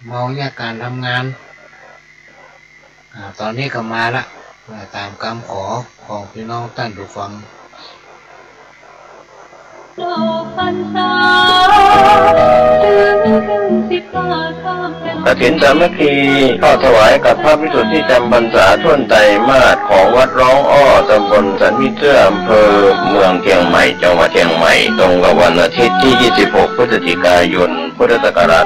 เมาเนี่ยการทำงานตอนนี้ก็มาละตามคำขอของพี่น้องท่านผู้ฟังกฐินสามัคคีเข้าถวายกับพระภิกษุที่จำพรรษาท่วนไตรมาสของวัดร้องอ้อตำบลสันมิตรอำเภอเมืองเชียงใหม่จังหวัดเชียงใหม่ตรงกับวันอาทิตย์ที่ 26 พฤศจิกายน พุทธศักราช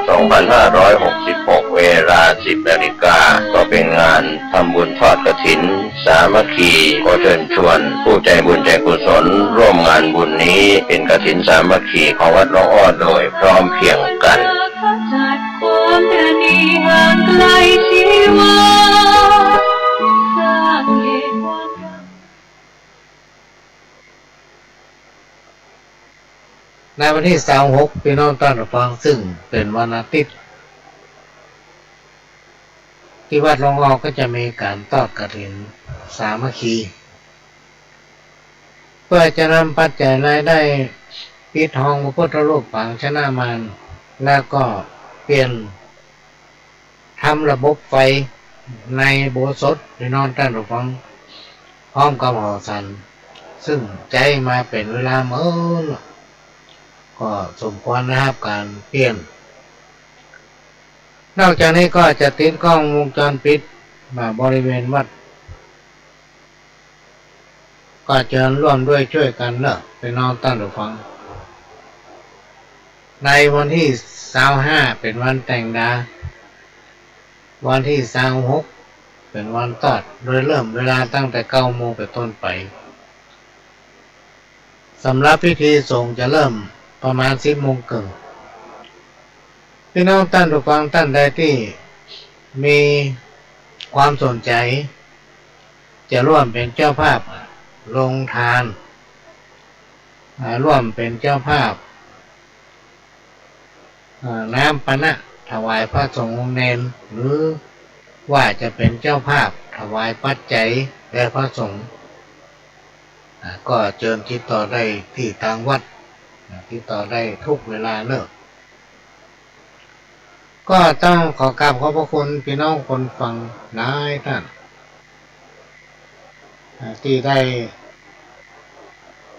2566 เวลา 10 นาฬิกาก็เป็นงานทำบุญทอดกฐินสามัคคีขอเชิญชวนผู้ใจบุญใจกุศลร่วมงานบุญนี้เป็นกฐินสามัคคีของวัดร้องอ้อโดยพร้อมเพรียงกันความตระหนี่ห่างไกลชีวาสร้างเหตุความรักในวันที่26พี่น้องท่านผู้ฟังซึ่งเป็นวันอาทิตย์ที่วัดร้องอ้อก็จะมีการทอดกฐินสามัคคีเพื่อจะนำปัจจัยรายได้ปิดทองพระพุทธรูปปางชนะมารแล้วก็เปลี่ยนทำระบบไฟในโบสถ์พี่น้องท่านผู้ฟังพร้อมกับหอสันซึ่งใจมาเป็นเวลาเมื่อก็สมควรนะครับการเปลี่ยนนอกจากนี้ก็จะติดกล้องวงจรปิดมาบริเวณวัดก็เชิญร่วมด้วยช่วยกันเนอะพี่น้องท่านผู้ฟังในวันที่25เป็นวันแต่งดาวันที่26เป็นวันตอดโดยเริ่มเวลาตั้งแต่ 9 โมงเป็นต้นไปสำหรับพิธีส่งจะเริ่มประมาณ 10 โมงครึ่งพี่น้องท่านผู้ฟังท่านใดที่มีความสนใจจะร่วมเป็นเจ้าภาพลงทานร่วมเป็นเจ้าภาพน้ำปะนะถวายพระสงฆ์องค์เนรหรือว่าจะเป็นเจ้าภาพถวายปัจจัยแด่พระสงฆ์ก็เชิญติดต่อได้ที่ทางวัดติดต่อได้ทุกเวลาเลิกก็ต้องขอกราบขอบพระคุณพี่น้องคนฟังหลายท่านที่ได้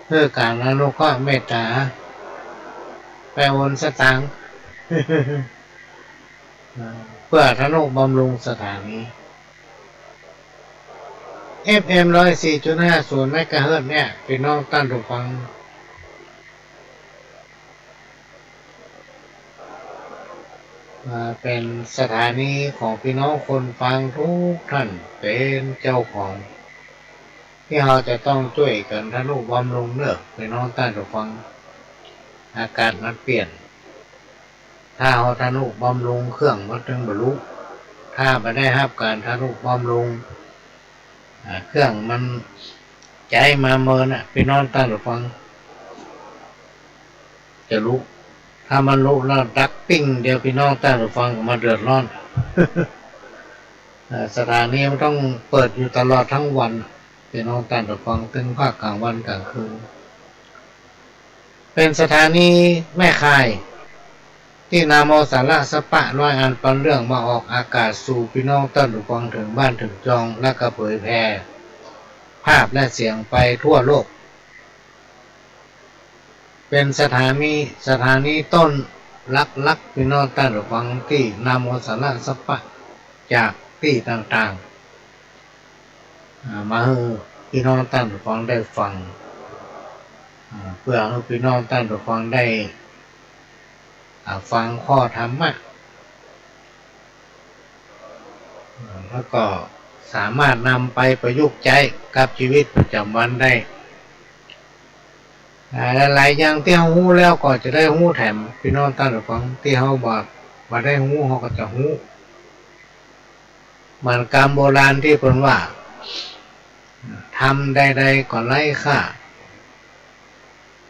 เพื่อการอนุเคราะห์เมตตาแปลวนสตางค์เพื่อทนุบำรุงสถานี FM 104.50 เมกะเฮิรตซ์เนี่ยพี่น้องท่านผู้ฟังเป็นสถานีของพี่น้องคนฟังทุกท่านเป็นเจ้าของที่เราจะต้องช่วยกันทนุบำรุงเนอะพี่น้องท่านผู้ฟังอากาศมันเปลี่ยนถ้าเราทนุบำรุงเครื่องมันถึงบรรลุถ้าไม่ได้รับการทนุบำรุงเครื่องมันใจมาเมินพี่น้องท่านผู้ฟังจะรู้ถ้ามันรู้แล้วดักปิ้งเดียวพี่น้องท่านผู้ฟังมาเดือดร้อนสถานีมันต้องเปิดอยู่ตลอดทั้งวันพี่น้องท่านผู้ฟังถึงภาคกลางวันกลางคืนเป็นสถานีแม่ข่ายที่นำเอาสาระสปะน้อยอันปันเรื่องมาออกอากาศสู่พี่น้องท่านผู้ฟังถึงบ้านถึงจองและก็เผยแพร่ภาพและเสียงไปทั่วโลกเป็นสถานีต้นลักพี่น้องท่านผู้ฟังที่นำเอาสาระสปะจากที่ต่างๆมาให้พี่น้องท่านผู้ฟังได้ฟังเพื่อให้พี่น้องท่านผู้ฟังได้ฟังข้อธรรมะแล้วก็สามารถนำไปประยุกต์ใช้กับชีวิตประจำวันได้หลายๆอย่างที่เรารู้แล้วก็จะได้รู้แถมพี่น้องท่านผู้ฟังที่เราบ่ได้รู้เราก็จะรู้เหมือนคำโบราณที่เพิ่นว่าทำใดๆก็ไร้ค่า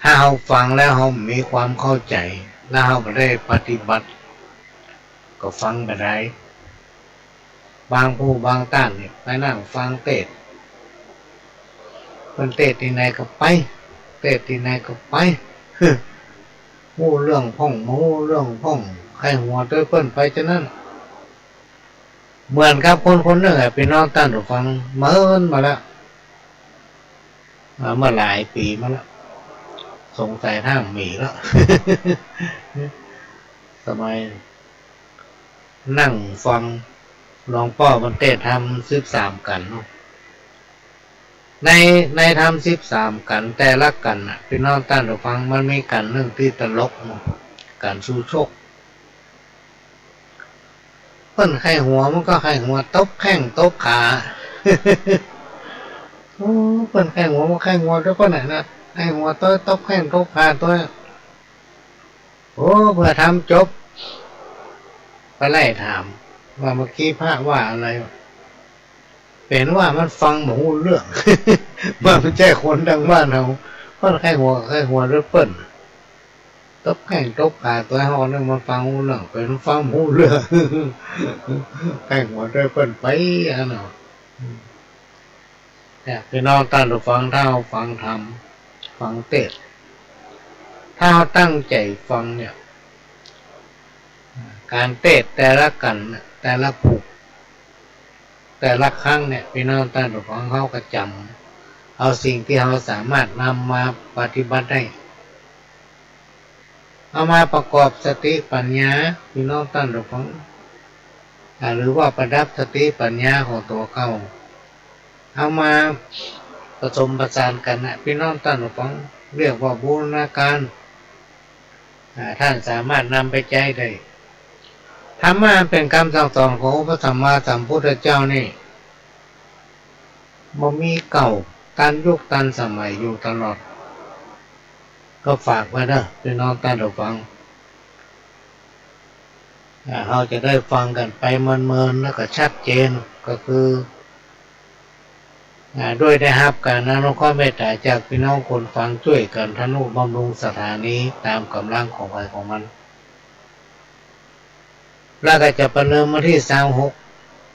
ถ้าเราฟังแล้วเรามีความเข้าใจแล้วเราก็ได้ปฏิบัติก็ฟังไปได้บางผู้บางท่านเนี่ยไปนั่งฟังเทศน์เพิ่นเทศน์ที่ไหนก็ไปเทศน์ที่ไหนก็ไปมู้เรื่องพ่องมู้เรื่องพ่องใครหัวด้วยเพิ่นไปฉะนั้น เหมือนกับคนหนึ่งพี่น้องท่านผู้ฟังเมินมาแล้วเมื่อหลายปีมาแล้วสงสัยทางมีแล้ว สมัยนั่งฟังหลวงพ่อมันเทศทำ13 กันเนาะในทำ13 กันแต่ละกันน่ะพี่น้องท่านผู้ฟังมันมีกันหนึ่งที่ตลกเนาะการสู้ชกเปิ้นไข้หัวมันก็ไข้หัวตบแข้งตบขา โอ้เปิ้นไข้หัวมันไข้หัวด้วยก็ไหนนะไข้หัวตัวตบแข้งตบขาตัวโอ้เพื่อทำจบไปไล่ถามว่าเมื่อกี้พระว่าอะไรเป็นว่ามันฟังหมูเรื่อง ว่ามันใช่คนดังบ้านเราเปิ้นไข้หัวด้วยเปิ้นตบแข้งตบขาตัวห้องนึงมันฟังหูเรื่องเป็นฟังหูเรื่อง ไข้หัวด้วยเปิ้นไปอันเนาะแต่พี่น้องท่านผู้ฟังถ้าเราฟังธรรมฟังเทศน์ถ้าเราตั้งใจฟังเนี่ยการเทศน์แต่ละกันแต่ละผูกแต่ละครั้งเนี่ยพี่น้องท่านผู้ฟังเขาก็จำเอาสิ่งที่เราสามารถนำมาปฏิบัติได้เอามาประกอบสติปัญญาพี่น้องท่านผู้ฟังหรือว่าประดับสติปัญญาของตัวเขาเอามาผสมประสานกันนะพี่น้องท่านผู้ฟังเรียกว่าบูรณาการท่านสามารถนำไปใช้ได้ธรรมะเป็นคำสั่งสอนของพระสัมมาสัมพุทธเจ้านี่บ่มีเก่าตันยุคตันสมัยอยู่ตลอดก็ฝากไว้นะพี่น้องท่านผู้ฟังเราจะได้ฟังกันไปเมินๆแล้วก็ชัดเจนก็คือด้วยได้รับการอนุเคราะห์เมตตาจากพี่น้องคนฟังช่วยกันทนุบำรุงสถานีตามกำลังของใครของมันแล้วก็จะประเดิมมาที่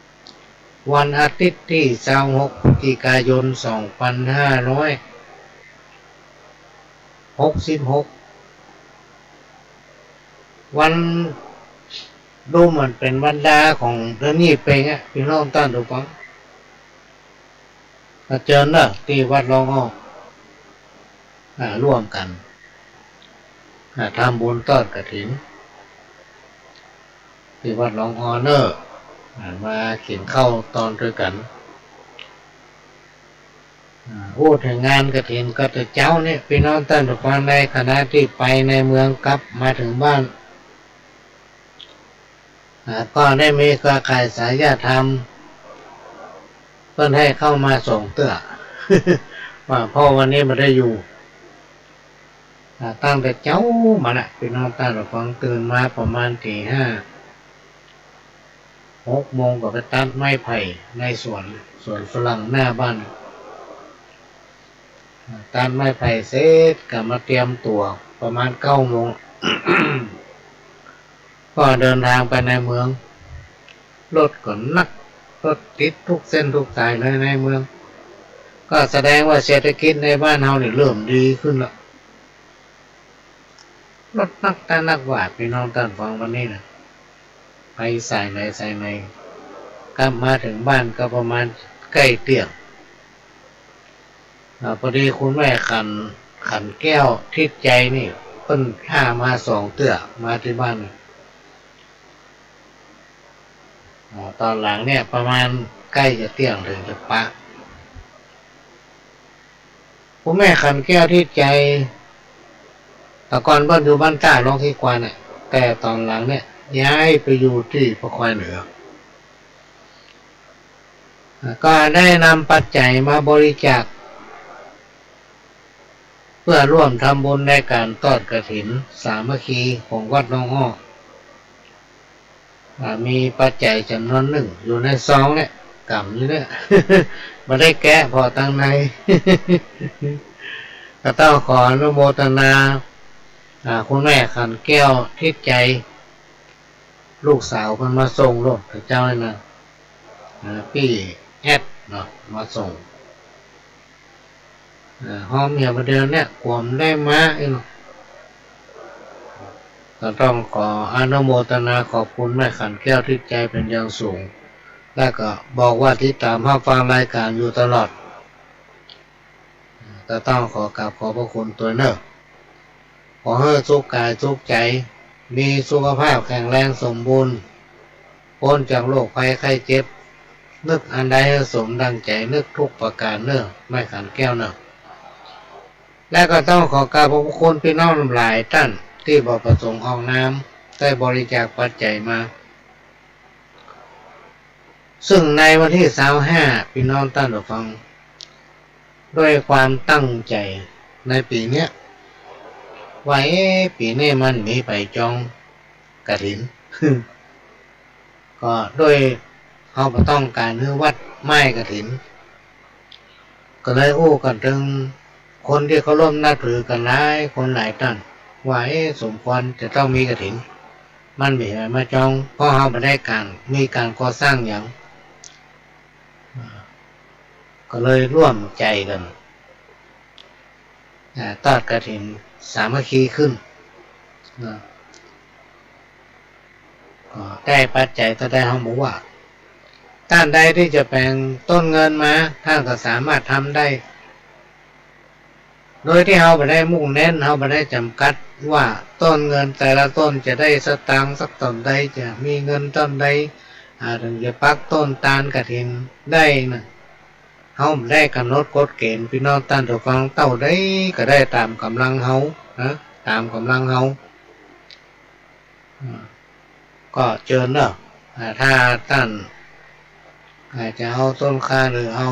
26วันอาทิตย์ที่26พฤศจิกายน2566วันดูเหมือนเป็นวันดาของเดือนนี้ไปไงพี่น้องท่านผู้ฟังเจอเนอะที่วัดหลวงอ้อร่วมกันทำบุญทอดกฐินที่วัดหลวงอ้อเนอะมากินข้าวตอนด้วยกันพูดถึงงานกฐินก็จะเจ้าเนี่ยพี่น้องท่านผู้ฟังในคณะที่ไปในเมืองกลับมาถึงบ้านก็ได้มีเครือข่ายสายธรรมเพื่อนให้เข้ามาส่งเตื้อ ว่าพ่อวันนี้มาได้อยู่ตั้งแต่เจ้ามาละพี่น้องท่านผู้ฟังตื่นมาประมาณตี 5-6 โมงก็ไปตัดไม้ไผ่ในสวนฝรั่งหน้าบ้านตัดไม้ไผ่เสร็จก็มาเตรียมตัวประมาณ 9 โมง ก็เดินทางไปในเมืองรถก็นักรถติดทุกเส้นทุกสายเลยในเมืองก็แสดงว่าเศรษฐกิจในบ้านเราเนี่ยเริ่มดีขึ้นแล้วรถนักแต่นักวาดพี่น้องท่านฟังวันนี้นะไปสายไหนกลับมาถึงบ้านก็ประมาณใกล้เที่ยงพอดีคุณแม่ขันแก้วทิศใจนี่เพิ่นท่ามา2 เตื้อมาที่บ้านตอนหลังเนี่ยประมาณใกล้จะเที่ยงถึงจะปะคุณแม่ขันแก้วทิศใจแต่ก่อนบ้านอยู่บ้านใต้น้องที่กวานเนี่ยแต่ตอนหลังเนี่ยย้ายไปอยู่ที่พระควายเหนือก็ได้นำปัจจัยมาบริจาคเพื่อร่วมทำบุญในการทอดกฐินสามัคคีของวัดหนองอ้อมีปัจจัยจำนวนหนึ่งอยู่ในซองเนี่ยกำอยู่เนี่ย มาได้แกะพอตั้งใน ก็ต้องขออนุโมทนาคุณแม่ขันแก้วทิศใจลูกสาวเพิ่นมาส่งลูกเจ้าเลยนะพี่แอดเนาะมาส่งห้องเมียประเดินเนี่ยกวมได้มาก็ต้องขออนุโมทนาขอบคุณแม่ขันแก้วทิศใจเป็นอย่างสูง แล้วก็บอกว่าติดตามรับฟังรายการอยู่ตลอดก็ต้องขอกราบขอบพระคุณตัวเนอะขอให้สุขกายสุขใจมีสุขภาพแข็งแรงสมบูรณ์พ้นจากโรคภัยไข้เจ็บนึกอันใดให้สมดังใจนึกทุกประการเนอะไม่ขันแก้วเนอะและก็ต้องขอกราบขอบพระคุณพี่น้องหลายท่านที่บ่ประสงค์ออกน้ำได้บริจาคปัจจัยมาซึ่งในวันที่25พี่น้องท่านผู้ฟังด้วยความตั้งใจในปีเนี้ยไว้ปีนี้มันมีไปจองกฐิน ก็ด้วยเขาต้องการให้วัดไม้กฐินก็เลยอู้กันถึงคนที่เขาร่วมนับถือกันหลายคนหลายท่านว่าสมควรจะต้องมีกฐินมันมีอะไรมาจองเพราะเขาไม่ได้การมีการก่อสร้างอย่างก็เลยร่วมใจกันทอดกฐินสามัคคีขึ้นก็ได้ปัจจัยก็ได้เขาบอกว่าท่านใดที่จะแบ่งต้นเงินมาท่านก็สามารถทำได้โดยที่เราไม่ได้มุ่งเน้นเราไม่ได้จำกัดว่าต้นเงินแต่ละต้นจะได้สตางค์สักต้นใดจะมีเงินต้นใดถึงจะปักต้นตาลกฐินได้นะเขาไม่ได้กำหนดกฎเกณฑ์พี่น้องท่านผู้ฟังเต้าได้ก็ได้ตามกำลังเขานะตามกำลังเขาก็เจอเนอะถ้าท่านอาจจะเอาต้นคาหรือเอา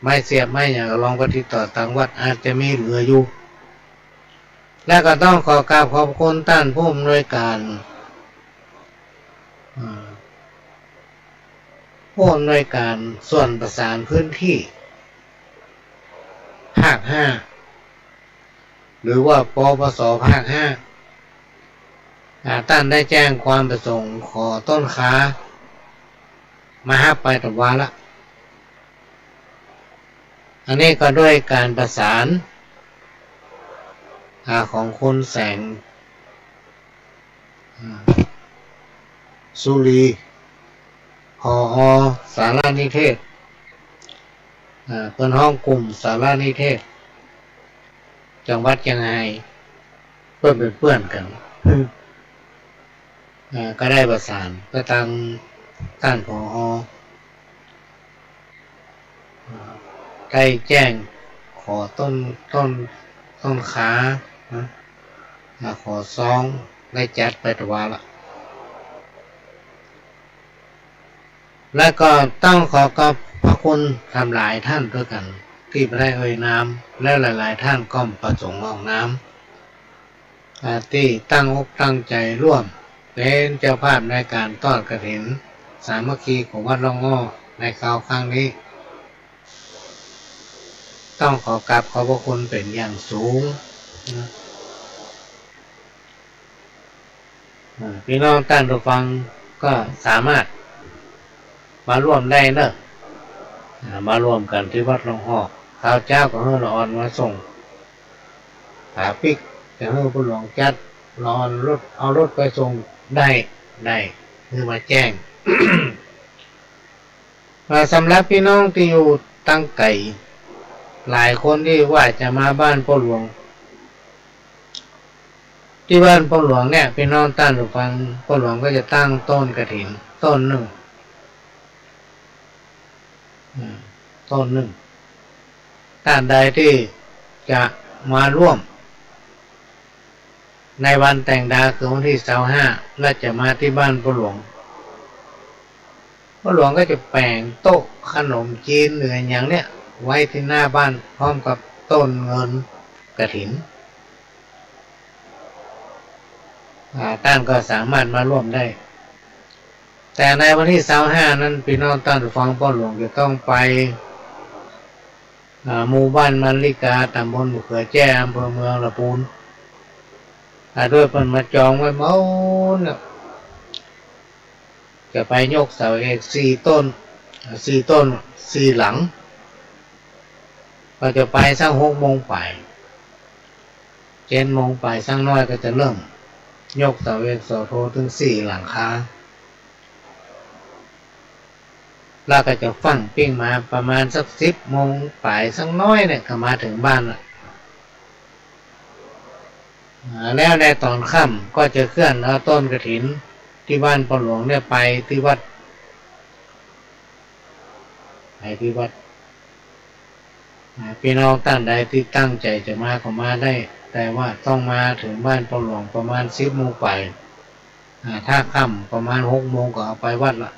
ไม้เสียบไม้อย่างลองไปติดต่อทางวัดอาจจะมีเหลืออยู่และก็ต้องขอกราบขอบคุณท่านผู้อำนวยการผู้อำนวยการส่วนประสานพื้นที่ภาค5หรือว่าปปสภาค5ท่านได้แจ้งความประสงค์ขอต้นขามาห้าไปตะวันละอันนี้ก็ด้วยการประสานของคุณแสงสุรีผอ.สารนิเทศเป็นห้องกลุ่มสารนิเทศจังหวัดเชียงรายเพื่อนเป็นเพื่อนกันก็ได้ประสานก็ทางท่านผอ.ได้แจ้งขอต้นขาขอซองได้จัดไปตะวันละและก็ต้องขอขอบพระคุณทำหลายท่านด้วยกันที่ได้เอ่ยนามและหลายๆท่านก็ประสงค์ออกน้ำที่ตั้งอกตั้งใจร่วมเป็นเจ้าภาพในการทอดกฐินสามัคคีของวัดร่องอ้อในคราวครั้งนี้ต้องขอกราบขอบพระคุณเป็นอย่างสูงพี่น้องท่านผู้ฟังก็สามารถมาร่วมได้เนอะมาร่วมกันที่วัดร่องอ้อข้าวเจ้าก็ให้ละออนมาส่งผาปิกจะให้ผู้หลวงจัดละออนรถเอารถไปส่งได้คือมาแจ้ง สำหรับพี่น้องที่อยู่ตั้งไก่หลายคนที่ว่าจะมาบ้านพ่อหลวงที่บ้านพ่อหลวงเนี่ยพี่น้องท่านผู้ฟังพ่อหลวงก็จะตั้งต้นกฐินต้นหนึ่งท่านใดที่จะมาร่วมในวันแต่งดาคือวันที่25และจะมาที่บ้านพ่อหลวงก็จะแปลงโต๊ะขนมจีนหรืออย่างเนี้ยไว้ที่หน้าบ้านพร้อมกับต้นเงินกฐินท่านก็สามารถมาร่วมได้แต่ในวันที่25นั้นพี่น้องท่านผู้ฟังพ่อหลวงจะต้องไปหมู่บ้านมันลิกาตำบลบุเขือแจ้อำเภอเมืองลำพูนด้วยเพิ่นมาจองไว้เมาเนี่ยจะไปยกเสาเอก4 ต้น4 หลังก็จะไปสัก6 โมงไป7 โมงไปสักน้อยก็จะเริ่มยกเสาเอกเสาโทถึง4 หลังคา แล้วก็จะฟังปิ้งมาประมาณสัก10 โมงปลายสักน้อยเนี่ยก็มาถึงบ้านละแล้วในตอนค่ำก็จะเคลื่อนเอาต้นกฐินที่บ้านปอหลวงเนี่ยไปที่วัดพี่น้องท่านใดที่ตั้งใจจะมาก็มาได้แต่ว่าต้องมาถึงบ้านปอหลวงประมาณ10 โมงไปถ้าค่ำประมาณ6 โมงก็เอาไปวัดละ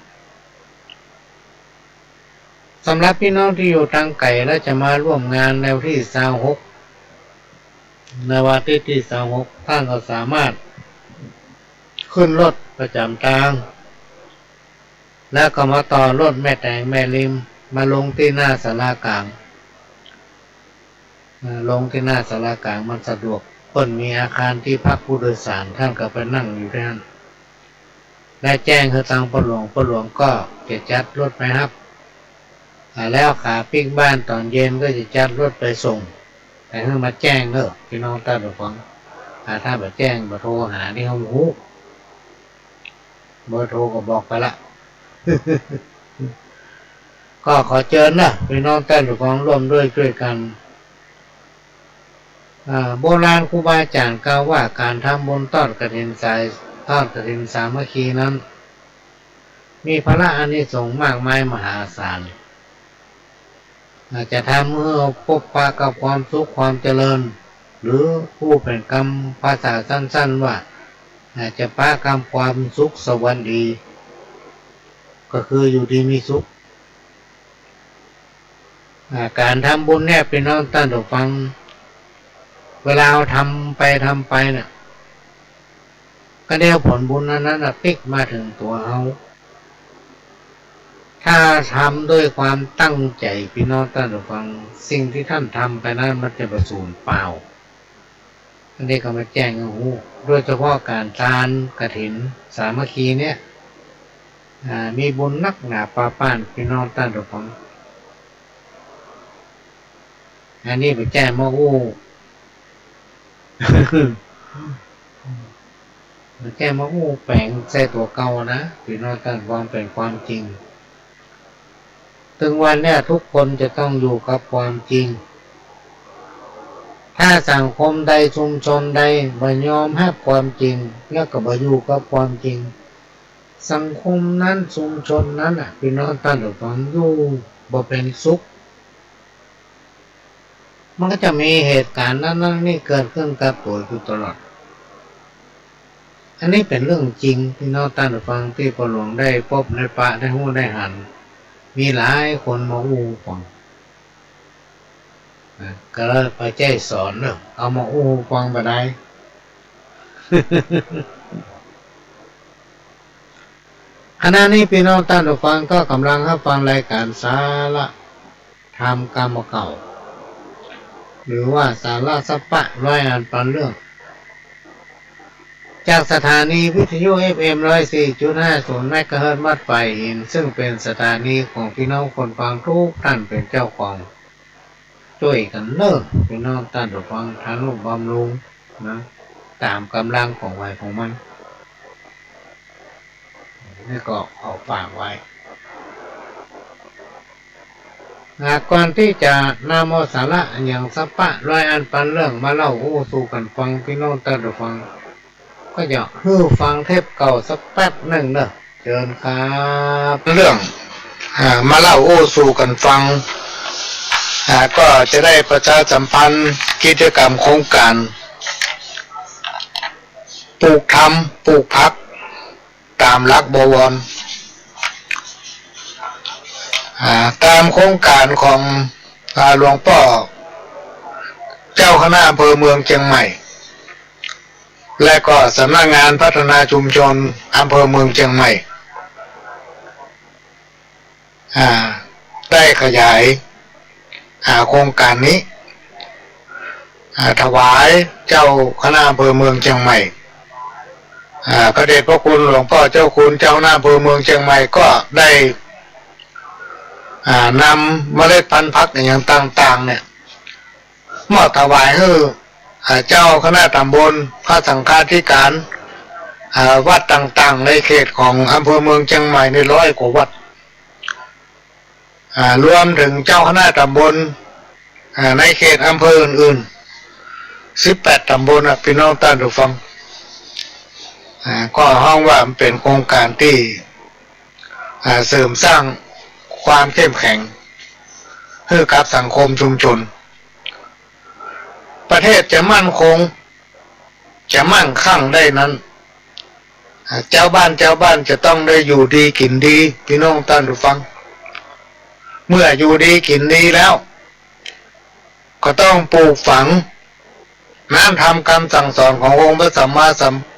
สำหรับพี่น้องที่อยู่ทางไกลและจะมาร่วมงานในวันที่26ในวันที่26ท่านก็สามารถขึ้นรถประจำทางแล้วก็มาต่อรถแม่แตงแม่ริมมาลงที่หน้าศาลากลางมันสะดวกเพิ่นมีอาคารที่พักผู้โดยสารท่านก็ไปนั่งอยู่ที่นั่นและแจ้งให้ทางปอหลวงก็จะจัดรถไปครับแล้วขาปิ๊กบ้านตอนเย็นก็จะจัดรถไปส่งแต่ให้มาแจ้งเด้อพี่น้องท่านผู้ฟังถ้าแบบแจ้งโทรหาที่เขาหูเบอร์โทรก็บอกไปละ ก็ขอเชิญนะพี่น้องท่านผู้ฟังร่วมด้วยช่วยกันโบราณครูบาอาจารย์กล่าวว่าการทำบุญทอดกฐินสามัคคีนั้นมีพระอานิสงส์มากมายมหาศาลอาจจะทำให้พบปะกับความสุขความเจริญหรือผู้เป็นคำภาษาสั้นๆว่าอาจจะปะกรรมความสุขสวรรค์ดีก็คืออยู่ดีมีสุขการทำบุญเนี่ยพี่น้องท่านผู้ฟังเวลาเราทำไปเนี่ยก็เดี๋ยวผลบุญนั้นติ๊กมาถึงตัวเราถ้าทำด้วยความตั้งใจพี่น้องท่านผู้ฟังสิ่งที่ท่านทำไปนั้นมันจะประสูญเปล่าอันนี้ก็มาแจ้งให้รู้โดยเฉพาะการทานกฐินสามัคคีเนี่ยมีบุญนักหนาปาป้านพี่น้องท่านผู้ฟังอันนี้ไปแจ้งมาอู้แก้มาอู้แปลงใส่ตัวเก่านะพี่น้องท่านความเป็นความจริงถึงวันนี้ทุกคนจะต้องอยู่กับความจริงถ้าสังคมใดชุมชนใดบ่ยอมรับความจริงแล้วก็บ่อยู่กับความจริงสังคมนั้นชุมชนนั้นพี่น้องท่านผู้ฟังอยู่บ่เป็นสุขมันก็จะมีเหตุการณ์นั้นนี่เกิดขึ้นกับตัวอยู่ตลอดอันนี้เป็นเรื่องจริงพี่น้องท่านผู้ฟังที่ปอหลวงได้พบได้ปะได้หู้ได้หันมีหลายคนมาอู้ฟังก็เลยไปแจ้สอนเนอะเอามาอู้ฟังไปได้ ขณะนี้พี่น้องท่านผู้ฟังก็กำลังรับฟังรายการสาระธรรมกรรมเก่าหรือว่าสาระสัปปะร้อยอันปันเรื่องจากสถานีวิทยุ FM 104.50 เมกะเฮิรตซ์วัดป่ายหินซึ่งเป็นสถานีของพี่น้องคนฟังทุกท่านเป็นเจ้าของช่วยกันเลิกพี่น้องท่านผู้ฟังทานุบำรุงนะตามกำลังของวัยของมันนี่ก็เอาฝากไว้ก่อนที่จะนำเอาสาระอย่างสัปปะร้อยอันปันเรื่องมาเล่าสู่กันฟังพี่น้องท่านผู้ฟังก็อยากให้ฟังเทปเก่าสักแป๊บหนึ่งเนอะเชิญครับเรื่องมาเล่าสู่กันฟังก็จะได้ประชาสัมพันธ์กิจกรรมโครงการปลูกธรรมปลูกพักตามหลักบวรตามโครงการของหลวงพ่อเจ้าคณะอำเภอเมืองเชียงใหม่และก็สำนักงานพัฒนาชุมชนอำเภอเมืองเชียงใหม่ได้ขยายโครงการนี้ถวายเจ้าคณะอำเภอเมืองเชียงใหม่พระเดชพระคุณหลวงพ่อเจ้าคุณเจ้าคณะอำเภอเมืองเชียงใหม่ก็ได้นำเมล็ดพันธุ์ผักอย่างต่างๆเนี่ยมอบถวายให้เจ้าคณะตำบลพระสังฆาธิการวัดต่างๆในเขตของอำเภอเมืองเชียงใหม่ใน100 กว่าวัด รวมถึงเจ้าคณะตำบลในเขตอำเภออื่นๆ18 ตำบลพี่น้องท่านผู้ฟังก็ห้องว่าเป็นโครงการที่เสริมสร้างความเข้มแข็งให้กับสังคมชุมชนประเทศจะมั่นคงจะมั่งคั่งได้นั้นเจ้าบ้านจะต้องได้อยู่ดีกินดีพี่น้องท่านผู้ฟังเมื่ออยู่ดีกินดีแล้วก็ต้องปลูกฝังน้ำทำคำสั่งสอนขององค์พระสัมมาสัมพุทธ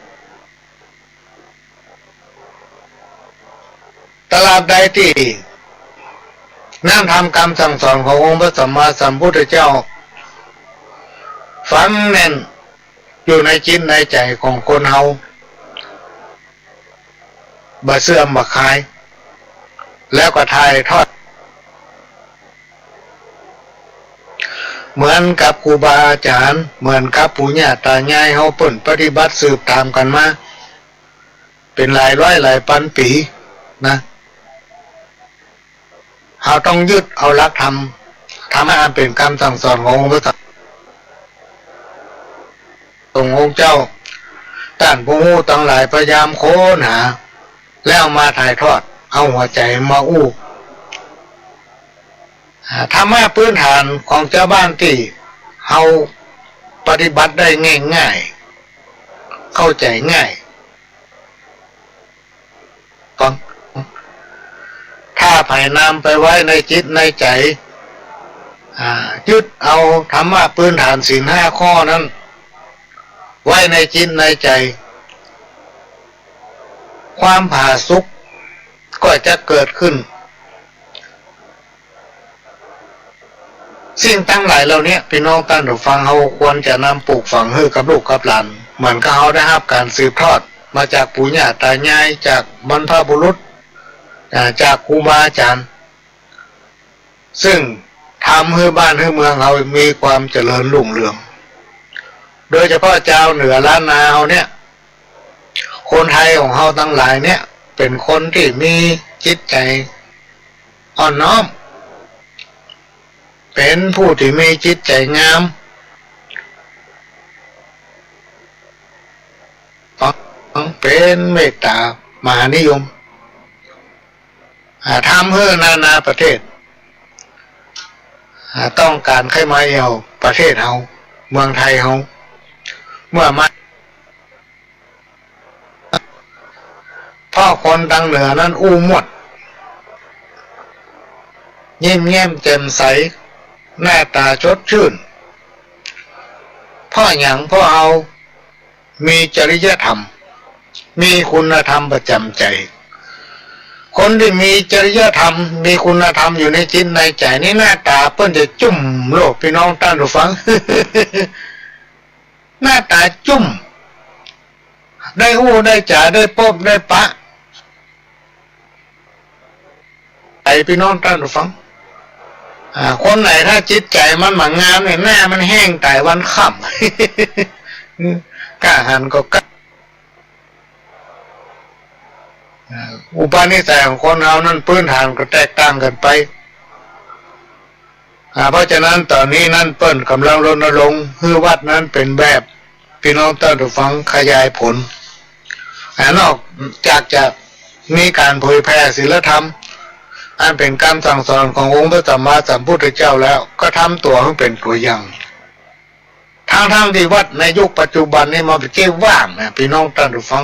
ตราบใดที่น้ำทำคำสั่งสอนขององค์พระสัมมาสัมพุทธเจ้าฝังแน่นอยู่ในจิตในใจของคนเฮาบ่เสื่อมบ่คลายแล้วก็ถ่ายทอดเหมือนกับครูบาอาจารย์เหมือนกับปู่ย่าตายายเฮาเพิ่นปฏิบัติสืบตามกันมาเป็นหลายร้อยหลายพันปีนะเฮาต้องยึดเอาหลักธรรมให้เป็นคำสั่งสอนขององค์พระองค์เจ้าท่านผู้รู้ทั้งหลายพยายามค้นหาแล้วมาถ่ายทอดเอาหัวใจมาอู้ธรรมะพื้นฐานของเจ้าบ้านที่เฮาปฏิบัติได้ง่ายๆเข้าใจง่ายฟังถ้าไผ่นำไปไว้ในจิตในใจยึดเอาธรรมะพื้นฐานศีล5 ข้อนั้นไว้ในจิตในใจความผาสุกก็จะเกิดขึ้นสิ่งตั้งหลายเหล่านี้พี่น้องท่านผู้ฟังเขาควรจะนำปลูกฝังให้กับลูกกับหลานเหมือนกับเขาได้รับการสืบทอดมาจากปู่ย่าตายายจากบรรพบุรุษจากครูบาอาจารย์ซึ่งทำให้บ้านให้เมืองเรามีความเจริญรุ่งเรืองโดยเฉพาะเจ้าเหนือล้านนาเราเนี่ยคนไทยของเราทั้งหลายเนี่ยเป็นคนที่มีจิตใจอ่อนน้อมเป็นผู้ที่มีจิตใจงามเป็นเมตตามหานิยมทำให้นานาประเทศต้องการให้มาเอาประเทศเราเมืองไทยเราเมื่อมาพ่อคนทางเหนือนั้นอู้หมดยิ้มแย้มแจ่มใสหน้าตาสดชื่นพ่อหยังพ่อเอามีจริยธรรมมีคุณธรรมประจำใจคนที่มีจริยธรรมมีคุณธรรมอยู่ในจิตในใจนี่หน้าตาเพิ่นจะจุ่มโลกพี่น้องท่านผู้ฟัง หน้าตาจุ่มได้หู้ได้จ่าได้พบได้ปะไอพี่น้องท่านผู้ฟังคนไหนถ้าจิตใจมันหมั่งงามเนี่ยหน้ามันแห้งแต่วันค่ำกล้าหันก็กล้าอุปนิสัยของคนเรานั้นพื้นฐานก็แตกต่างกันไปเพราะฉะนั้นตอนนี้นั่นเปิ้นกำลังรณรงค์ให้วัดนั้นเป็นแบบพี่น้องท่านผู้ฟังขยายผลนอกจากจะมีการเผยแพร่ศีลธรรมอันเป็นคำสั่งสอนขององค์พระสัมมาสัมพุทธเจ้าแล้วก็ทำตัวให้เป็นตัวอย่างทั้งที่วัดในยุคปัจจุบันนี่มาเป็นเจ้าว่างนะพี่น้องท่านผู้ฟัง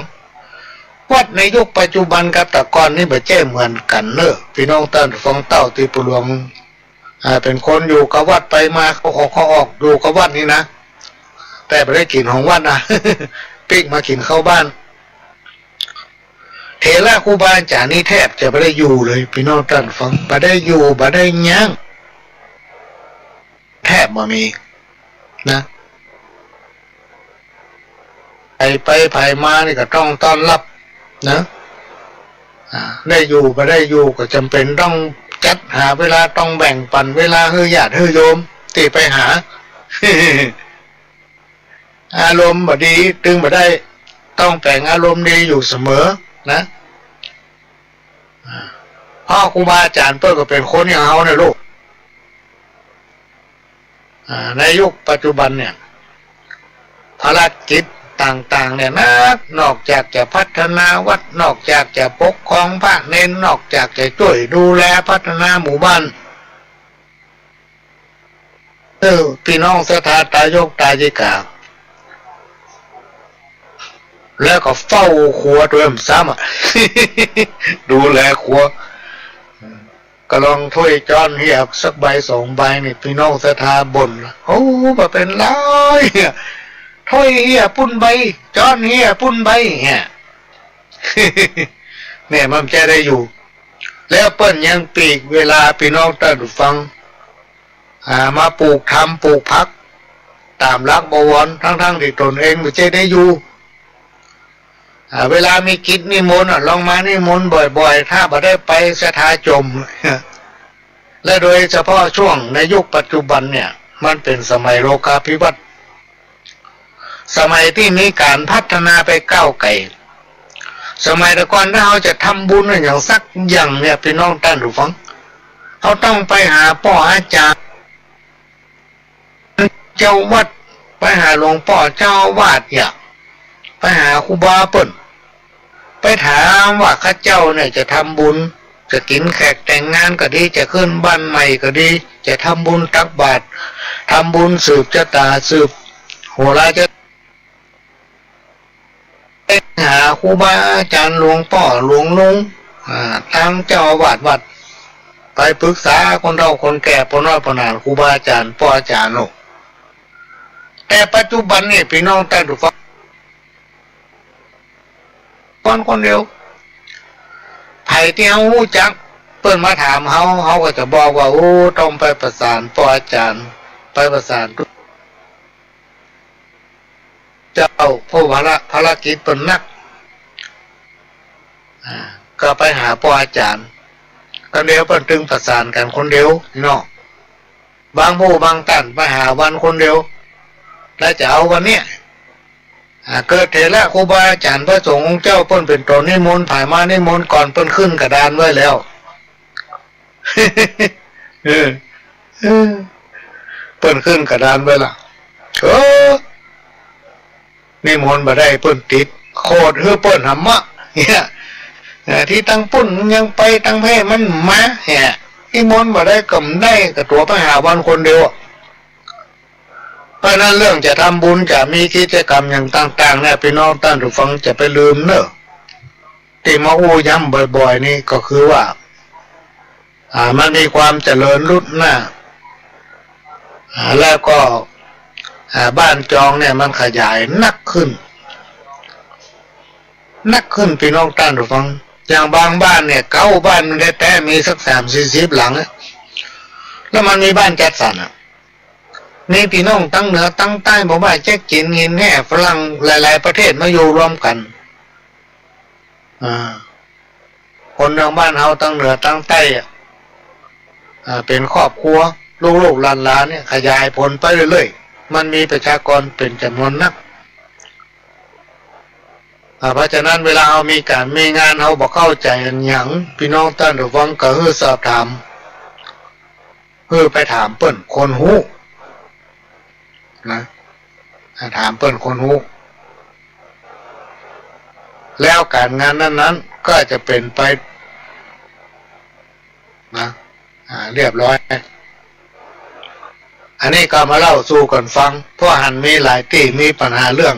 วัดในยุคปัจจุบันกับแต่ก่อนนี่แบบเจ้เหมือนกันเนอะพี่น้องท่านผู้ฟังเต้าตีปลวงเป็นคนอยู่กับวัดไปมาเขาออกอยู่กับวัดนี่นะแต่ไม่ได้กินของวัดนะ ปิ๊กมากินเข้าบ้านเถระครูบาอาจารย์นี่แทบจะไม่ได้อยู่เลยพี่น้องท่านฟังไม่ได้อยู่ไม่ได้ยั้งแทบไม่มีนะไปมานี่ก็ต้องต้อนรับนะได้อยู่ไม่ได้อยู่ก็จำเป็นต้องจัดหาเวลาต้องแบ่งปันเวลาให้ญาติให้โยมตีไปหา อารมณ์บ่ดีตึงบ่ได้ต้องแต่งอารมณ์ดีอยู่เสมอนะ พ่อครูบาอาจารย์เพิ่นก็เป็นคนอย่างเฮาเนี่ยลูกในยุคปัจจุบันเนี่ยภารกิจต่างๆเนี่ยนอกจากจะพัฒนาวัดนอกจากจะปกครองพระเนนนอกจากจะช่วยดูแลพัฒนาหมู่บ้านพี่น้องศรัทธาตายกตาจิกาแล้วก็เฝ้าครัวด้วยซ้ำ ดูแลครัวก็ลองถ้วยจอนเฮียสักใบสองใบนี่พี่น้องศรัทธาบ่นโอ้มาเป็นไรถ้วยเฮียปุ่นใบจอนเฮียปุ่นใบเนี่ย เนี่ยมันจะได้อยู่แล้วเปิ้นยังปีกเวลาพี่น้องท่านฟังมาปลูกทำปลูกพักตามรักบวรทั้งที่ตนเองไม่ใช่ได้อยู่เวลามีกิจนิมนต์ลองมานิมนต์บ่อยๆถ้าบ่ได้ไปสถาจม และโดยเฉพาะช่วงในยุคปัจจุบันเนี่ยมันเป็นสมัยโลกาภิวัตน์สมัยที่มีการพัฒนาไปก้าวไกลสมัยแต่ก่อนถ้าเราจะทำบุญอย่างสักอย่างเนี่ยพี่น้องท่านผู้ฟังเขาต้องไปหาพ่ออาจารย์เจ้าวัดไปหาหลวงพ่อเจ้าวาดเนี่ยไปหาครูบาเปิ้นไปถามว่าข้าเจ้าเนี่ยจะทำบุญจะกินแขกแต่งงานก็ดีจะขึ้นบ้านใหม่ก็ดีจะทำบุญตักบาตรทำบุญสืบชะตาสืบโหราจะหาครูบาอาจารย์หลวงพ่อหลวงลุงทางเจ้าอาวาสวัดไปปรึกษาคนเฒ่าคนแก่พ่อน้อยพ่อนานครูบาอาจารย์พ่ออาจารย์โลกแต่ปัจจุบันนี่พี่น้องท่านผู้ฟังคนเดียวไผที่เขารู้จักเปิ้นมาถามเขาก็จะบอกว่าโอ้ต้องไปประสานพ่ออาจารย์ไปประสานเจ้าผู้ภารกิจเป็นนักก็ไปหาพ่ออาจารย์คนเดียวเป็นตึงประสานกันคนเดียวเนาะบางผู้บางท่านไปหาวันคนเดียวแล้วจะเอาวันเนี้ยเกิดเหตุแล้วครูบาอาจารย์พระสงฆ์องค์เจ้าเปิ้นเป็นตนนิมนต์ผ่ายมานิมนต์ก่อนเปิ้นขึ้นกระดานไว้แล้ว เปิ้นขึ้นกระดานไว้ละนิมนต์มาได้เปิ้นติดโคตรเปิ้นหำมะเนี่ยที่ตั้งปุ่นยังไปตั้งเพ่มันมาเนี่ยนิมนต์มาได้กำได้กับตัวไปหาวันคนเดียวเพราะนั้นเรื่องจะทำบุญจะมีกิจกรรมอย่างต่างๆเนี่ยพี่น้องท่านผู้ฟังจะไปลืมเนอะที่มาอู้ย้ำบ่อยๆนี่ก็คือว่ามันมีความเจริญรุ่นหน้าแล้วก็บ้านจองเนี่ยมันขยายนักขึ้นพี่น้องท่านผู้ฟังอย่างบางบ้านเนี่ยเก้าบ้านมันได้แต่มีสัก30-40 หลังแล้วมันมีบ้านจัดสรรนี่พี่น้องตั้งเหนือตั้งใต้บอกว่าแจ็คจีนหินแห่ฝรั่งหลายๆประเทศมาอยู่รวมกันคนทางบ้านเฮาตั้งเหนือตั้งใต้เป็นครอบครัวลูกๆหลานๆเนี่ยขยายผลไปเรื่อยๆมันมีประชากรเป็นจำนวนนักเพราะฉะนั้นเวลาเรามีการมีงานเราบอกเข้าใจกันอย่างพี่น้องท่านผู้ฟังก็คือสอบถามไปถามเปิ้นคนฮู้นะถามเปิ้นคนฮู้แล้วการงานนั้นๆก็จะเป็นไปนะเรียบร้อยอันนี้ก็มาเล่าสู่กันฟังเพราะหันมีหลายที่มีปัญหาเรื่อง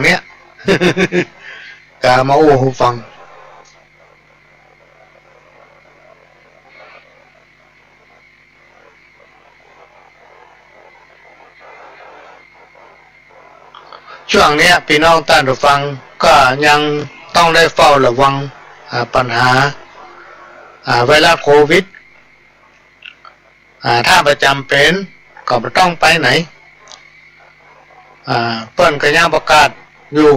เนี้ย ก็มาอู้หูฟังช่วงนี้พี่น้องท่านผู้ฟังก็ยังต้องได้เฝ้าระวังปัญหาไวรัสโควิดถ้าประจำเป็นก็ไม่ต้องไปไหนเปิ้นก็ยังประกาศอยู่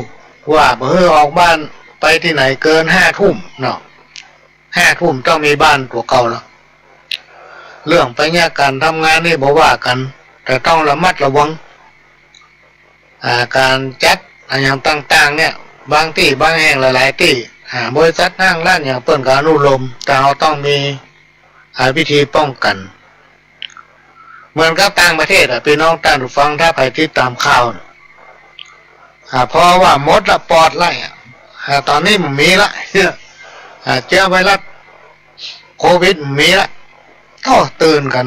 ว่าเมื่อออกบ้านไปที่ไหนเกิน5 ทุ่มเนาะ5 ทุ่มต้องมีบ้านตัวเก่าแล้วเรื่องไปเนี่ยการทำงานนี่บอกว่ากันแต่ต้องระมัดระวังการจัดอย่างต่างๆเนี่ยบางที่บางแห่งหลายๆที่ บริษัทห้างร้านอย่างเปิ้นก็อนุโลมแต่เราต้องมีวิธีป้องกันเหมือนกับต่างประเทศพี่น้องท่านผู้ฟังถ้าไปติดตามข่าวเพราะว่ามดละปอดไล่ตอนนี้มันมีละเชื้อไวรัสโควิดมีละก็ตื่นกัน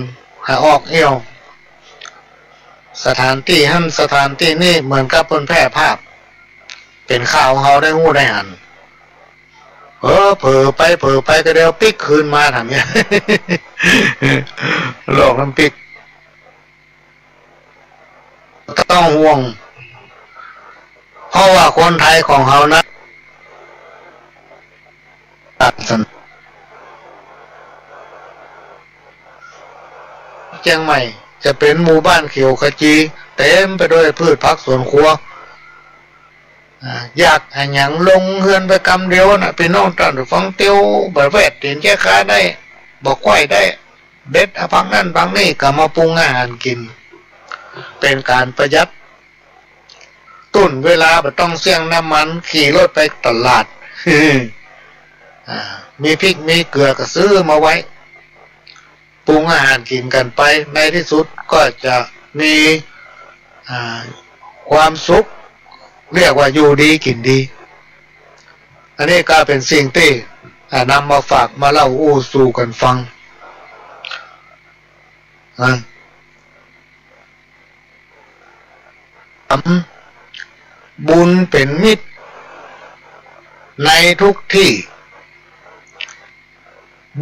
ออกเอี่ยวสถานที่หั่นสถานที่นี่เหมือนกับเพิ่นแพร่ภาพเป็นข่าวเขาได้หู้ได้อ่านเผลอไปก็เดี๋ยวปิกคืนมาทำเงี้ย โลกมันปิกต้องห่วงเพราะว่าคนไทยของเขานะเชียงใหม่จะเป็นหมู่บ้านเขียวขจีเต็มไปด้วยพืชผักสวนครัวอยากให้หยังลงเฮือนไปกำเดียวนะพี่น้องท่านฟังเตียวแบบแวดเตียนแก้ค้าได้บอกก้อยได้เด็ดพังนั่นพังนี่ก็มาปรุงอาหารกินเป็นการประหยัดตุ่นเวลาไม่ต้องเสี่ยงน้ำมันขี่รถไปตลาด มีพริกมีเกลือก็ซื้อมาไว้ปรุงอาหารกินกันไปในที่สุดก็จะมีความสุขเรียกว่าอยู่ดีกินดีอันนี้ก็เป็นสิ่งที่นำมาฝากมาเล่าอู้สู่กันฟังบุญเป็นมิตรในทุกที่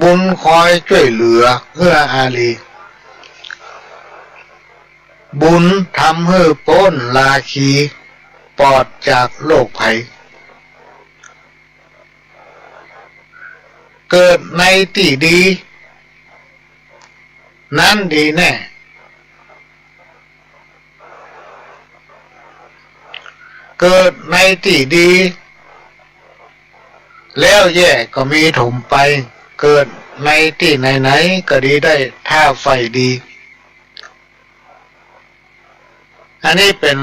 บุญคอยช่วยเหลือเพื่ออารีบุญทำให้พ้นลาคีปลอดจากโรคภัยเกิดในที่ดีนั้นดีแน่เกิดในที่ดีแล้วแย่ก็มีถมไปเกิดในที่ไหนๆก็ดีได้ถ้าไฟดีอันนี้เป็น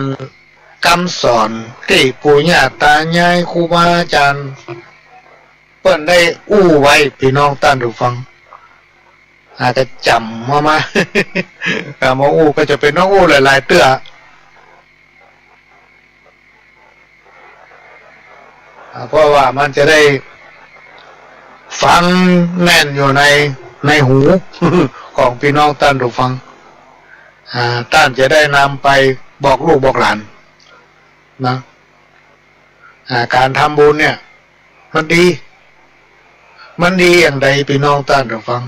คำสอนที่ปู่ย่าตายายครูบาอาจารย์เพิ่นได้อู้ไว้พี่น้องท่านผู้ฟังอาจจะจำมา มาอู้ก็จะเป็นน้องอู้หลายๆเตื้อเพราะว่ามันจะได้ฟังแน่นอยู่ในหู ของพี่น้องท่านผู้ฟังท่านจะได้นำไปบอกลูกบอกหลานนะการทำบุญเนี่ยมันดีอย่างใดพี่น้องท่านผู้ฟัง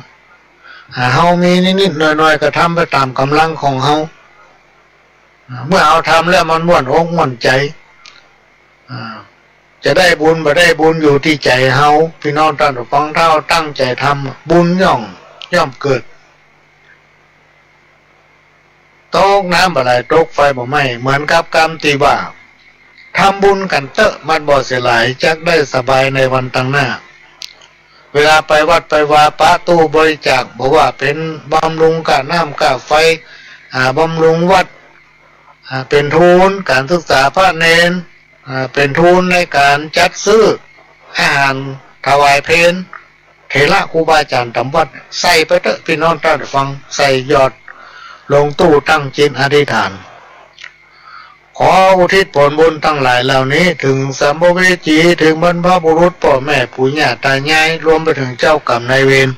เฮามีนิดๆหน่อยๆก็ทำไปตามกำลังของเฮาเมื่อเอาทำแล้วมันม่วนอกม่วนใจจะได้บุญบ่ได้บุญอยู่ที่ใจเฮาพี่น้องท่านผู้ฟังถ้าตั้งใจทำบุญย่อมเกิดตกน้ำอะไรตกไฟบ่ไหม้เหมือนกับกรรมที่ว่าทำบุญกันเตอะมันบ่เสียหลายจักได้สบายในวันตั้งหน้าเวลาไปวัดไปวาปะตู้บริจาคบอกว่าเป็นบำรุงค่าน้ำค่าไฟบำรุงวัดเป็นทุนการศึกษาพระเนรเป็นทุนในการจัดซื้ออาหารถวายเพลเถระครูบาอาจารย์ทำวัดใส่ไปเถอะพี่น้องท่านฟังใส่ยอดลงตู้ตั้งจิตอธิษฐานขออุทิศผลบุญทั้งหลายเหล่านี้ถึงสัมภเวสีถึงบรรพบุรุษพ่อแม่ปู่ย่าตายายรวมไปถึงเจ้ากรรมนายเวร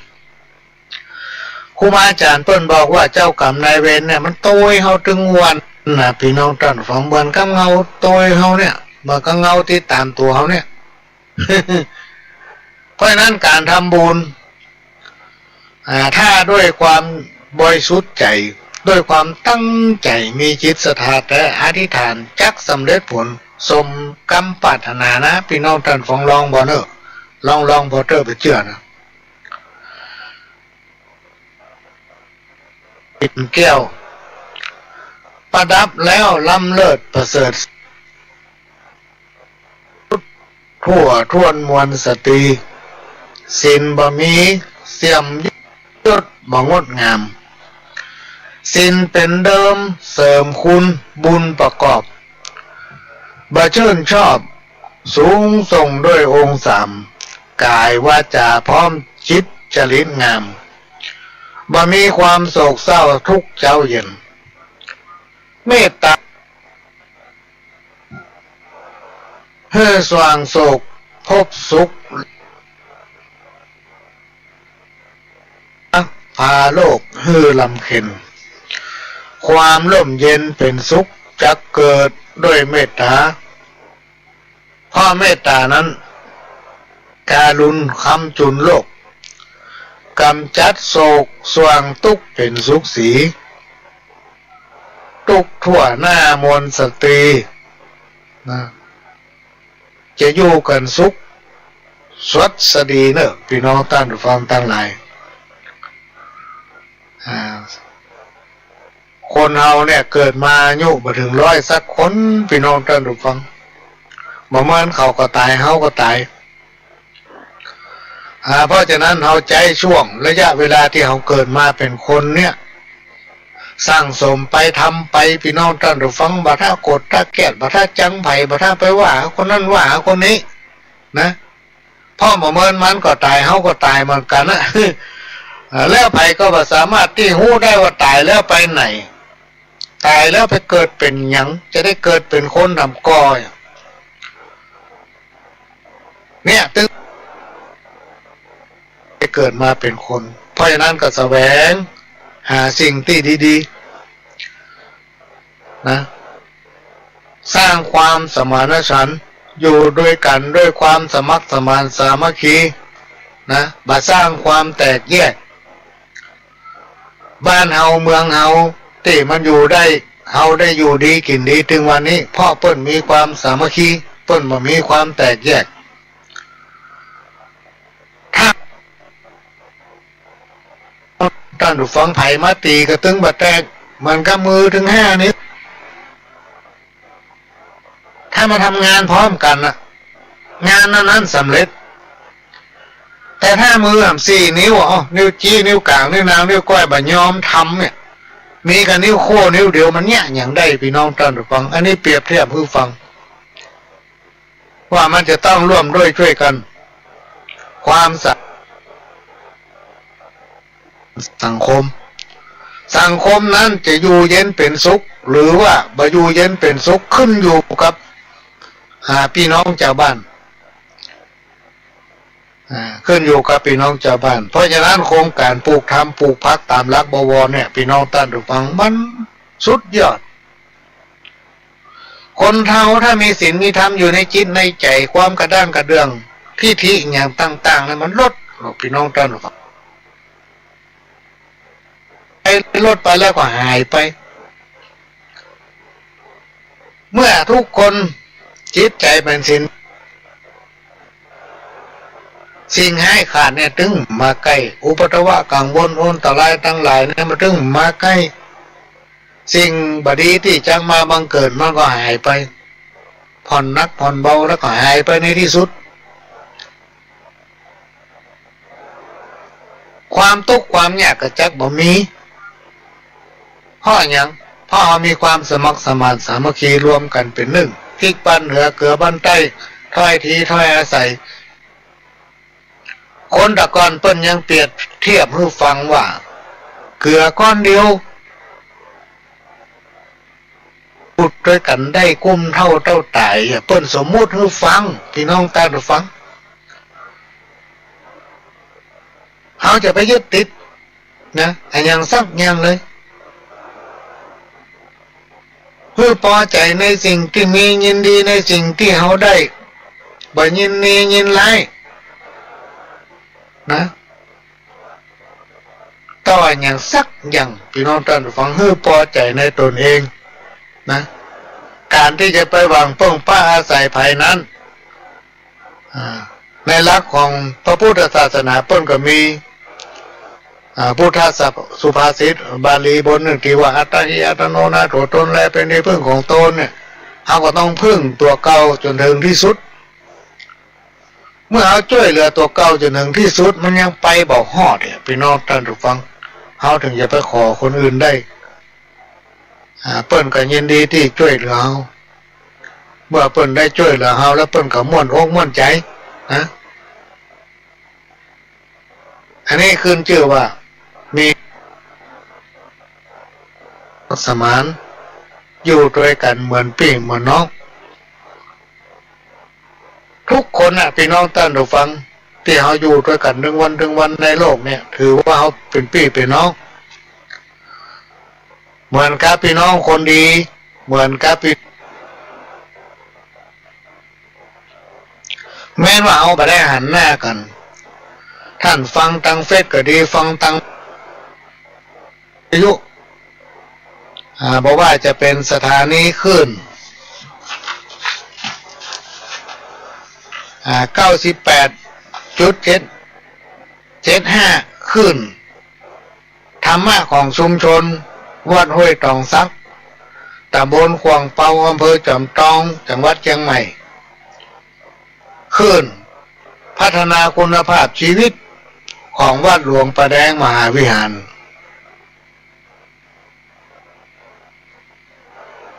ครูบาอาจารย์เพิ่นบอกว่าเจ้ากรรมนายเวรเนี่ยมันโตยเฮาถึงวันนะพี่น้องท่านฟังเหมือนกับเงาโตยเฮาเนี่ยเหมือนกับเงาที่ตามตัวเฮาเนี่ย เพราะฉะนั้นการทำบุญถ้าด้วยความบริสุทธิ์ใจด้วยความตั้งใจมีจิตศรัทธาและอธิษฐานจักสำเร็จผลสมกรรมปรารถนานะพี่น้องท่านฟังลองบ่เนอะลองบ่เตอร์ไปเชื่อนะปิดแก้วประดับแล้วล้ำเลิศประเสริฐทั่วทวนมวลสตรีสินบ่มีเสียมยศบ่งดงามสินเป็นเดิมเสริมคุณบุญประกอบบ่ชื่นชอบ สูงส่งด้วยองค์สามกายวาจาพร้อมจิตจริตงามบ่มีความโศกเศร้าทุกเจ้าเย็นเมตตาเฮือสว่างโศกพบสุขพาโลกฮือลำเค็นความร่มเย็นเป็นสุขจะเกิดด้วยเมตตาเพราะเมตตานั้นการุณคำจุนโลกกำจัดโศกสว่างทุกข์เป็นสุขสีทุกทั่วหน้ามนสตรีนะจะอยู่กันสุขสวัสดีเนอะพี่น้องท่านผู้ฟังทั้งหลายคนเฮาเนี่ยเกิดมาอายุบ่ถึง100สักคนพี่น้องท่านผู้ฟังบ่เหมือนเขาก็ตายเฮาก็ตายเพราะฉะนั้นเฮาใจช่วงระยะเวลาที่เฮาเกิดมาเป็นคนเนี่ยสร้างสมไปทำไปพี่น้องท่านผู้ฟังบ่ถ้ากดถ้าแก้บ่ถ้าจังไผบ่ถ้าไปว่าคนนั้นว่าคนนี้นะพ่อบ่เหมือนมันก็ตายเฮาก็ตายเหมือนกันนะแล้วไผก็บ่สามารถที่ฮู้ได้ว่าตายแล้วไปไหนตายแล้วไปเกิดเป็นหยังจะได้เกิดเป็นคนทำก่อเนี่ยตึงได้เกิดมาเป็นคนเพราะฉะนั้นก็แสวงหาสิ่งที่ดีๆนะสร้างความสมานฉันท์อยู่ด้วยกันด้วยความสมัครสมานสามัคคีนะบ่สร้างความแตกแยกบ้านเฮาเมืองเฮาที่มันอยู่ได้เฮาได้อยู่ดีกินดีถึงวันนี้เพราะเปิ้นมีความสามัคคีเปิ้นบ่มีความแตกแยกถ้าท่านผู้ฟังไผมาตีกระตึงบ่แตกมันก็มือถึง5นิ้วถ้ามาทำงานพร้อมกันน่ะงานนั้นสำเร็จแต่ถ้ามือ4นิ้วนิ้วชี้นิ้วกลางนิ้วนางนิ้วก้อยบ่ยอมทำเนี่ยมีกันนิ้วโค้นิ้วเดียวมันเนี่ยอย่างได้พี่น้องท่านผู้ฟังอันนี้เปรียบเทียบผู้ฟังว่ามันจะต้องร่วมด้วยช่วยกันความสังคมนั้นจะอยู่เย็นเป็นสุขหรือว่าบ่อยู่เย็นเป็นสุขขึ้นอยู่กับพี่น้องชาวบ้านขึ้นอยู่กับพี่น้องชาวบ้านเพราะฉะนั้นโครงการปลูกทำปลูกพักตามหลักบวรเนี่ยพี่น้องท่านผู้ฟังมันสุดยอดคนเฮาถ้ามีศีลมีธรรมอยู่ในจิตในใจความกระด้างกระเดื่องทิฏฐิอย่างต่างๆเนี่ยมันลดพี่น้องท่านผู้ฟังไอ้ลดไปแล้วก็หายไปเมื่อทุกคนจิตใจเป็นศีลสิ่งให้ขาดเนี่ยถึงมาใกล้อุปทวะกังวลอนตรายทั้งหลายเนี่ยมันถึงมาใกล้สิ่งบดีที่จังมาบังเกิดมันก็หายไปผ่อนนักผ่อนเบาแล้วก็หายไปในที่สุดความทุกข์ความยากกระจักบ่มีเพราะอย่างเพราะมีความสมัครสมานสามัคคีรวมกันเป็นหนึ่งพลิกปั้นเหนือเกลือบ้านใต้ถ้อยทีถ้อยอาศัยคนตะกอนเปิ้นยังเปรียบเทียบให้ฟังว่าเกลือก้อนเดียวพูดด้วยกันได้กุ้มเท่าตายเปิ้นสมมุติให้ฟังพี่น้องตาดูฟังเขาจะไปยึดติดนะอันยังสักอย่างเลยเพื่อพอใจในสิ่งที่มียินดีในสิ่งที่เขาได้บ่ยินดียินไล่นะต่ออย่างสักอย่างพี่น้องท่านฟังให้พอใจในตนเองนะการที่จะไปหวังพึ่งป้าอาศัยภายนั้นในหลักของพระพุทธศาสนาเพิ่นก็มีพุทธสุภาษิตบาลีบทหนึ่งที่ว่าอัตตหิอัตโนนาโถตนและเป็นที่พึ่งของตนเนี่ยเราก็ต้องพึ่งตัวเก่าจนถึงที่สุดเมื่อเขาช่วยเหลือตัวเก่าจนถึงที่สุดมันยังไปบอกฮอดเนี่ยพี่น้องท่านผู้ฟังเขาถึงจะไปขอคนอื่นได้เปิ้นก็ยินดีที่ช่วยเหลือเขา เมื่อเปิ้นได้ช่วยเหลือเฮาแล้วเปิ้นก็ม่วนอกม่วนใจนะอันนี้ขึ้นชื่อว่ามีสมานอยู่ด้วยกันเหมือนพี่เหมือนน้องทุกคนน่ะพี่น้องท่านผู้ฟังที่เขาอยู่ด้วยกันถึงวันในโลกเนี่ยถือว่าเขาเป็นพี่เป็นน้องเหมือนกับพี่น้องคนดีเหมือนกับพี่แม้ว่าเอาไปได้หันหน้ากันท่านฟังตังเฟซก็ดีฟังตังอายุบอกว่าจะเป็นสถานีขึ้น98.775ขึ้นธรรมะของชุมชนวัดห้วยตองซักตำบลขวางเปาอำเภอจอมทองจังหวัดเชียงใหม่ขึ้นพัฒนาคุณภาพชีวิตของวัดหลวงประแดงมหาวิหาร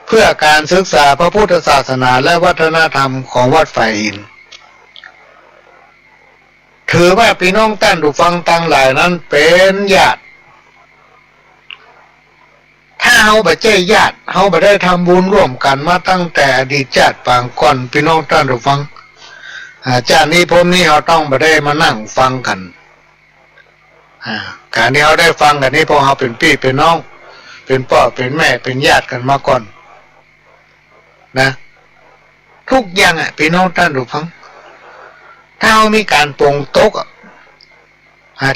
เพื่อการศึกษาพระพุทธศาสนาและวัฒนธรรมของวัดฝ่ายอินถือว่าพี่น้องท่านผู้ฟังทั้งหลายนั้นเป็นญาติถ้าเฮาบ่ใช่ญาติเฮาบ่ได้ทำบุญร่วมกันมาตั้งแต่อดีตชาติปางก่อนพี่น้องท่านผู้ฟังชาตินี้พวกนี้เราต้องบ่ได้มานั่งฟังกันการที่เราได้ฟังกันนี้เพราะเราเป็นพี่เป็นน้องเป็นพ่อเป็นแม่เป็นญาติกันมาก่อนนะทุกอย่างพี่น้องท่านผู้ฟังถ้าเรามีการปรงตก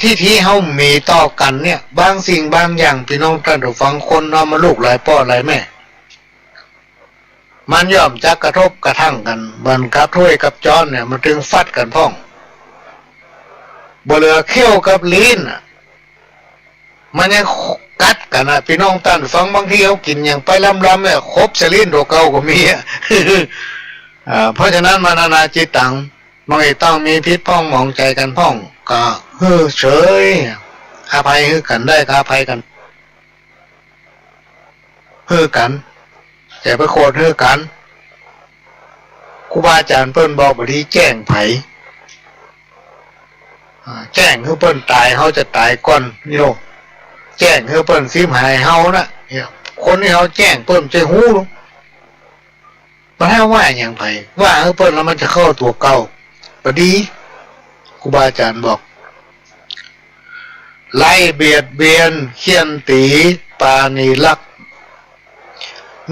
ที่เขามีต่อกันเนี่ยบางสิ่งบางอย่างพี่น้องท่านผู้ฟังคนเอามาลูกหลายพ่อหลายแม่มันย่อมจะกระทบกระทั่งกันมันกับถ้วยกับจอนเนี่ยมันถึงฟัดกันพ้องบ่เหลือเขี้ยวกับลิ้นมันยังกัดกันพี่น้องท่านฟังบางทีเขากินอย่างไปล้ำเนี่ยครบเสลิ้นตัวเก่าก็มีเพราะฉะนั้นมานานาจิตตังไม่ต้องมีพิษพ้องมองใจกันพ้องก็เฉยอภัยให้กันได้ก็อภัยกันให้กันแต่ไปโคตรให้กันครูบาอาจารย์เพิ่นบอกบดีแจ้งไผแจ้งให้เพิ่นตายเขาจะตายก่อนนี่โลแจ้งให้เพิ่นซิมหายเฮานะคนที่เขาแจ้งเพิ่นจะหู้มาให้ว่าอย่างไผว่าให้เพิ่นแล้วมันจะเข้าตัวเก่าพอดีครูบาอาจารย์บอกไล่เบียดเบียนเคี่ยนตีปานีลัก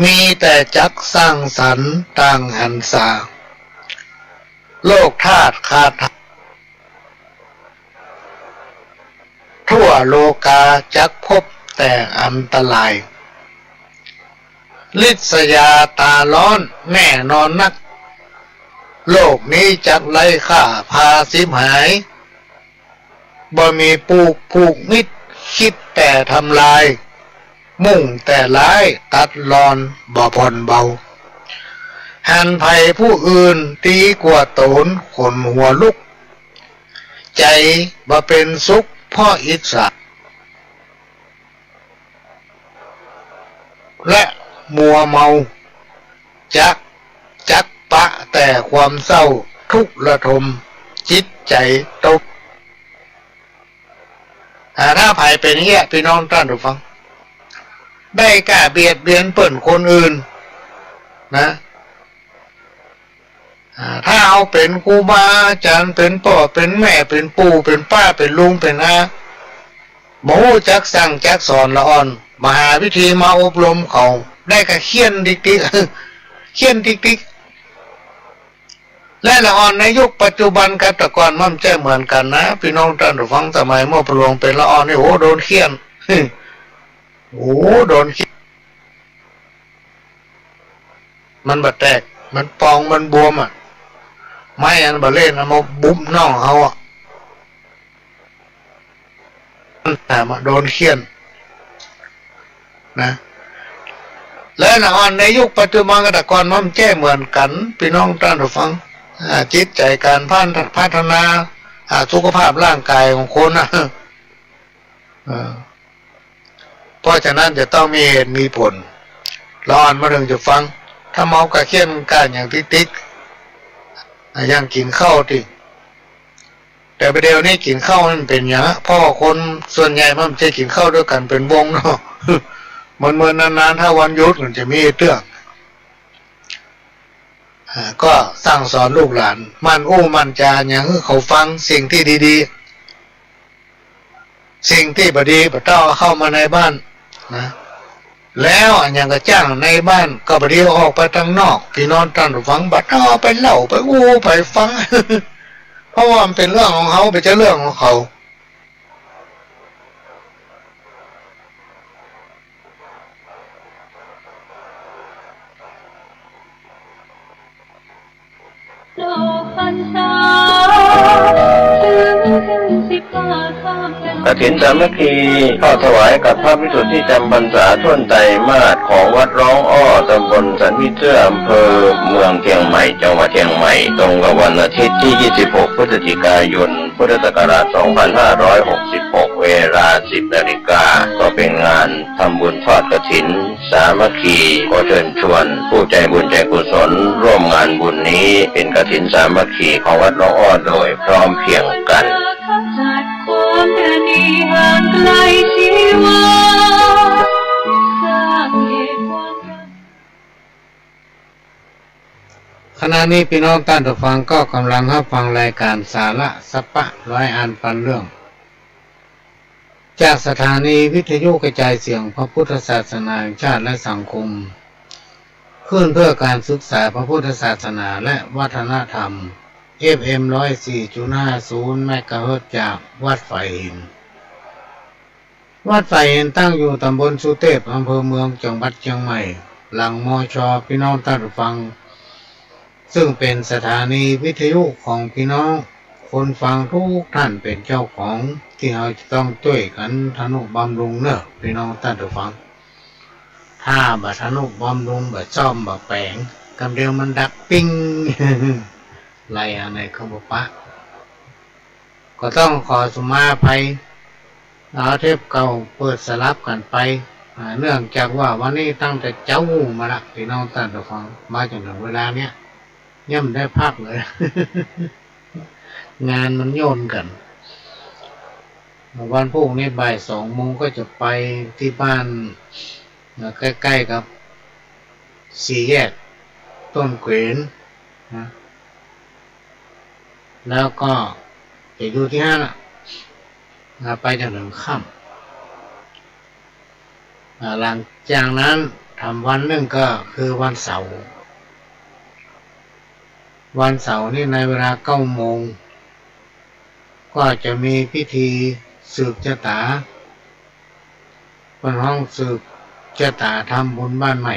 มีแต่จักสร้างสรรค์ต่างหันษาโลกธาตุขาดทั่วโลกาจักพบแต่อันตรายลิษยาตาร้อนแน่นอนนักโลกนี้จักไล่ฆ่าพาสิบหายบ่มีผูกมิตรคิดแต่ทำลายมุ่งแต่ร้ายตัดรอนบ่ผ่อนเบาหันภัยผู้อื่นตีกว่าโตนขนหัวลุกใจบ่เป็นสุขเพราะอิจฉาและมัวเมาจักปะแต่ความเศร้าทุกข์ระทมจิตใจตกถ้าภัยเป็นอย่างนี้พี่น้องท่านผู้ฟังได้กล้าเบียดเบียนเปิ่นคนอื่นนะถ้าเอาเป็นครูบาอาจารย์เป็นพ่อเป็นแม่เป็นปู่เป็นป้าเป็นลุงเป็นอาหมูจักสั่งจักสอนละอ่อนมหาวิธีมาอบรมเขาได้กระเขียนดิกเขียนดิกและละอ่อนในยุคปัจจุบันกับแต่ก่อนมันจะเหมือนกันนะพี่น้องท่านผู้ฟังสมัยเมื่อพระองค์เป็นละอ่อนนี่โดนเขียนโดนเขียนมันบาดแตกมันปองมันบวมไม่อันบาเล่นมาบุ้มน่องเขาแต่มาโดนเขียนนะและละอ่อนในยุคปัจจุบันกับแต่ก่อนมันแจ้เหมือนกันพี่น้องท่านผู้ฟังจิตใจการพัฒนาสุขภาพร่างกายของคนเพราะฉะนั้นจะต้องมีเหตุมีผลละอ่อนมาถึงจะฟัง ถ้าเมากะเคียนการอย่างติ๊กยังกินข้าวติแต่ประเดี๋ยวนี้กินข้าวมันเป็นอย่างพ่อคนส่วนใหญ่มันจะกินข้าวด้วยกันเป็นวงเนาะเมื่อนานๆถ้าวันหยุดมันจะมีเตื้องก็สั่งสอนลูกหลานมันมันจาอย่างเขาฟังสิ่งที่ดีๆสิ่งที่บดีบ่ต้องเข้ามาในบ้านนะแล้วอันยังก็จ้างในบ้านก็บดีออกไปทางนอกพี่น้องท่านฟังบัดเอาไปเล่าไปไปฟัง เพราะว่ามันเป็นเรื่องของเขาเป็นเรื่องของเขาโลกพรรษาถึงขึ้น15 ค่ำเป็น กฐินสามัคคีเข้าถวายกับพระภิกษุที่จำพรรษาท่วนไตรมาสของวัดร้องอ้อตำบลสันมิเตื้ออำเภอเมืองเชียงใหม่จังหวัดเชียงใหม่ตรงกับวันอาทิตย์ที่ 26 พฤศจิกายน พุทธศักราช 2566 เวลา 10 นาฬิกาก็เป็นงานทำบุญทอดกฐินสามัคคีก็เชิญชวนผู้ใจบุญใจกุศลร่วมงานบุญนี้เป็นกฐินสามัคคีของวัดร้องอ้อโดยพร้อมเพรียงกัน จัดความประณีห่างไกลชีวาสร้างเหตุความรัก ขณะนี้พี่น้องท่านผู้ฟังก็กำลังรับฟังรายการสาระสปะร้อยอันพันเรื่องจากสถานีวิทยุกระจายเสียงพระพุทธศาสนาแห่งชาติและสังคมขึ้นเพื่อการศึกษาพระพุทธศาสนาและวัฒนธรรม FM 104.50 เมกะเฮิรตซ์จากวัดไฟหินวัดไฟหินตั้งอยู่ตำบลสุเทพอำเภอเมืองจังหวัดเชียงใหม่หลังมช.พี่น้องท่านผู้ฟังซึ่งเป็นสถานีวิทยุของพี่น้องคนฟังทุกท่านเป็นเจ้าของที่เราจะต้องช่วยกันทนุบำรุงเนอะพี่น้องท่านผู้ฟังถ้าบัทนุบำรุงบัซ่อมบัแปลงกำเดียวมันดักปิ้ง ไรอะไรเขาบอกปะก็ต้องขอสุมาภัยเอาเทปเก่าเปิดสลับกันไปเนื่องจากว่าวันนี้ตั้งแต่เจ้ามาละพี่น้องท่านผู้ฟังมาจนถึงเวลาเนี้ยย่ำได้พักเลย งานมันโยนกันวันพรุ่งนี้บ่าย2 โมงก็จะไปที่บ้านใกล้ๆกับสี่แยกต้นเขวนนะแล้วก็จะอยู่ที่นั่นไปจนถึงค่ำหลังจากนั้นทำวันหนึ่งก็คือวันเสาร์นี่ในเวลา9 โมงก็จะมีพิธีสืบชะตาเป็นห้องสืบชะตาทำบุญบ้านใหม่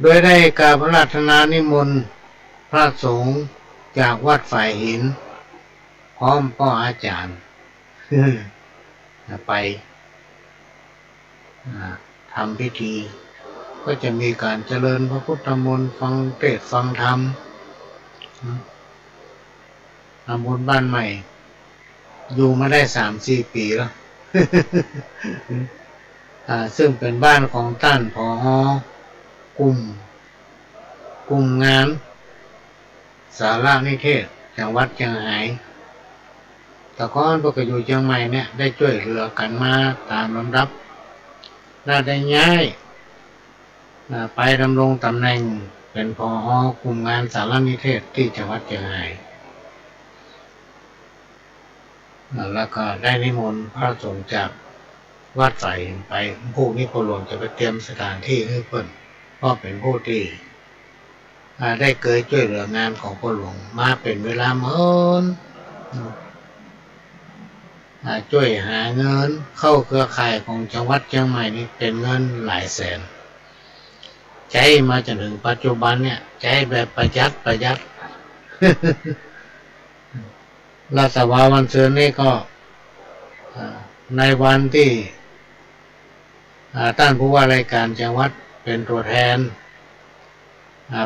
โดยได้กราบพระราชนานิมนต์พระสงฆ์จากวัดฝ่ายหินพร้อมพ่ออาจารย์ ไปทำพิธีก็จะมีการเจริญพระพุทธมนต์ฟังเทศน์ฟังธรรมทำบุญบ้านใหม่อยู่มาได้ 3-4 ปีแล้ว ซึ่งเป็นบ้านของท่านผอกลุ่มงานสารนิเทศจังหวัดเชียงรายแต่ก่อนพวกก็อยู่เชียงใหม่เนี่ยได้ช่วยเหลือกันมาตามลำดับและได้ย้ายไปดำรงตำแหน่งเป็นผอกลุ่มงานสารนิเทศที่จังหวัดเชียงรายแล้วก็ได้นิมนต์พระสงฆ์จากวัดใส่ไปผู้นี้พ่อหลวงจะไปเตรียมสถานที่ให้เพิ่นเพราะเป็นผู้ที่ได้เคยช่วยเหลืองานของพ่อหลวงมาเป็นเวลาเมินช่วยหาเงินเข้าเครือข่ายของจังหวัดเชียงใหม่นี่เป็นเงินหลายแสนใช้มาจนถึงปัจจุบันเนี่ยใช้แบบประหยัด รัฐบาลวันเสาร์นี้ก็ในวันที่ท่านผู้ว่าราชการจังหวัดเป็นตัวแทน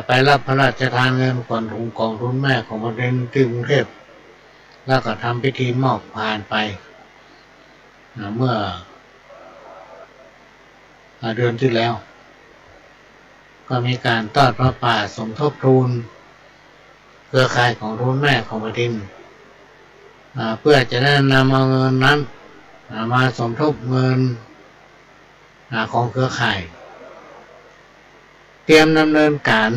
ไปรับพระราชทานเงินขวัญถุงกองทุนแม่ของประเทศที่กรุงเทพแล้วก็ทำพิธีมอบผ่านไปเมื่อเดือนที่แล้ว ก็มีการทอดพระป่าสมทบทุนเครือข่ายของรุ่นแม่ของแผ่นดินเพื่อจะได้นำเอาเงินนั้นมาสมทบเงินของเครือข่ายเตรียมดำเนินการ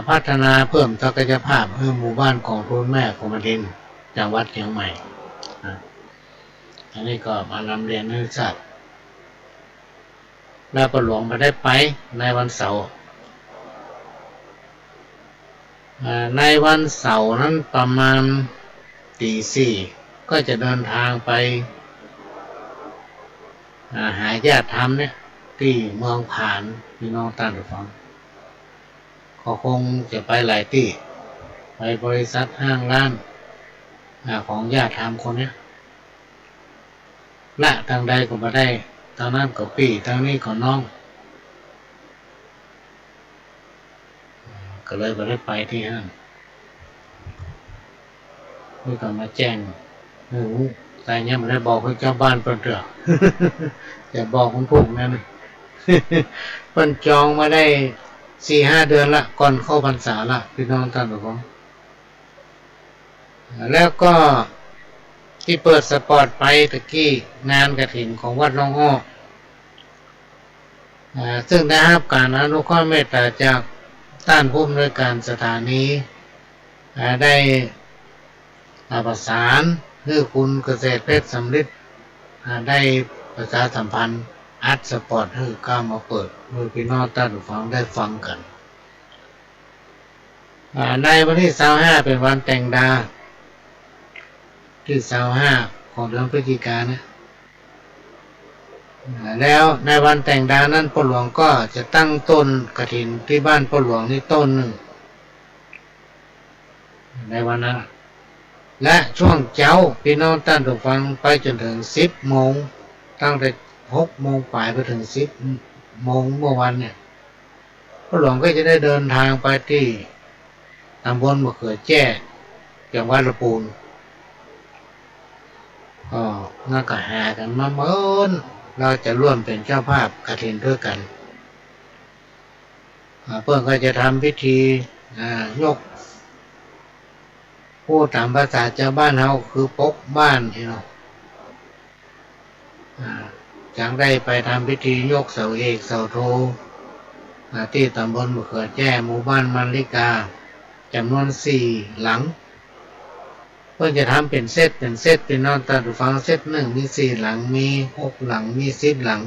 พัฒนาเพิ่มศักยภาพให้หมู่บ้านของรุ่นแม่ของแผ่นดินจังหวัดเชียงใหม่อันนี้ก็มานำเรียนให้ทราบแล้วก็หลวงมาได้ไปในวันเสาร์ในวันเสาร์นั้นประมาณตี 4ก็จะเดินทางไปหาญาติธรรมเนี่ยที่เมืองผานพี่น้องท่านผู้ฟังก็คงจะไปหลายที่ไปบริษัทห้างร้านของญาติธรรมคนนี้ละทางใดก็มาได้ทางนั้นก็พี่ทางนี้ก็น้องก็เลยไม่ได้ไปที่ห้างนี่ก็มาแจ้งแต่ยังไม่ได้บอกให้เจ้าบ้านเปิดเถอะจะบอกคุณผู้นั่นเพิ่นจองมาได้ 4-5 เดือนละก่อนเข้าพรรษาละพี่น้องท่านผู้ฟังแล้วก็ที่เปิดสปอร์ตไปตะกี้งานกฐินของวัดหนองอ้อซึ่งได้รับการอนุเคราะห์เมตตาจากท่านผู้อำนวยการสถานีได้ประสานให้คุณเกษตรเพชรสำลิดได้ประชาสัมพันธ์อัดสปอร์ตให้ก้าวมาเปิดโดยพี่น้องท่านผู้ฟังได้ฟังกันในวันที่ 25เป็นวันแต่งดาที่ 25ของเดือนพฤศจิกายนนะแล้วในวันแต่งดานั้นพ่อหลวงก็จะตั้งต้นกฐินที่บ้านพ่อหลวงนี่ต้นหนึ่งในวันนั้นและช่วงเช้าพี่น้องท่านผู้ฟังไปจนถึง 10 โมงตั้งแต่ 6 โมงปลายไปถึง 10 โมงเมื่อวันเนี่ยพ่อหลวงก็จะได้เดินทางไปที่ตำบลมะเขือแจ้จังหวัดลำพูนนั่นก็หากันมาเมินเราจะร่วมเป็นเจ้าภาพกฐินด้วยกันเพื่อนก็จะทำพิธียกผู้ตามภาษาชาวบ้านเขาคือปกบ้านเนาะจังได้ไปทำพิธียกเสาเอกเสาโทที่ตำบลมะเขือแจ้หมู่บ้านมันลิกาจำนวน 4 หลังเพื่อจะทำเป็นเซตเป็นนอนตาดูฟังเซตหนึ่งมี 4 หลังมี 6 หลังมี 10 หลัง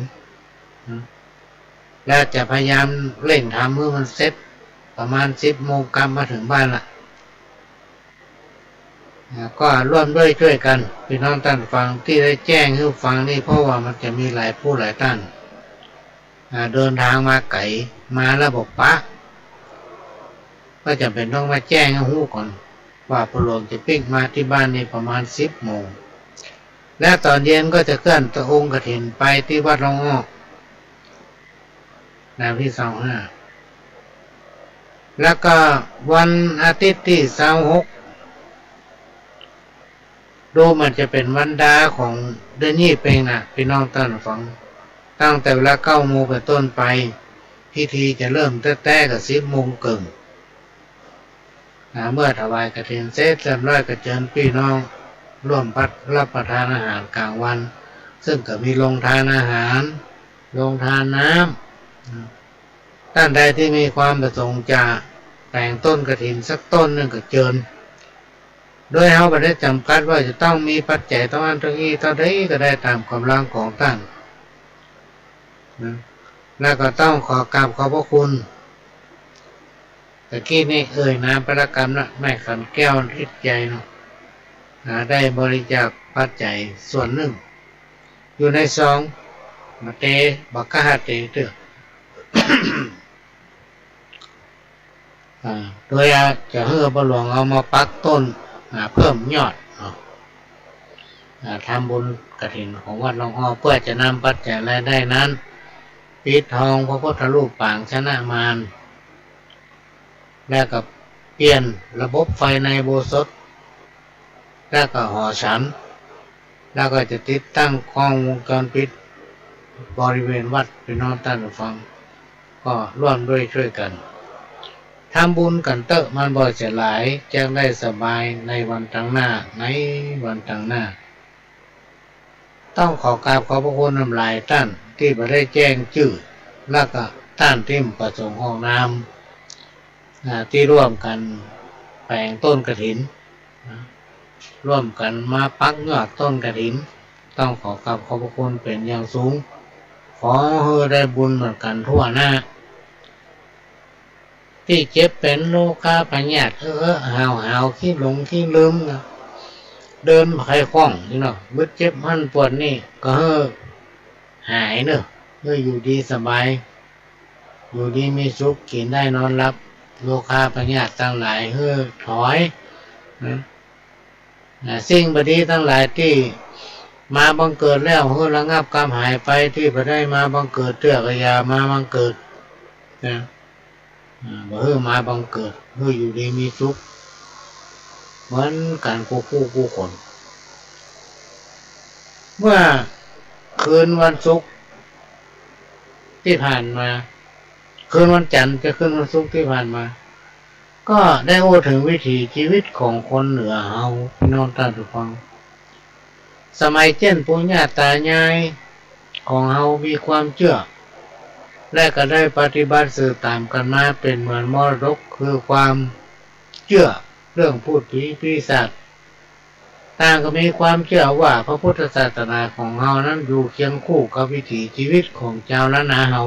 และจะพยายามเร่งทำเมื่อมันเซตประมาณ 10 โมงกลับมาถึงบ้านละก็ร่วมด้วยช่วยกันพี่น้องท่านฟังที่ได้แจ้งให้ฟังนี่เพราะว่ามันจะมีหลายผู้หลายท่านเดินทางมาไกลมาระบบปะก็จะเป็นต้องมาแจ้งให้รู้ก่อนว่าพ่อหลวงจะปิ้งมาที่บ้านนี่ประมาณ 10 โมงและตอนเย็นก็จะเคลื่อนตะองค์กฐินไปที่วัดหนองอ้อในวันที่ 25แล้วก็วันอาทิตย์ที่ 26ดูมันจะเป็นวันดาของเดือนนี้เป็นนะพี่น้องท่านฟังตั้งแต่เวลา 9 โมงเป็นต้นไปพิธีจะเริ่มแต่กับ 10 โมงครึ่งเมื่อถวายกฐินเสร็จเรียบร้อยก็เชิญพี่น้องร่วมรับประทานอาหารกลางวันซึ่งก็มีโรงทานอาหารโรงทานน้ำท่านใดที่มีความประสงค์จะแต่งต้นกฐินสักต้นหนึ่งก็เชิญโดยเขาไม่ได้จำกัดว่าจะต้องมีปัจจัยต้องอันตรงนี้เท่าใดก็ได้ตามกำลังของท่านแล้วก็ต้องขอกราบขอบพระคุณตะกี้นี่นามประกรรมนะแม่ขันแก้วทิศใจเนาะได้บริจาคปัจจัยส่วนหนึ่งอยู่ในซองมาเตบักกะฮะเตเตอ โดยจะให้พ่อหลวงเอามาปักต้นเพิ่มยอดทำบุญกฐินของวัดหนองอ้อเพื่อจะนำปัจจัยรายได้นั้นปิดทองพระพุทธรูปปางชนะมารแล้วก็เปลี่ยนระบบไฟในโบสถ์แล้วก็หอฉันแล้วก็จะติดตั้งกล้องวงจรปิดบริเวณวัดพี่น้องท่านผู้ฟัง ก็ร่วมด้วยช่วยกันทำบุญกันเตอะมันบ่เสียหลายแจ้งได้สบายในวันต่างหน้าในวันต่างหน้าต้องขอกราบขอบพระคุณน้ำลายท่านที่มาได้แจ้งชื่อและก็ท่านที่ประสงค์ห้องน้ำที่ร่วมกันแปลงต้นกฐินร่วมกันมาปักยอดต้นกฐินต้องขอกราบขอบพระคุณเป็นอย่างสูงขอให้ได้บุญเหมือนกันทั่วหน้าที่เจ็บเป็นโรคาพยาธิหาวขี้หลงขี้ลืมนะเดินไข้คล่องนี่เนาะบึดเจ็บหันปวดนี่ก็หายเนอะอยู่ดีสบายอยู่ดีมีสุขกินได้นอนรับโรคาพยาธิทั้งหลายถอยสิ่งบดีทั้งหลายที่มาบังเกิดแล้วระงับกรรมหายไปที่บ่ได้มาบังเกิดเตือกยามาบังเกิดนะมาบังเกิดอยู่ดีมีสุขเหมือนกันคู่คนเมื่อคืนวันศุกร์ที่ผ่านมาคืนวันจันทร์จะคืนวันศุกร์ที่ผ่านมาก็ได้โอ้ถึงวิถีชีวิตของคนเหนือเฮาพี่น้องท่านผู้ฟังสมัยเจ้นปู่ย่าตายายของเฮามีความเชื่อและก็ได้ปฏิบัติสืบตามกันมาเป็นเหมือนมรดกคือความเชื่อเรื่องพูดผีปีศาจต่างก็มีความเชื่อว่าพระพุทธศาสนาของเฮานั้นอยู่เคียงคู่กับวิถีชีวิตของชาวล้านนาเฮา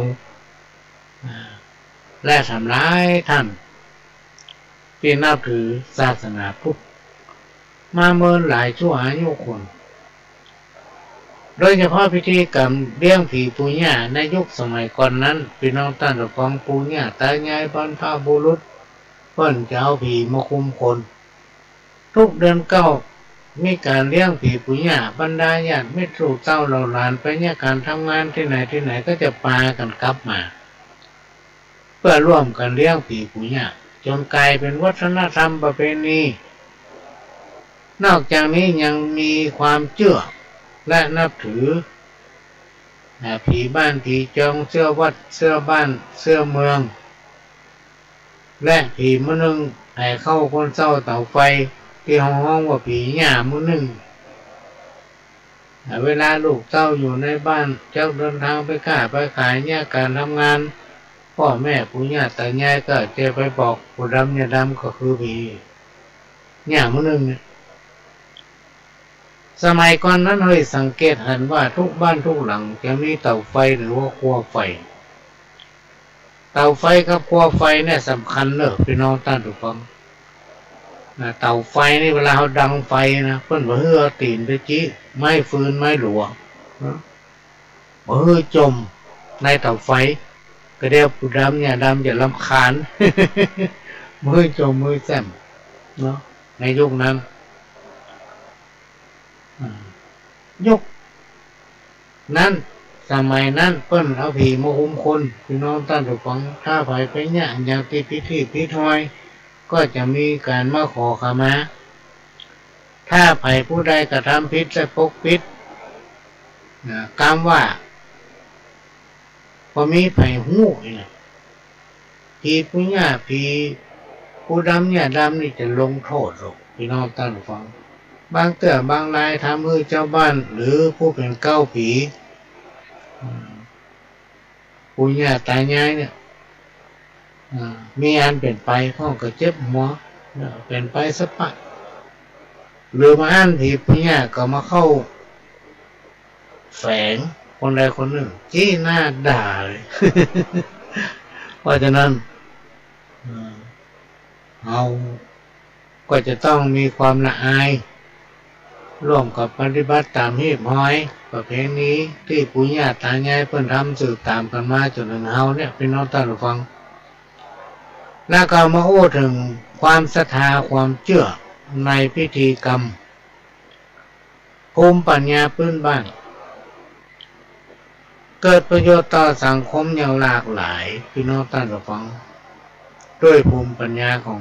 และทำร้ายท่านที่นับถือศาสนาพุทธมาเมินหลายชั่วอายุคนโดยเฉพาะพิธีกรรมเลี้ยงผีปู่ย่าในยุคสมัยก่อนนั้นพี่น้องท่านผู้ฟังปู่ย่าตายายบรรพบุรุษเพิ่นจะเอาผีมาคุมคนทุกเดือนเก้ามีการเลี้ยงผีปู่ย่าบรรดาญาติมิตรลูกเต้าเหล่าหลานไปเนี่ยการทำงานที่ไหนก็จะพากันกลับมาเพื่อร่วมกันเลี้ยงผีปู่ย่าจนกลายเป็นวัฒนธรรมประเพณีนอกจากนี้ยังมีความเชื่อและนับถือผีบ้านผีจองเสื้อวัดเสื้อบ้านเสื้อเมืองและผีมะนึงให้เข้าคนเศร้าเต่าไฟที่ห้องว่าผีหญ้ามะนึงเวลาลูกเต้าอยู่ในบ้านเจ้าเดินทางไปค้าไปขายเนี่ยการทำงานพ่อแม่ปู่ย่าตายายก็จะไปบอกปู่ดำเนี่ยดำก็คือผีหญ้ามะนึงเนี่ยสมัยก่อนนั้นเลยสังเกตเห็นว่าทุกบ้านทุกหลังจะมีเตาไฟหรือว่าครัวไฟเตาไฟกับครัวไฟเนี่ยสำคัญเนอะพี่น้องท่านทุกคนเตาไฟนี่เวลาเขาดังไฟนะเพิ่นบ่ฮือตีนไปจี้ไม้ฟืนไม้หลวงบ่ฮือจมในเตาไฟก็เดี๋ยวปู่ดำเนี่ยดำจะรำคาญ มือจมมือแซมเนาะในยุคนั้นยุคนั้นสมัยนั้นเปิ้นเอาผีมาคุมคนพี่น้องท่านผู้ฟังถ้าไปเนี่ยอย่างที่พิธีพิธอยก็จะมีการมาขอขมาถ้าไผผู้ใดกระทำผิดและปกปิดกรรมว่าพอมีไผหู้เนี่ยผีผู้ย่าผีผู้ดำเนี่ยดำนี่จะลงโทษหรอกพี่น้องท่านผู้ฟังบางเตือบางรายทำให้เจ้าบ้านหรือผู้เป็นเก้าผีปู่ย่าตายายเนี่ยมีอันเป็นไปพ่อก็เจ็บหัวเป็นไปสักปะหรือมาอันผีปู่ย่าก็มาเข้าแฝงคนใดคนหนึ่งที่หน้าด่าเลย เพราะฉะนั้นเราก็จะต้องมีความละอายร่วมกับปฏิบัติตามฮีบห้อยประเพณีที่ปู่ย่าตายายเพิ่นทำสืบตามกันมาจนถึงเฮาเนี่ยพี่น้องท่านผู้ฟังแล้วก็มาพูดถึงความศรัทธาความเชื่อในพิธีกรรมภูมิปัญญาพื้นบ้านเกิดประโยชน์ต่อสังคมอย่างหลากหลายพี่น้องท่านผู้ฟังด้วยภูมิปัญญาของ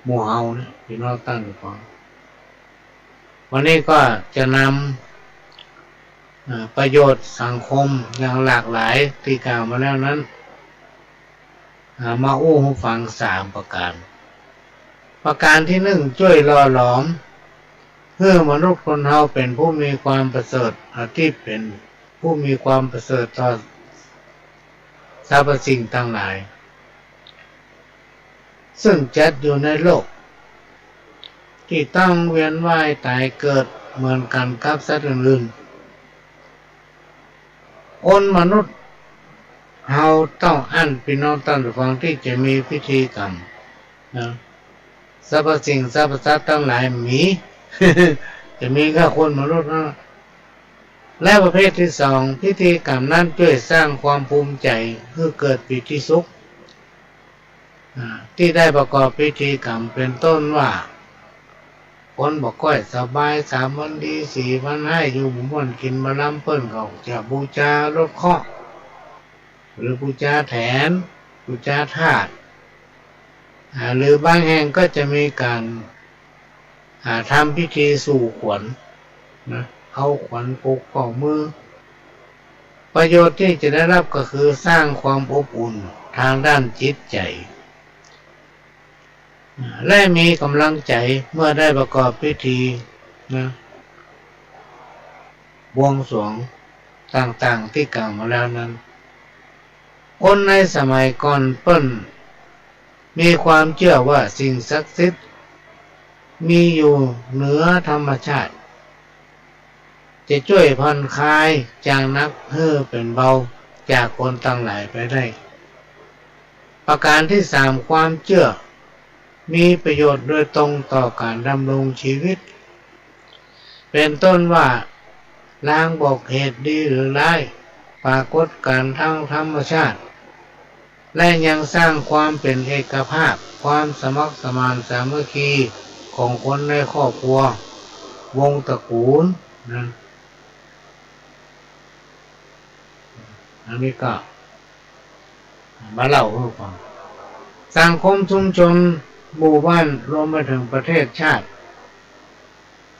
หมู่เฮาเนี่ยพี่น้องท่านผู้ฟังวันนี้ก็จะน ประโยชน์สังคมอย่างหลากหลายที่กล่าวมาแล้วนั้นมาอู้ให้ฟัง3 ประการประการที่1ช่วยหล่อหลอมเพื่อมนุษย์คนเฮาเป็นผู้มีความประเสริฐที่เป็นผู้มีความประเสริฐต่อสรรพสิ่งทั้งหลายซึ่งจัดอยู่ในโลกที่ต้องเวียนว่ายตายเกิดเหมือนกันกับสัตว์อื่นๆมนุษย์เฮาต้องอั้นพี่น้องท่านผู้ฟังที่จะมีพิธีกรรมนะสรรพสิ่งสรรพสัตว์ทั้งหลายมี จะมีแค่คนมนุษย์นะและประเภทที่2พิธีกรรมนั้นช่วยสร้างความภูมิใจให้เกิดปิติสุขที่ได้ประกอบพิธีกรรมเป็นต้นว่าคนบอกก้อยสบาย3 วันดี4 วันให้อยู่หมู่บ้านกินมาล้ำเปิ้นเขาจะบูชาลดเคราะห์หรือบูชาแถนบูชาธาตุหรือบางแห่งก็จะมีการทำพิธีสู่ขวัญนะเอาขวัญผูกข้อมือประโยชน์ที่จะได้รับก็คือสร้างความอบอุ่นทางด้านจิตใจและมีกำลังใจเมื่อได้ประกอบพิธีนะบวงสรวงต่างๆที่กล่าวมาแล้วนั้นคนในสมัยก่อนเปิ้นมีความเชื่อว่าสิ่งศักดิ์สิทธิ์มีอยู่เหนือธรรมชาติจะช่วยผ่อนคลายจากนักเป็นเบาจากคนทั้งหลายไปได้ประการที่3ความเชื่อมีประโยชน์โดยตรงต่อการดำรงชีวิตเป็นต้นว่าลางบอกเหตุดีหรือร้ายปรากฏการณ์ทางธรรมชาติและยังสร้างความเป็นเอกภาพความสมัครสมานสามัคคีของคนในครอบครัววงตระกูลนะอันนี้ก็มาเล่าให้ฟังสังคมชุมชนหมู่บ้านรวมไปถึงประเทศชาติ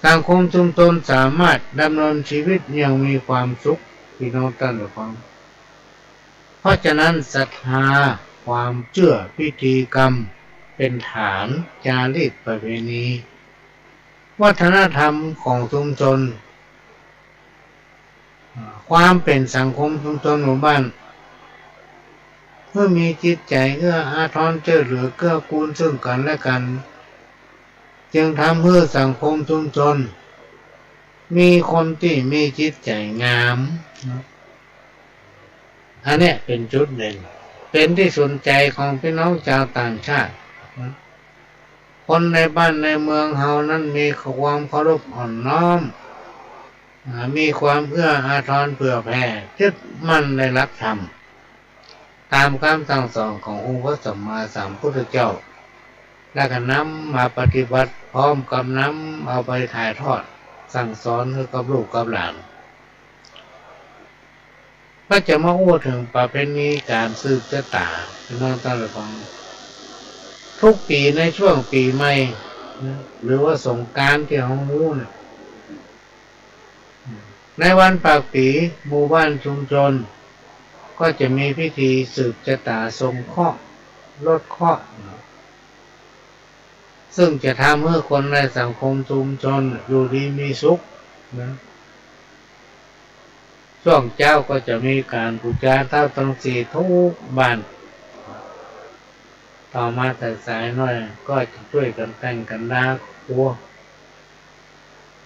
สังคมชุมชนสามารถดำเนินชีวิตอย่างมีความสุขพี่น้องท่านผู้ฟังเพราะฉะนั้นศรัทธาความเชื่อพิธีกรรมเป็นฐานจารีตประเพณีวัฒนธรรมของชุมชนความเป็นสังคมชุมชนหมู่บ้านเพื่อมีจิตใจเอื้ออาทรช่วยเหลือเกื้อกูลซึ่งกันและกันจึงทำให้สังคมชุมชนมีคนที่มีจิตใจงามอันนี้เป็นจุดเด่นเป็นที่สนใจของพี่น้องชาวต่างชาติคนในบ้านในเมืองเฮานั้นมีความเคารพอ่อนน้อมมีความเอื้ออาทรเผื่อแผ่ยึดมั่นในหลักธรรมตามคำสั่งสอนขององค์พระสัมมาสัมพุทธเจ้าและก็นำมาปฏิบัติพร้อมกับนำเอาไปถ่ายทอดสั่งสอนให้กับลูกกับหลานก็จะมาพูดถึงประเพณีการสืบชะตาพี่น้องท่านผู้ฟังทุกปีในช่วงปีใหม่หรือว่าสงกรานต์ที่เรารู้เนี่ยในวันปากปีหมู่บ้านชุมชนก็จะมีพิธีสืบชะตาทรงเคราะห์ลดเคราะห์ซึ่งจะทำให้คนในสังคมชุมชนอยู่ดีมีสุขนะช่วงเจ้าก็จะมีการบูชาเท้าทั้ง4ทุกบ้านต่อมาแต่สายหน่อยก็จะช่วยกันแต่งกันดาครัว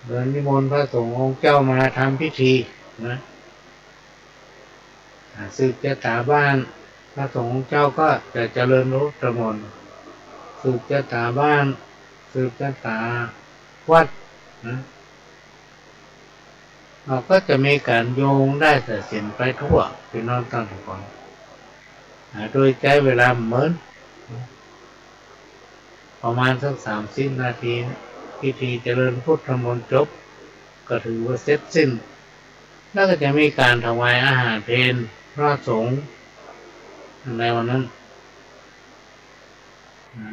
เดินนิมนต์พระสงฆ์องค์เจ้ามาทำพิธีนะสืบชะตาบ้านพระสงฆ์องค์เจ้าก็จะเจริญรู้ประมวลสืบชะตาบ้านสืบชะตาวัดนะเราก็จะมีการโยงได้แต่สินไปทั่วพี่น้องท่านผู้ฟังโดยใช้เวลาเหมือนประมาณสัก30 นาทีพิธีเจริญพุทธมนต์จบก็ถือว่าเสร็จสิ้นแล้วก็จะมีการถวายอาหารเพลพระสงฆ์ในวันนั้น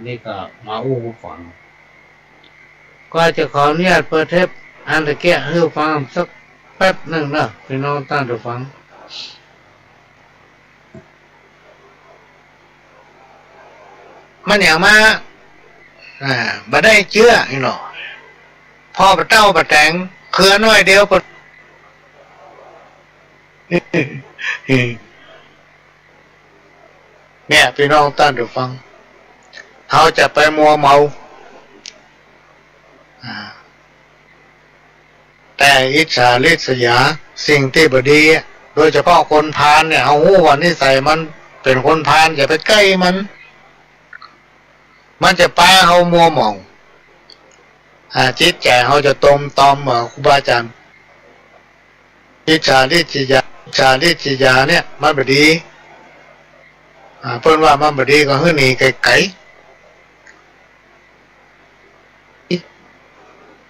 นี่ก็มาอู้ฟังก็จะขออนุญาตเปิดเทปอันตะเกียให้ฟังสัก แป๊บหนึ่งนะพี่น้องท่านผู้ฟังมันอย่างมาบ่ได้เชื่ออีหนอพ่อปะเต้าปะแตงเครือน้อยเดียวปะเนี่ยพี่น้องท่านผู้ฟังเขาจะไปมัวเมาแต่อิจฉาริษยาสิ่งที่บดีโดยเฉพาะคนพาลเนี่ยเอาหูวันนี้ใส่มันเป็นคนพาลอย่าไปใกล้มันจะป้าเขามัวหมองจิตใจเขาจะตอมครูบาอาจารย์อิจฉาริษยาเนี่ยมันบดีเพิ่นว่ามันบดีก็หื้อหนีไกล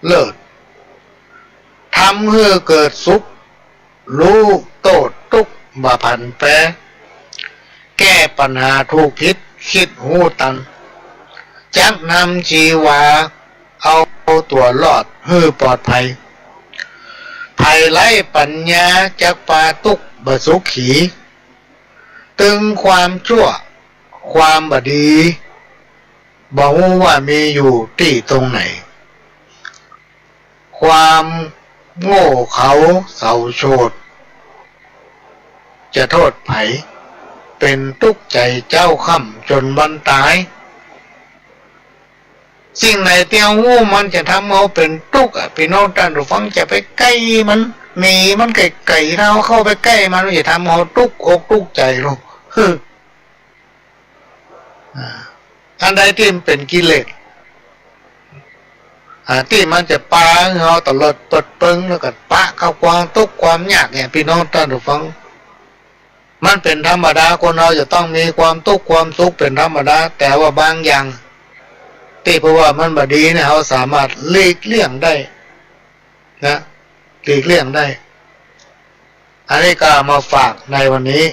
เลิศทำให้เกิดสุขรู้โตดทุกข์บ่ผันแปรแก้ปัญหาทุกผิดคิดหูตันจักนำชีวาเอาตัวรอดให้ปลอดภัยภัยไร้ปัญญาจักปาทุกข์บ่สุขีตึงความชั่วความบดีบอกว่ามีอยู่ที่ตรงไหนความโง่เขาเศร้าโศกจะโทษไผเป็นทุกข์ใจเจ้าค่ำจนวันตายสิ่งไหนเตียวงูมันจะทำเอาเป็นทุกข์พี่น้องท่านผู้ฟังจะไปใกล้มันหนีมันไกลๆเราเข้าไปใกล้มันจะทำเอาทุกข์อกทุกข์ใจลงอันใดที่มันเป็นกิเลสที่มันจะปาเราตลอดปดปึงแล้วก็ปะเข้าความทุกข์ความยากเนี่ยพี่น้องท่านผู้ฟังมันเป็นธรรมดาคนเราจะต้องมีความทุกข์ความสุขเป็นธรรมดาแต่ว่าบางอย่างที่เพราะว่ามันบดีเนี่ยเขาสามารถหลีกเลี่ยงได้นะหลีกเลี่ยงได้อันนี้ก็มาฝากในวันนี้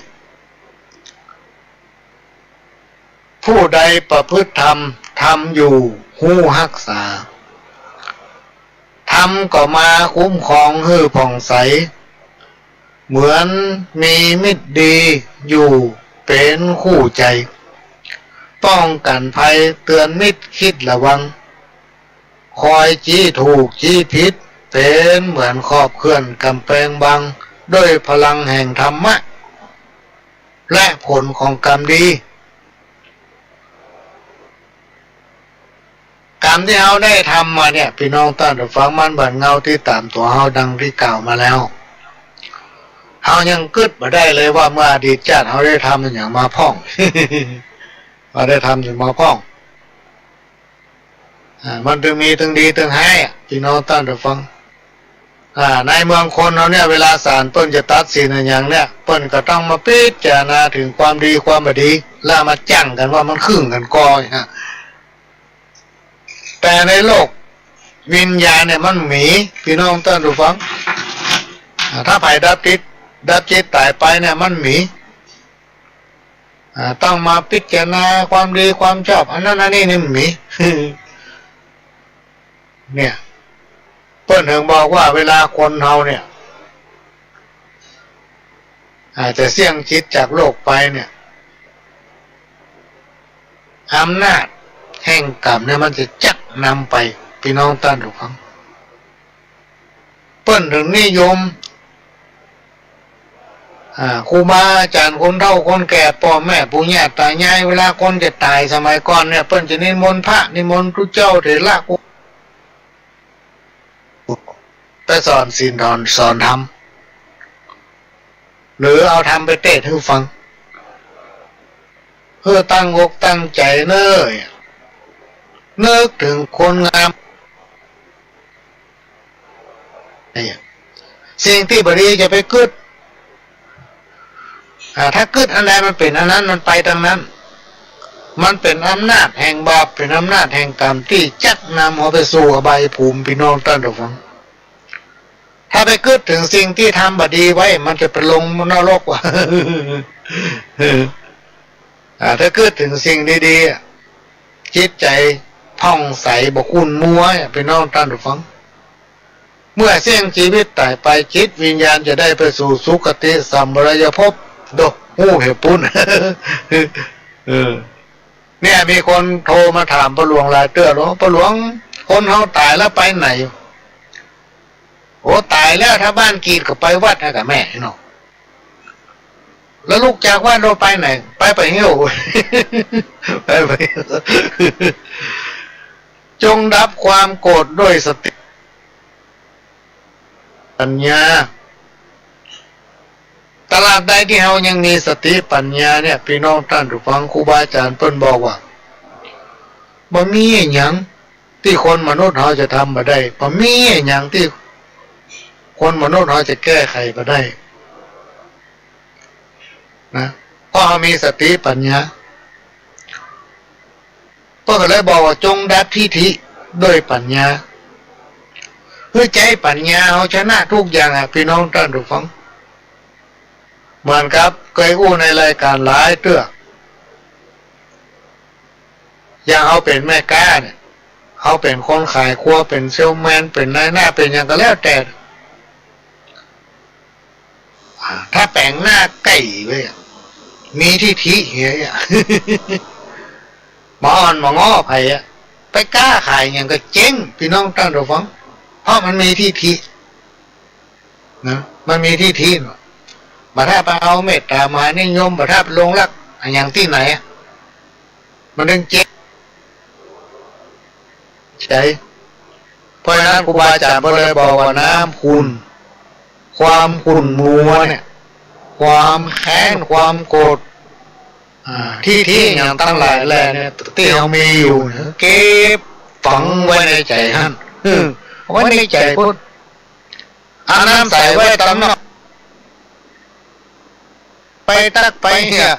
ผู้ใดประพฤติธรรมทำอยู่หู้รักษาทำก็มาคุ้มครองให้ผ่องใสเหมือนมีมิตรดีอยู่เป็นคู่ใจป้องกันภัยเตือนมิตรคิดระวังคอยจี้ถูกจี้ผิดเป็นเหมือนขอบเขื่อนกำแพงบังด้วยพลังแห่งธรรมะและผลของกรรมดีกรรมที่เราได้ทำมาเนี่ยพี่น้องท่านผู้ฟังมันบัดเงาที่ตามตัวเราดังที่กล่าวมาแล้วเรายังกึดมาได้เลยว่าเมื่ออดีตชาติเราได้ทำอย่างมาพ่อง เราได้ทำอย่างมาพ่องมันถึงมีถึงดีถึงให้พี่น้องท่านผู้ฟังในเมืองคนเราเนี่ยเวลาศาลเปิ้นจะตัดสินอย่างเนี่ยเปิ้นก็ต้องมาพิจารณาถึงความดีความไม่ดีแล้วมาจั่งกันว่ามันครึ่งกันก้อยแต่ในโลกวิญญาณเนี่ยมันหมีพี่น้องท่านผู้ฟังถ้าไผ่ดับจิตตายไปเนี่ยมันหมีต้องมาพิจารณาความดีความชอบอันนั้นอันนี้นี่หมีเนี่ยเพิ่นถึงบอกว่าเวลาคนเฮาเนี่ยอาจจะเสี่ยงจิตจากโลกไปเนี่ยอำนาจแห่งกรรมเนี่ยมันจะจักนำไปพี่น้องท่านผู้ฟังเปิ้นถึงนิยมครูบาอาจารย์คนเฒ่าคนแก่พ่อแม่ปู่ย่าตายายเวลาคนจะตายสมัยก่อนเนี่ยเปิ้นจะนิมนต์พระนิมนต์พระเจ้าเถระไปสอนศีลสอนธรรมหรือเอาธรรมไปเทศน์ให้ฟังเพื่อตั้งอกตั้งใจนึกถึงคนงามสิ่งที่บดีจะไปกึดถ้ากึดอะไรมันเป็นอันนั้นมันไปทางนั้นมันเป็นอำนาจแห่งบาปเป็นอำนาจแห่งกรรมที่จักนำเอาไปสู่อบายภูมิพี่น้องท่านผู้ฟังถ้าไปกึดถึงสิ่งที่ทำบดีไว้มันจะไปลงนรกว่ะ ถ้ากึดถึงสิ่งดีๆจิตใจผ่องใสบ่ขุ่นมัวพี่น้องท่านผู้ฟัง เมื่อเสี่ยงชีวิตตายไปจิตวิญญาณจะได้ไปสู่สุคติสัมปรายภพโดหูเหตุปุ้น เนี่ยมีคนโทรมาถามประหลวงหลายเตื้อหรอประหลวงคนเขาตายแล้วไปไหนโอ้ตายแล้วถ้าบ้านกีดก็ไปวัดนะกับแม่เนาะแล้วลูกจากวัดเราไปไหนไปเหี้ยว ไปจงดับความโกรธด้วยสติปัญญาตลาดใดที่เฮายังมีสติปัญญาเนี่ยพี่น้องท่านผู้ฟังครูบาอาจารย์เพิ่นบอกว่าบ่มีหยังที่คนมนุษย์เฮาจะทำบ่ได้บ่มีหยังที่คนมนุษย์เฮาจะแก้ไขบ่ได้นะเพราะเฮามีสติปัญญาก็เลยบอกว่าจงดับทิฏฐิด้วยปัญญาเพื่อใจปัญญาเฮาชนะทุกอย่างอ่ะพี่น้องท่านผู้ฟังเหมือนครับเคยอู้ในรายการหลายเตื้ออย่างเขาเป็นแม่ค้าเนี่ยเขาเป็นคนขายครัวเป็นเซลแมนเป็นนายหน้าเป็นอย่างก็แล้วแต่ถ้าแปลงหน้าไก่ไว้มีที่ทีเหี้ย หมออ่อนหมอง้อไผ่ไปกล้าขายอย่างก็เจ๊งพี่น้องท่านผู้ฟังเพราะมันมีที่ทีนะมันมีที่ทีบัดถ้าไปเอาเมตตามานิยมบัดถ้าไปลงรักอย่างที่ไหนมันดึงเจ๊ใช่เพราะฉะนั้นครูบาอาจารย์ก็เลยบอกว่าน้ำขุ่นความขุ่นมัวเนี่ยความแค้นความโกรธที่อย่างตั้งหลายแหล่เนี่ยที่เรามีอยู่เก็บฝังไว้ในใจท่านไว้ในใจพุทธเอาน้ำใส่ไว้ตำนอกไปตักไปเนี่ย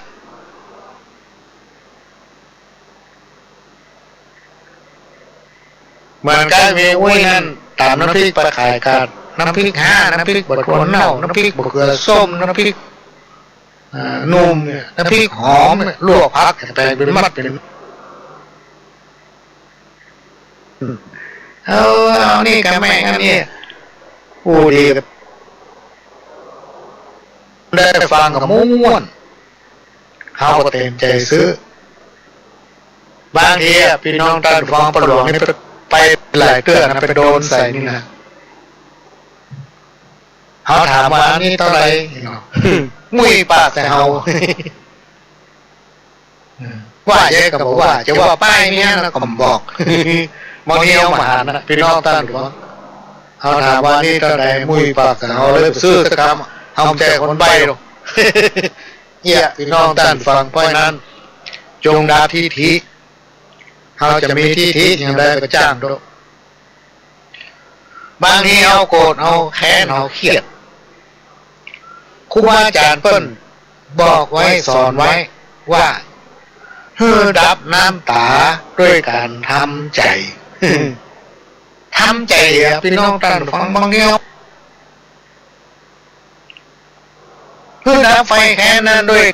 เหมือนกันมีอุ้ยนั่นตามน้ำพริกไปขายกันน้ำพริก5น้ำพริกบดหัวเน่าน้ำพริกบดเกลือส้มน้ำพริกนุ่มน้ำพริกหอมลวกผักแต่เป็นมัดเป็นเอานี่กับแม่กันนี่ผู้ดีกับได้ฟังกับม้วนเขาก็เต็มใจซื้อบางทีพี่น้องท่านฟังประหลวงนี่ไปหลายเตื้อนะไปโดนใส่นี่นะเขาถามว่านี่เท่าไหร่มุ้ยปากแต่เขาว่าเยอะกับบอกว่าจะว่าป้ายเนี่ยนะผมบอกบางทีเอามาหานะพี่น้องท่านฟังเขาถามว่านี่เท่าไหร่มุ้ยปากแต่เขาเลยซื้อสักคำเอาใจคนใบหรอกเหี้ยพี่น้องท่านฟังเพราะนั้นจงดับทิฏฐิเขาจะมีทิฏฐิอย่างไรก็จ้างด้วยบางทีเอาโกรธเอาแค้นเอาเครียดครูบาอาจารย์เปิ้นบอกไว้สอนไว้ว่าให้ดับน้ำตาด้วยการทำใจ ทำใจพี่น้องท่านฟังบางทีเพื่อดับไฟแค้นนั้นด้วย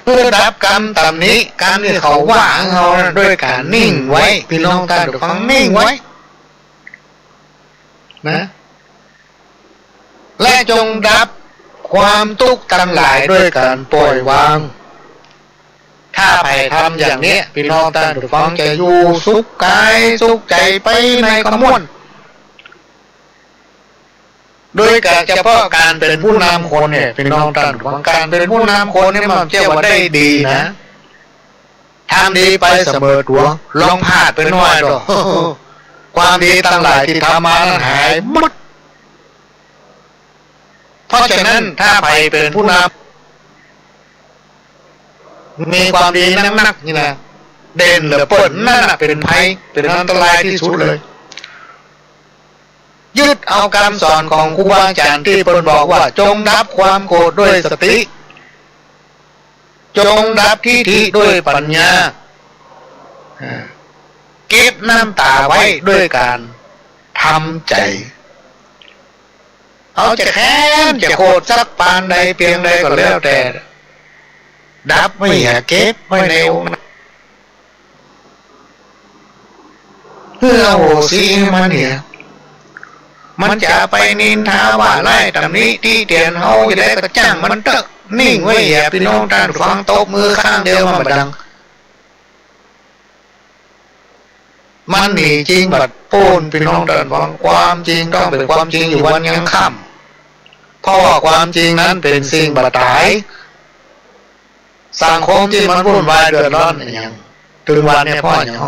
เพื่อดับกรรมตำนี้กรรมที่เขาว่าเราด้วยการนิ่งไว้พี่น้องท่านฟังนิ่งไว้นะและจงดับความทุกข์ทั้งหลายด้วยการปล่อยวางถ้าไปทำอย่างนี้พี่น้องท่านฟังจะอยู่สุขกายสุขใจไปในกระมวลโดยการเฉพาะการเป็นผู้นำคนเนี่ยพี่น้องท่านฟังการเป็นผู้นำคนนี่มันเชื่อว่าได้ดีนะทำดีไปเสมอตัวลองพลาดไปน้อยหรอกความดีต่างหลายที่ทำมานั้นหายหมดเพราะฉะนั้นถ้าไปเป็นผู้นำมีความดีนักๆนี่นะเด่นเหลือเปิดนั่นน่ะเป็นภัยเป็นอันตรายที่สุดเลยยึดเอาคำสอนของครูบาอาจารย์ที่เพิ่นบอกว่าจงดับความโกรธด้วยสติจงดับทิฏฐิด้วยปัญญาเก็บน้ำตาไว้ด้วยการทำใจเอาจะแค้นจะโกรธสักปานใดเพียงใดก็แล้วแต่ดับไม่อย่าเก็บไว้ในองค์ เพื่อโหสีมันเนี่ยมันจะไปนินทาว่าไล่ตำนี้ที่เตียนเฮาจะได้กระจ้างมันเตอะนิ่งไว้อย่าพี่น้องท่านฟังตบมือข้างเดียวมันดังมันมีจริงบัดปูนพี่น้องท่านฟังความจริงต้องเป็นความจริงอยู่วันยังค่ำเพราะว่าความจริงนั้นเป็นสิ่งบัดตายสังคมที่มันวุ่นวายเดือดร้อนอย่างถึงวันเนี่ยพ่ออย่าง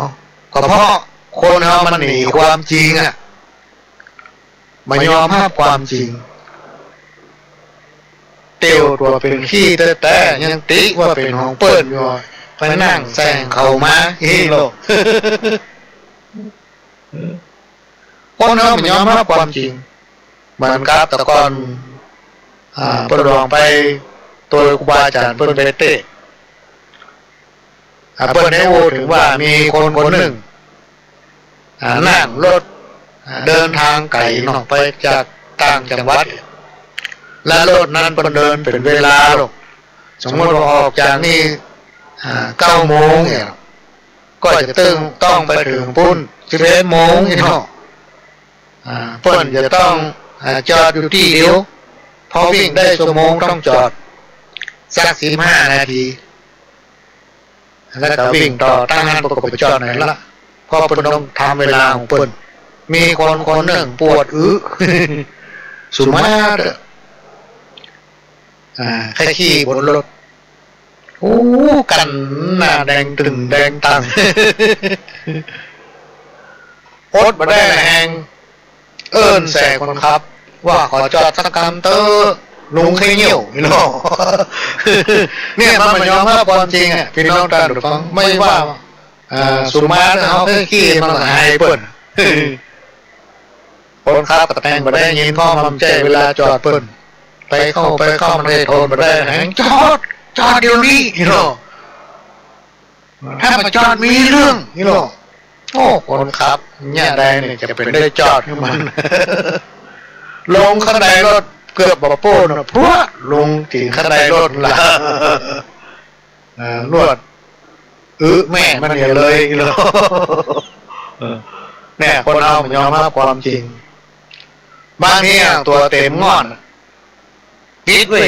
ก็เพราะคนเรามันหนีความจริงอ่ะไม่ยอมรับความจริงเตียวตัวเป็นขี้แต่ยังติว่าเป็นของเปิดอยู่ไปนั่งแซงเข้ามาฮีโร่คนเราไม่ยอมรับความจริงเหมือนกับแต่ก่อนเปิดลองไปตัวครูบาอาจารย์เปิดไปเตะเปิดให้โอถึงว่ามีคนหนึ่งนั่งรถเดินทางไกลออกไปจากต่างจังหวัดและรถนั้นเป็นเดินเป็นเวลาหรอกสมมติว่าออกจากนี่9 โมงเนี่ยก็จะต้องไปถึงปุ่น11 โมงเนาะเปิ้นจะต้องจอดอยู่ที่เดียวพอวิ่งได้ชั่วโมงต้องจอดสัก15 นาทีแล้วก็วิ่งต่อตั้งงานประกบไปจอดไหนละก็เปิ้นต้องทำเวลาของเปิ้นมีคนหนึ่งปวดสุมาเด้อแค่ขี่บนรถโอ้กันหน้าแดงตึงแดงตังโอ๊ตมาได้แหงแสกคนครับว่าขอจอดสักกำเตอลุงเคยเหี่ยวพี่น้องเนี่ยมันยอมรับความจริงอ่ะพี่น้องท่านผู้ฟังไม่ว่าสุมาเขาแค่ขี่มันหายเปิ้นคนครับกระแตงมาได้ยินพ่อมันใจเวลาจอดเปิ้นไปเข้ามันได้โทนมาได้แหงจอดเดี๋ยวนี้พี่น้องถ้ามาจอดมีเรื่องพี่น้องโอ้คนครับเนี่ยได้เนี่ยจะเป็นได้จอดขึ้นมันลงข้างในรถเกือบบะโป้นพวกลงถึงข้างในรถละรวดแม่มันเนี่ยเลยเนี่ยคนเรามันยอมรับความจริงบางทีตัวเต็มงอนคิดไว้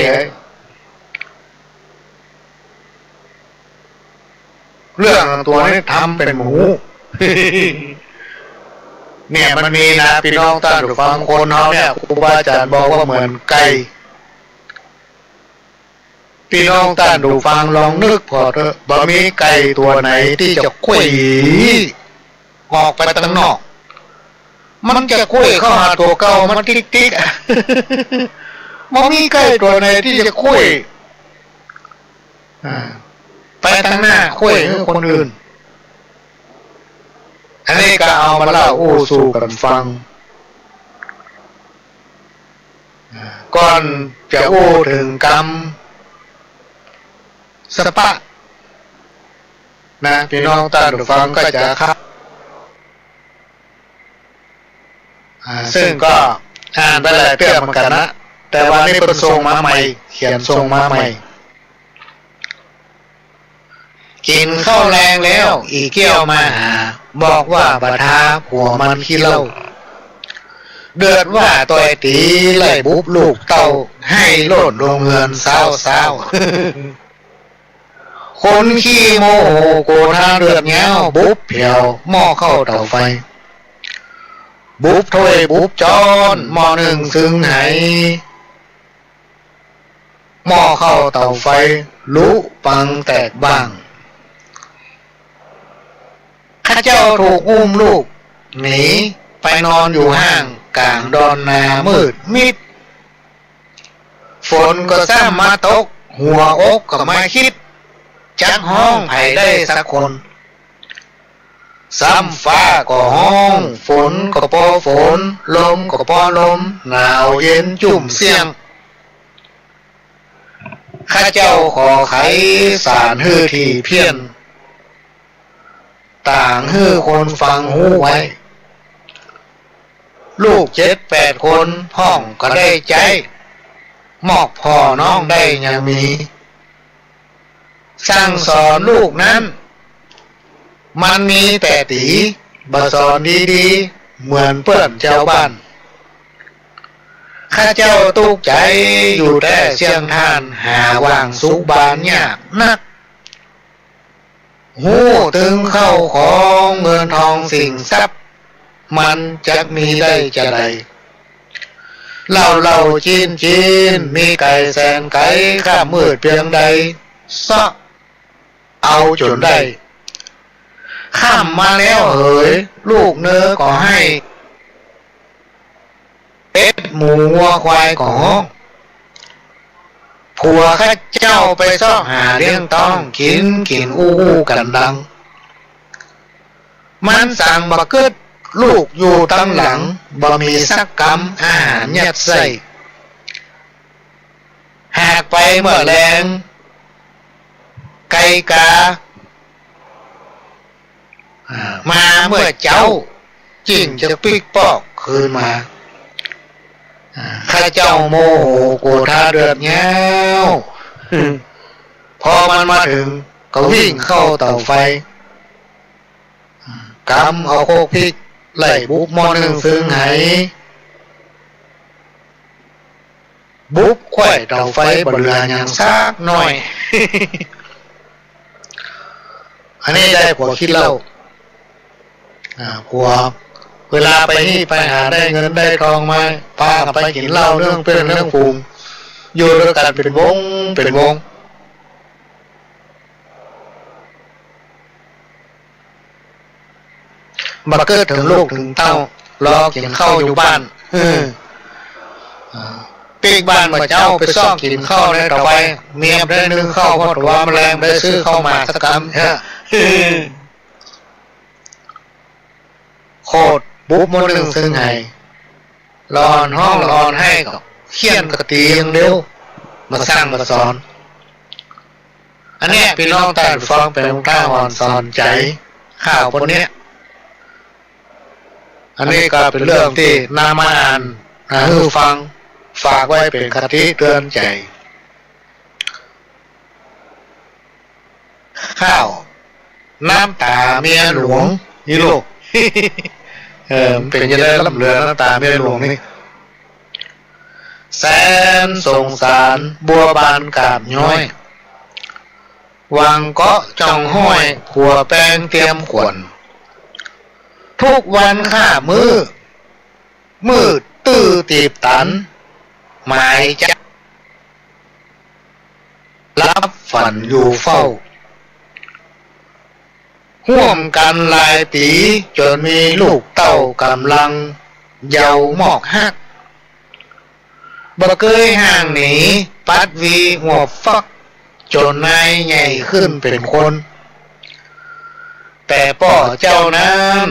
เรื่องตัวนี้ทำเป็นหมูเนี่ยมันมีนะพี่น้องท่านผู้ฟังคนเขาเนี่ยครูบาอาจารย์บอกว่าเหมือนไก่พี่น้องท่านผู้ฟังลองนึกพอเถอะบ่มีไก่ตัวไหนที่จะคุยออกไปข้างนอกมันจะคุยเข้าหาตัวเก่ามันติ๊กๆบ่มีไก่ตัวไหนที่จะคุยไปทางหน้าคุยกับคนอื่นอันนี้ก็เอามาเล่าสู่กันฟังก่อนจะถึงกรรมสปะนะพี่น้องท่านผู้ฟังก็จะครับซึ่งก็อ่านไปหลายเรื่องเหมือนกันนะแต่ว่านี่เป็นทรงมาใหม่เขียนทรงมาใหม่กินข้าวแรงแล้วอีเกี้ยวมาหาบอกว่าบาทาผัวมันขี้เหล้าเดือดว่าต่อยตีไล่บุบลูกเต่าให้โลดลงเงินเศร้าคนขี้โมโหโกธาเดือดเงาบุบเผียวหม้อเข้าเตาไฟบุบถ้วยบุบจอนหม้อหนึ่งซึ่งไหหม้อเข้าเตาไฟลุปังแตกบ้างข้าเจ้าถูกอุ้มลูกหนีไปนอนอยู่ห้างกลางดอนนามืดมิดฝนก็ซ้ำมาตกหัวอกก็มาคิดจักห้องไผได้สักคนซ้ำฟ้าก็ห้องฝนก็พอฝนลมก็พอลมหนาวเย็นจุ่มเสียงข้าเจ้าขอไขสารฮือที่เพี้ยนต่างฮือคนฟังหูไว้ลูก7-8 คนห้องก็ได้ใจมอกพ่อน้องได้ยังมีสั่งสอนลูกนั้นมันมีแต่ตี บสอนดีๆเหมือนเพื่อนเจ้าบ้านข้าเจ้าตุกใจอยู่แต่เสียงทานหาว่างสุขบานยากนักหูถึงเข้าของเงินทองสิ่งทรัพย์มันจะมีได้จะใดเหล่าจีนมีไก่แสนไก่ข้ามืดเพียงใดซะเอาจนได้ข้ามมาแล้วเอ๋ยลูกเนื้อก็ให้เป็ดหมูวัวควายก็ผัวข้าเจ้าไปซ่อหาเลี้ยงต้องกินอู้กันดังมันสั่งบักกึดลูกอยู่ตั้งหลังบ่มีสักกำอาหารยัดใส่หากไปเมื่อแรงไก่กามาเมื่อเจ้าจิ้งจะปิกปอกคืนมาข้าเจ้าโมโหโกธาเดือดแง้วพอมันมาถึงก็วิ่งเข้าเตาไฟกำเอาโคกพริกไล่บุบหม้อนึ่งซึ่งไหบุบควายเตาไฟบนเรืออย่างซักหน่อย อันนี้ได้ผัวคิดเล่าผัวเวลาไปนี่ไปหาได้เงินได้ทองมาพากันไปกินเหล้าเรื่องเป็นเรื่องฟูงอยู่ด้วยกันเป็นวงบักเกิดถึงลูกถึงเต้ารอกินข้าวอยู่บ้านปีกบ้านมาเจ้าไปซ่องกินข้าวในต่อไปเมียได้นึ่งข้าวเพราะว่าแมลงได้ซื้อข้าวมาสักกำโคตรบุ๊บมนึงซึ่งไงรอนห้องรอนให้ก็เขียนกระตีอย่างเดียวมาสร้างมาสอนอันนี้พี่น้องแต่ฟังเป็นข้าวอ่อนสอนใจข่าวพวกนี้อันนี้ก็เป็นเรื่องที่นามาอ่านให้ฟังฝากไว้เป็นคติเตือนใจข้าวน้ำตาเมียหลวงนี่ลูกเป็นยังไงลำเรือน้ำตาเมียหลวงนี่แสนสงสารบัวบานกาบย้อยวังเกาะจ่องห้อยขัวแป้งเตรียมขวนทุกวันข้ามืดตื้อตีบตันหมายจะรับฝันอยู่เฝ้าห่วมกันหลายปีจนมีลูกเต้ากำลังเยาว์มอกฮักบ่เคยห่างหนีปัดวีหัวฟักจนนายใหญ่ขึ้นเป็นคนแต่พ่อเจ้านั้น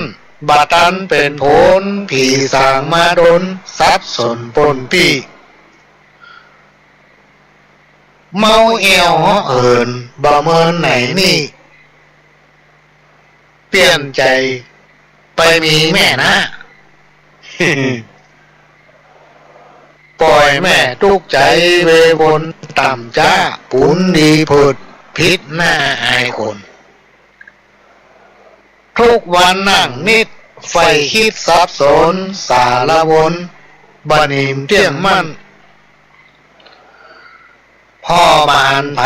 บาตันเป็นผลผีสางมาดนสับสนปนปี้เมาเอวเอินบ่เมินไหนนี่เปลี่ยนใจไปมีแม่นะ ปล่อยแม่ทุกใจเวบนต่ำจ้าปุนดีเพิดพิษหน้าอายคนทุกวันนั่งนิดไฟคิดสับสนสารวนบานิมเที่ยงมั่นพ่อบานไผ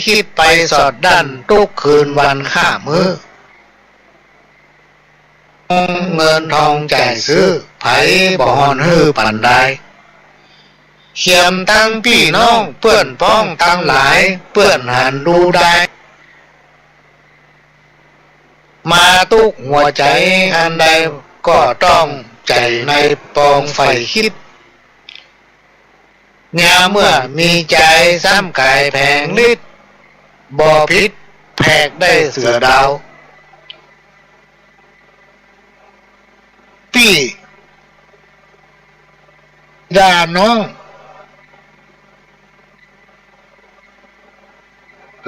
คิดไปสอดดันทุกคืนวันข้ามือเงินทองจ่ายซื้อไผบ่ฮอนฮื้อปันได้เขียมตั้งพี่น้องเปื้อนพ้องตั้งหลายเปื้อนหันดูได้มาตุกหัวใจอันใดก็ต้องใจในปองไฟคิดงาเมื่อมีใจซ้ำกายแผงฤทธิ์บ่พิษแผกได้เสือดาวพี่ด่าน้อง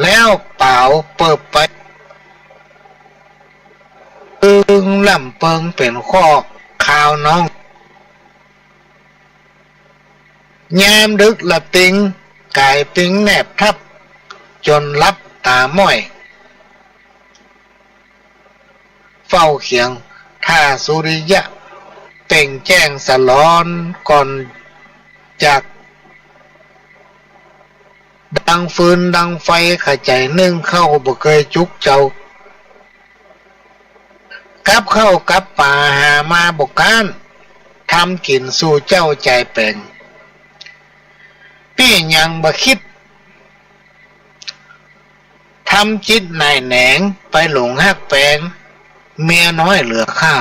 แล้วเปล่าเปิดไปลำเปิงเป็นข้อข่าวน้องแย้มดึกละติงกายติงแนบทับจนรับตาม้อยเฝ้าเขียงท ถ้าสุริยะเต่งแจ้งสลอนก่อนจากดังฟืนดังไฟขจายนึ่งเข้าบ่เคยจุกเจ้ากลับเข้ากับป่าหามาบกการทำกินสู่เจ้าใจเป็นพี่ยังบ่คิดทำจิตนายแหนงไปหลงฮักแปลงเมียน้อยเหลือค่า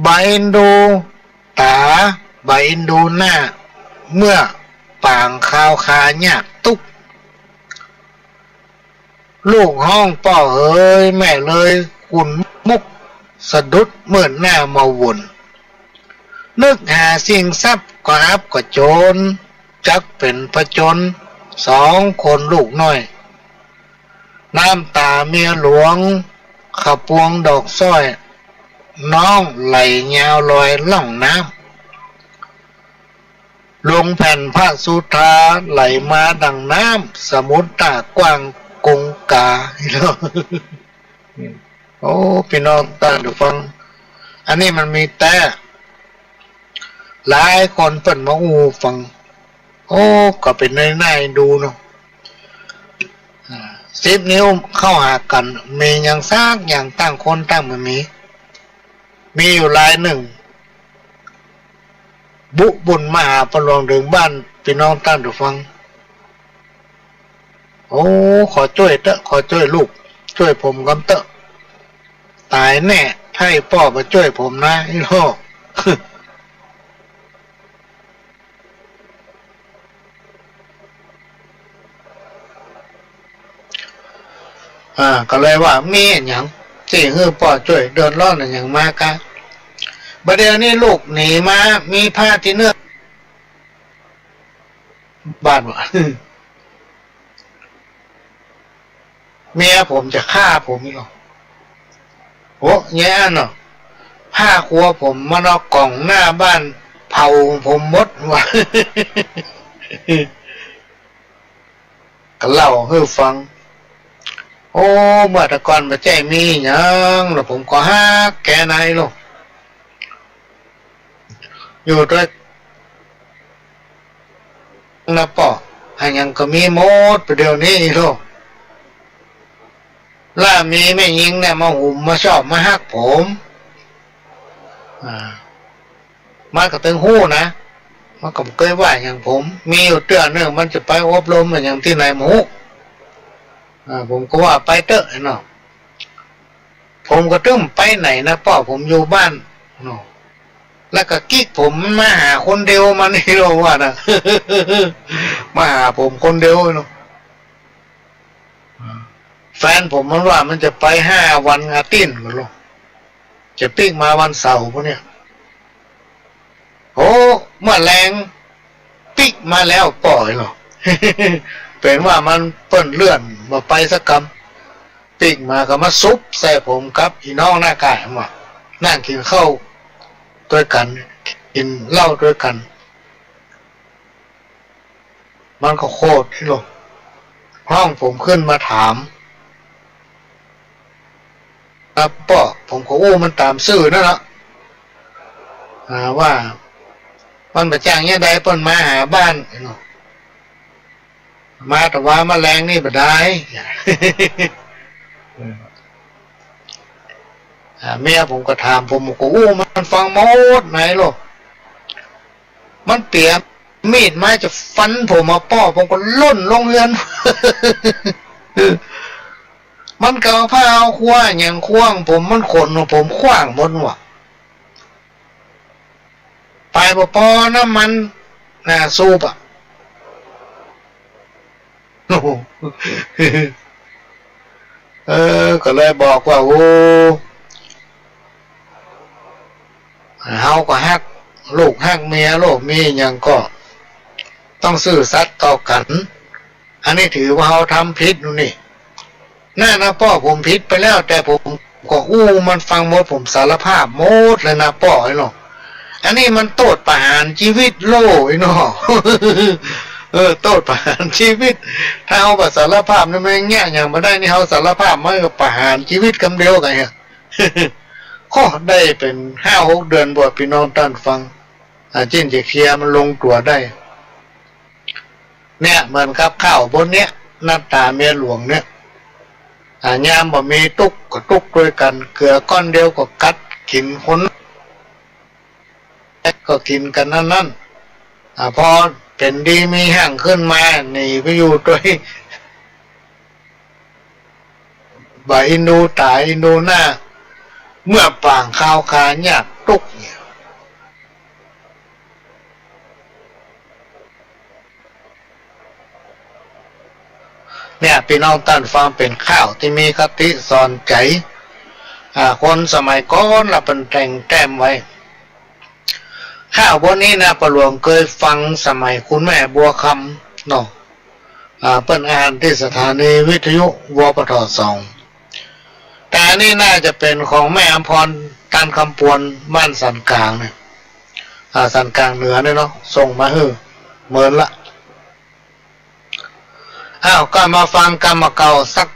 ใบอินดูตาใบอินดูหน้าเมื่อป่างข้าวคาหยาบตุกลูกห้องป่อเอ้ยแม่เลยกุนมุกสะดุดเมื่อหน้ามาวนนึกหาสิ่งทรัพย์ก็อับก็โจรจักเป็นผจญสองคนลูกน้อยน้ำตาเมียหลวงขปวงดอกสร้อยน้องไหลยาวลอยล่องน้ำลงแผ่นพระสุธาไหลมาดังน้ำสมุทรตากว้างกงกาโอ้พี่น้องตาดูฟังอันนี้มันมีแต่หลายคนเปิดมาอูฟังโอ้ก็เป็นในดูเนาะ10 นิ้วเข้าหากันมีอย่างซากอย่างตั้งคนตั้งมันมีอยู่ลายหนึ่งบุญมหาประหลวงถึงบ้านพี่น้องตั้งดูฟังโอ้ขอช่วยเตอะขอช่วยลูกช่วยผมกันเตอะตายแน่ให้พ่อมาช่วยผมนะไอ้โลกก็เลยว่ามีอย่างที่ฮือพ่อช่วยเดินร้อนอย่างมากะบัดเดี๋ยวนี้ลูกหนีมามีผ้าที่เนื้อบาดวะเมียผมจะฆ่าผมนี่หรอโอ้แย่เนาะผ้าครัวผมมันเอากล่องหน้าบ้านเผาผมหมดวะก็เล่าให้ฟังโอ้เมื่อตะก่อนมาแจ้มีหยังแล้วผมก็ฮักแกนายลูกอยู่ด้วยนะป่ออันยังก็มีหมดประเดี๋ยวนี้ลูกล่ามีไม่ยิงเนี่ยมาหุ่มมาชอบมาฮักผมมาก็ตึงหู้นะมันก็เคยว่าอย่างผมมีอยู่เตือนเนี่ยมันจะไปอบรมอย่างที่ไหนหมูผมก็ว่าไปเตอะเนาะผมก็ตึ้มไปไหนนะพ่อผมอยู่บ้านเนาะแล้วก็กิ๊กผมมาหาคนเดียวมานี่เราว่านะ มาหาผมคนเดียวเนาะแฟนผมมันว่ามันจะไป5 วันอาทิตย์กันหรอจะปิ๊กมาวันเสาร์พวกเนี้ยโอ้เมื่อแรงปิ๊กมาแล้วปล่อยหรอ เป็นว่ามันเปิ้นเลื่อนมาไปสักคำปิ๊กมาก็มาซุปใส่ผมครับอีน้องหน้ากายมานั่งกินข้าวด้วยกันกินเหล้าด้วยกันมันก็โคตรที่หลงห้องผมขึ้นมาถามครับป่อผมก็อู้มันตามซื่อนั่นแหละว่ามันประจ้างเนี่ยใดเปิ้นมาหาบ้านเนาะมาแต่ว่ามาแรงนี่บ่ได้เมียผมก็ถามผมก็อู้มันฟังหมดไหนหรอกมันเปียกมีดไม้จะฟันผมมาป้อผมก็ล่นลงเรือน มันเกาผ้าเอาคว้าอย่างคว้างผมมันขนผมคว้างหมดว่ะไปปอน้ำมันสูบอ่ะ ก็เลยบอกว่าโอ้เฮาก็ฮักลูกฮักเมียลูกมีอย่างก็ต้องซื่อสัตย์ต่อกันอันนี้ถือว่าเฮาทำผิดนู่นนี่น่านะพ่อผมผิดไปแล้วแต่ผมก็อู้มันฟังหมดผมสารภาพหมดเลยนะพ่อไอ้เนาะอันนี้มันโทษประหารชีวิตโลไอ้เนาะ โทษประหารชีวิตถ้าเอาสารภาพนี่ไม่แง่อย่างมาได้นี่เขาสารภาพมันก็ประหารชีวิตคำเดียวกันฮะ ข้อได้เป็น5-6 เดือนบวชพี่น้องท่านฟังจิ้นจะเคลียร์มันลงตัวได้เนี่ยเหมือนกับข้าวบนเนี้ยหน้าตาเมียหลวงเนี่ยยามบ่มีตุกก็ตุกด้วยกันเกลือก้อนเดียวก็กัดกินคนก็กินกันนั่นพอเป็นดีมีห่างขึ้นมาหนีไปอยู่ด้วยบ่อินดูตายอินดูหน้าเมื่อป่างข้าวคาหยาบตุกเนี่ยพี่น้องท่านฟังเป็นข้าวที่มีคติสอนใจคนสมัยก่อนเราเป็นแต่งแต้มไว้ข้าวบนนี้นะประหลวงเคยฟังสมัยคุณแม่บัวคำเนาะเปิ้นอ่านที่สถานีวิทยุวปท2แต่นี่น่าจะเป็นของแม่อำพรตันคำปวนบ้านสันกลางเนี่ยสันกลางเหนือเนี่ยเนาะส่งมาเหมือนละก็มาฟังกรรมเก่าสัก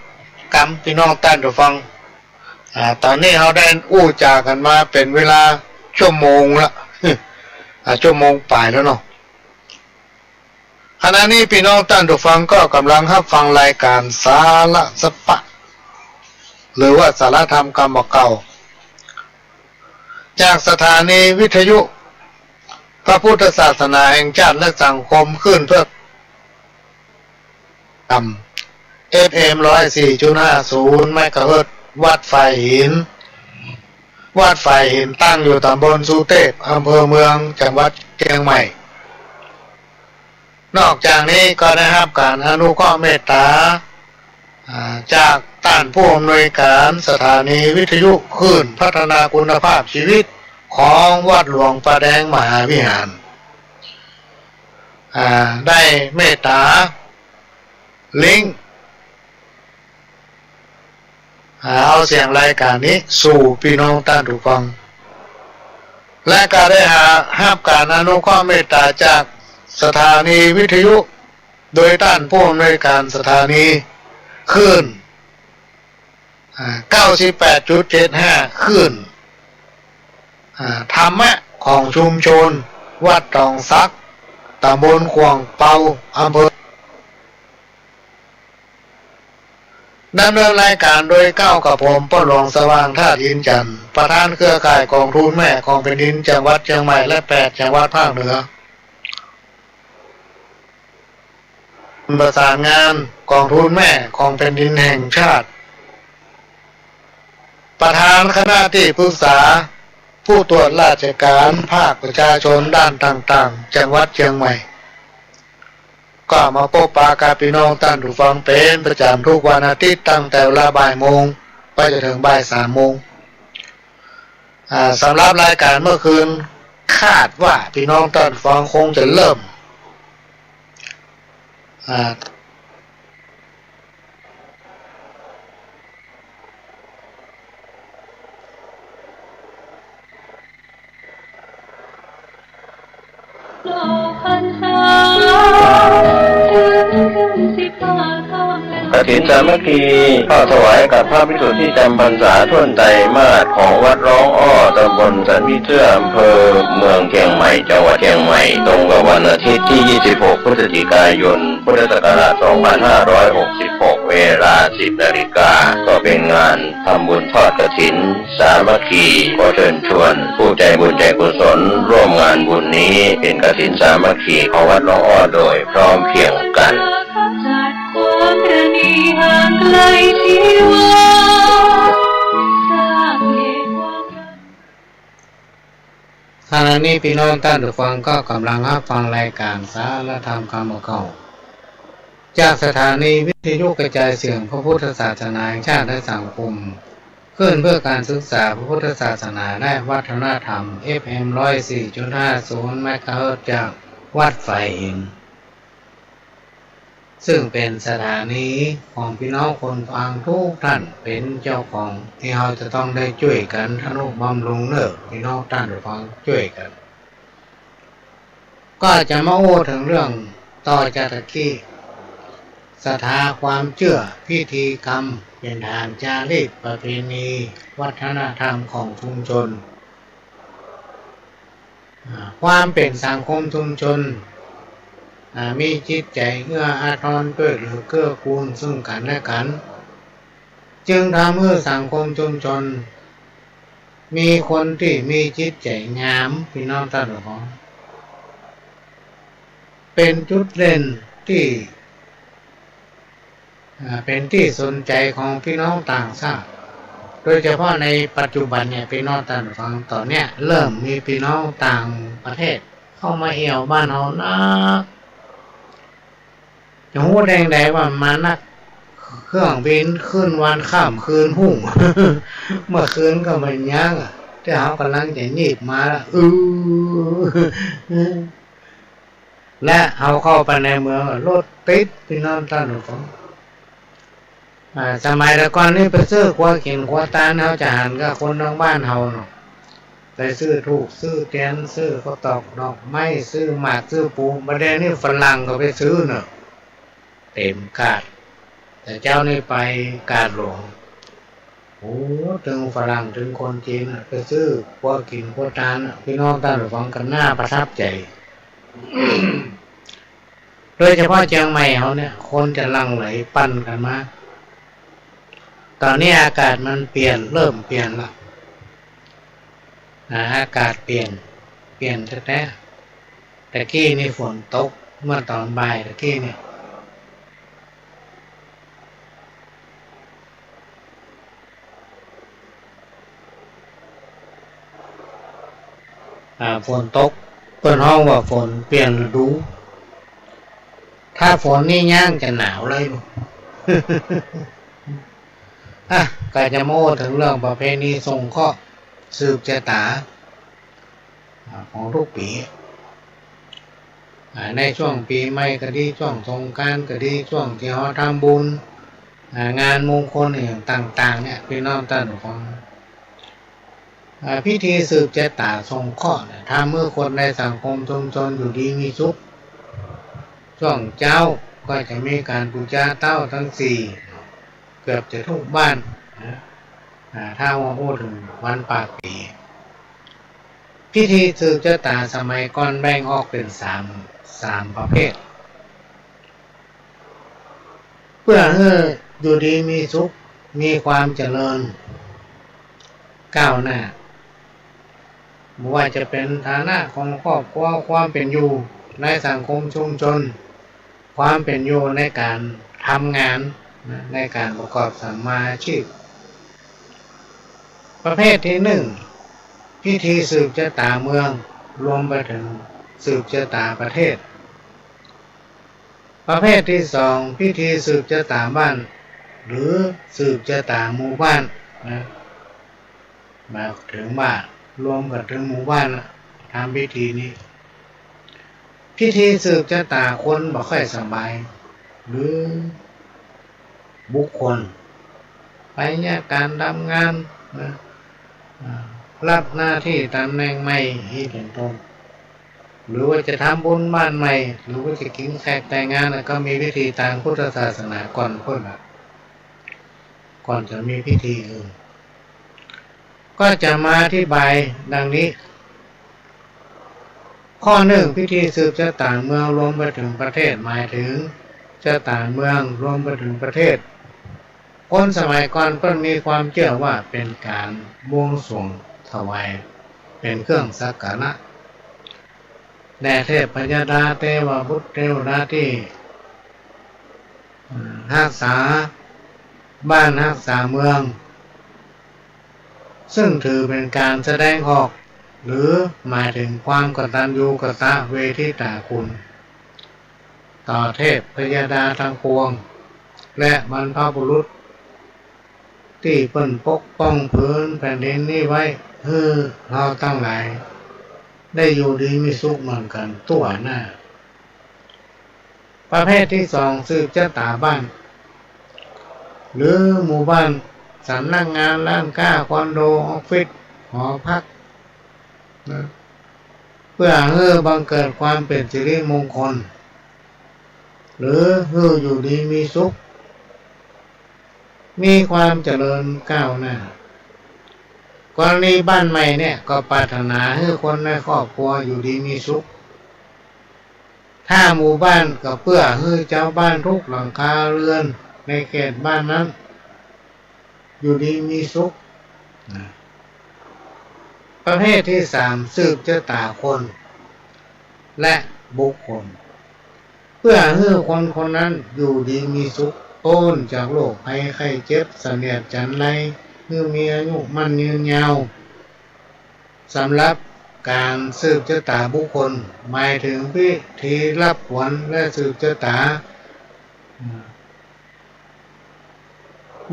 กรรมพี่น้องท่านผู้ฟังตอนนี้เราได้อู้จากันมาเป็นเวลาชั่วโมงละชั่วโมงปลายแล้วเนาะขณะนี้พี่น้องท่านผู้ฟังก็กำลังรับฟังรายการสาระสปะหรือว่าสารธรรมกรรมเก่าจากสถานีวิทยุพระพุทธศาสนาแห่งชาติและสังคมขึ้นเพื่อFM 104.50 เมกะเฮิรตซ์วัดไฟหินตั้งอยู่ตำบลสุเทพอำเภอเมืองจังหวัดเชียงใหม่นอกจากนี้ก็ได้รับการอนุเคราะห์เมตตาจากท่านผู้อำนวยการสถานีวิทยุคลื่นพัฒนาคุณภาพชีวิตของวัดหลวงป่าแดงมหาวิหารได้เมตตาลิงก์เอาเสียงรายการนี้สู่พี่น้องท่านผู้ฟังและก็ได้รับการอนุเคราะห์เมตตาจากสถานีวิทยุโดยท่านผู้อำนวยการสถานีคลื่น98.75 คลื่นธรรมะของชุมชนวัดตองซักตำบลขวางเปาอำเภอดำเนินรายการโดยก้าวกับผมพ่อหลวงสว่างท่าดินจันทร์ประธานเครือข่ายกองทุนแม่ของแผ่นดินจังหวัดเชียงใหม่และ8จังหวัดภาคเหนือประสานงานกองทุนแม่ของแผ่นดินแห่งชาติประธานคณะที่ปรึกษาผู้ตรวจราชการภาคประชาชนด้านต่างๆจังหวัดเชียงใหม่ก็มาพบปะกับพี่น้องท่านผู้ฟังเป็นประจำทุกวันอาทิตย์ตั้งแต่เวลาบ่ายโมงไปจนถึงบ่าย3 โมงสำหรับรายการเมื่อคืนคาดว่าพี่น้องท่านผู้ฟังคงจะเริ่มกฐินสามัคคีเข้าถวายกับพระภิกษุที่จำพรรษาท่วนไตรมาสของวัดร้องอ้อตำบลสันมิเตื้ออำเภอเมืองเชียงใหม่จังหวัดเชียงใหม่ตรงกับวันอาทิตย์ที่ 26 พฤศจิกายน พุทธศักราช 2566 เวลา 10 นาฬิกาก็เป็นงานทำบุญทอดกฐินสามัคคีขอเชิญชวนผู้ใจบุญใจกุศลร่วมงานบุญนี้เป็นกฐินสามัคคีของวัดร้องอ้อโดยพร้อมเพรียงกันความประณีห่างไกลชีวาสร้างเหตุความรักขณะนี้พี่น้องท่านผู้ฟังก็กำลังรับฟังรายการสารธรรมคำเก่าจากสถานีวิทยุกระจายเสียงพระพุทธศาสนาแห่งชาติและสังคมขึ้นเพื่อการศึกษาพระพุทธศาสนาและวัฒนธรรม FM 104.50 เมกะเฮิรตซ์จากวัดไฟหินซึ่งเป็นสถานีของพี่น้องคนฟังทุกท่านเป็นเจ้าของที่เราจะต้องได้ช่วยกันทนุบำรุงเลิกพี่น้องท่านฟังช่วยกันก็จะมาโอ้ถึงเรื่องต่อจากตะกี้ศรัทธาความเชื่อพิธีกรรม เป็นทางจารีตประเพณีวัฒนธรรมของชุมชนความเป็นสังคมชุมชนมีจิตใจเอื้ออาทรช่วยเหลือเกื้อกูลซึ่งกันและกันจึงทำให้สังคมชุมชนมีคนที่มีจิตใจงามพี่น้องท่านผู้ชมเป็นจุดเด่นที่เป็นที่สนใจของพี่น้องต่างชาติโดยเฉพาะในปัจจุบันเนี่ยพี่น้องต่างฟังตอนเนี้ยเริ่มมีพี่น้องต่างประเทศเข้ามาเอี่ยวบ้านเรานะจะหูแดงๆว่ามานักเครื่องบินขึ้นวันข้ามคืนหุ่ง เมื่อคืนก็มันยั้งที่เขากำลังจะหนีบมาแล้วและเอาเข้าไปในเมืองรถติดพี่น้องท่านผู้ชมสมัยแต่ก่อนนี่ไปซื้อครัวเข็นครัวตาลเขาจะหันกับคนทั้งบ้านเขาเนาะไปซื้อถูกซื้อเทียนซื้อข้าวตอกดอกไม้ซื้อหมากซื้อปูประเดี๋ยวนี้ฝรั่งก็ไปซื้อเนาะเต็มกาดแต่เจ้านี่ไปกาดหลวงโอ้ถึงฝรั่งถึงคนจีนไปซื้อครัวกินครัวตาลพี่น้องท่านผู้ฟังกันหน้าประทับใจ โดยเฉพาะเชียงใหม่เขาเนี่ยคนจะลังไหลปั่นกันมาตอนนี้อากาศมันเปลี่ยนเริ่มเปลี่ยนละอากาศเปลี่ยนแท้ๆแต่กี้นี่ฝนตกเมื่อตอนบ่ายแต่กี้เนี่ยฝนตกเปิ้นห้องว่าฝนเปลี่ยนฤดูถ้าฝนนี่ย่างจะหนาวเลยลูก ก็จะโม้ถึงเรื่องประเพณีส่งเคราะห์สืบชะตาของทุกปีในช่วงปีใหม่ก็ดีช่วงสงกรานต์ก็ดีช่วงที่เขาทำบุญงานมงคลต่างๆเนี่ยพี่น้องท่านผู้ฟังพิธีสืบชะตาส่งเคราะห์ถ้าเมื่อคนในสังคมชุมชนอยู่ดีมีสุขช่วงเจ้าก็จะมีการบูชาเต้าทั้งสี่เกือบจะทุกบ้านถ้าว่าพูดถึงวันปากปีพิธีสืบชะตาสมัยก่อนแบ่งออกเป็นสามประเภทเพื่อให้อยู่ดีมีสุขมีความเจริญก้าวหน้าไม่ว่าจะเป็นฐานะของครอบครัวความเป็นอยู่ในสังคมชุมชนความเป็นอยู่ในการทำงานในการประกอบสัมมาอาชีพประเภทที่หนึ่งพิธีสืบชะตาเมืองรวมไปถึงสืบชะตาประเทศประเภทที่สองพิธีสืบชะตาบ้านหรือสืบชะตาหมู่บ้านมาถึงบ้านรวมกันถึงหมู่บ้านทำพิธีนี้พิธีสืบชะตาคนบ่ค่อยสบายหรือบุคคลไปเนี่ยการทำงานรับหน้าที่ตำแหน่งใหม่ที่เป็นต้นหรือว่าจะทำบุญบ้านใหม่หรือว่าจะกินแขกแต่งงานก็มีพิธีทางพุทธศาสนาก่อนจะมีพิธีอื่นก็จะมาอธิบายดังนี้ข้อหนึ่งพิธีสืบชะตาเมืองรวมไปถึงประเทศหมายถึงชะตาเมืองรวมไปถึงประเทศคนสมัยก่อนก็มีความเชื่อว่าเป็นการบวงสรวงถวายเป็นเครื่องสักการะแด่เทพยดาเทวบุตรเทวดาที่รักษาบ้านรักษาเมืองซึ่งถือเป็นการแสดงออกหรือหมายถึงความกตัญญูกตเวทิตาคุณต่อเทพพยดาทั้งปวงและบรรพบุรุษที่เพิ่นปกป้องพื้นแผ่นดินนี้ไว้ให้เราทั้งหลายได้อยู่ดีมีสุขเหมือนกันทั่วหน้าประเภทที่สองสืบชะตาบ้านหรือหมู่บ้านสำนักงานร้านค้าคอนโดออฟฟิศหอพักเพื่อให้บังเกิดความเป็นสิริมงคลหรือให้อยู่ดีมีสุข มีความเจริญก้าวหน้ากรณีบ้านใหม่เนี่ยก็ปรารถนาให้คนในครอบครัวอยู่ดีมีสุขถ้าหมู่บ้านก็เพื่อให้เจ้าบ้านทุกหลังคาเรือนในเขตบ้านนั้นอยู่ดีมีสุขประเภทที่สามสืบชะตาคนและบุคคลเพื่อให้คนคนนั้นอยู่ดีมีสุขพ้นจากโรคภัยไข้เจ็บเสนียดจันไรให้มีอายุมั่นยืนยาวสำหรับการสืบชะตาบุคคลหมายถึงพิธีรับขวัญและสืบชะตา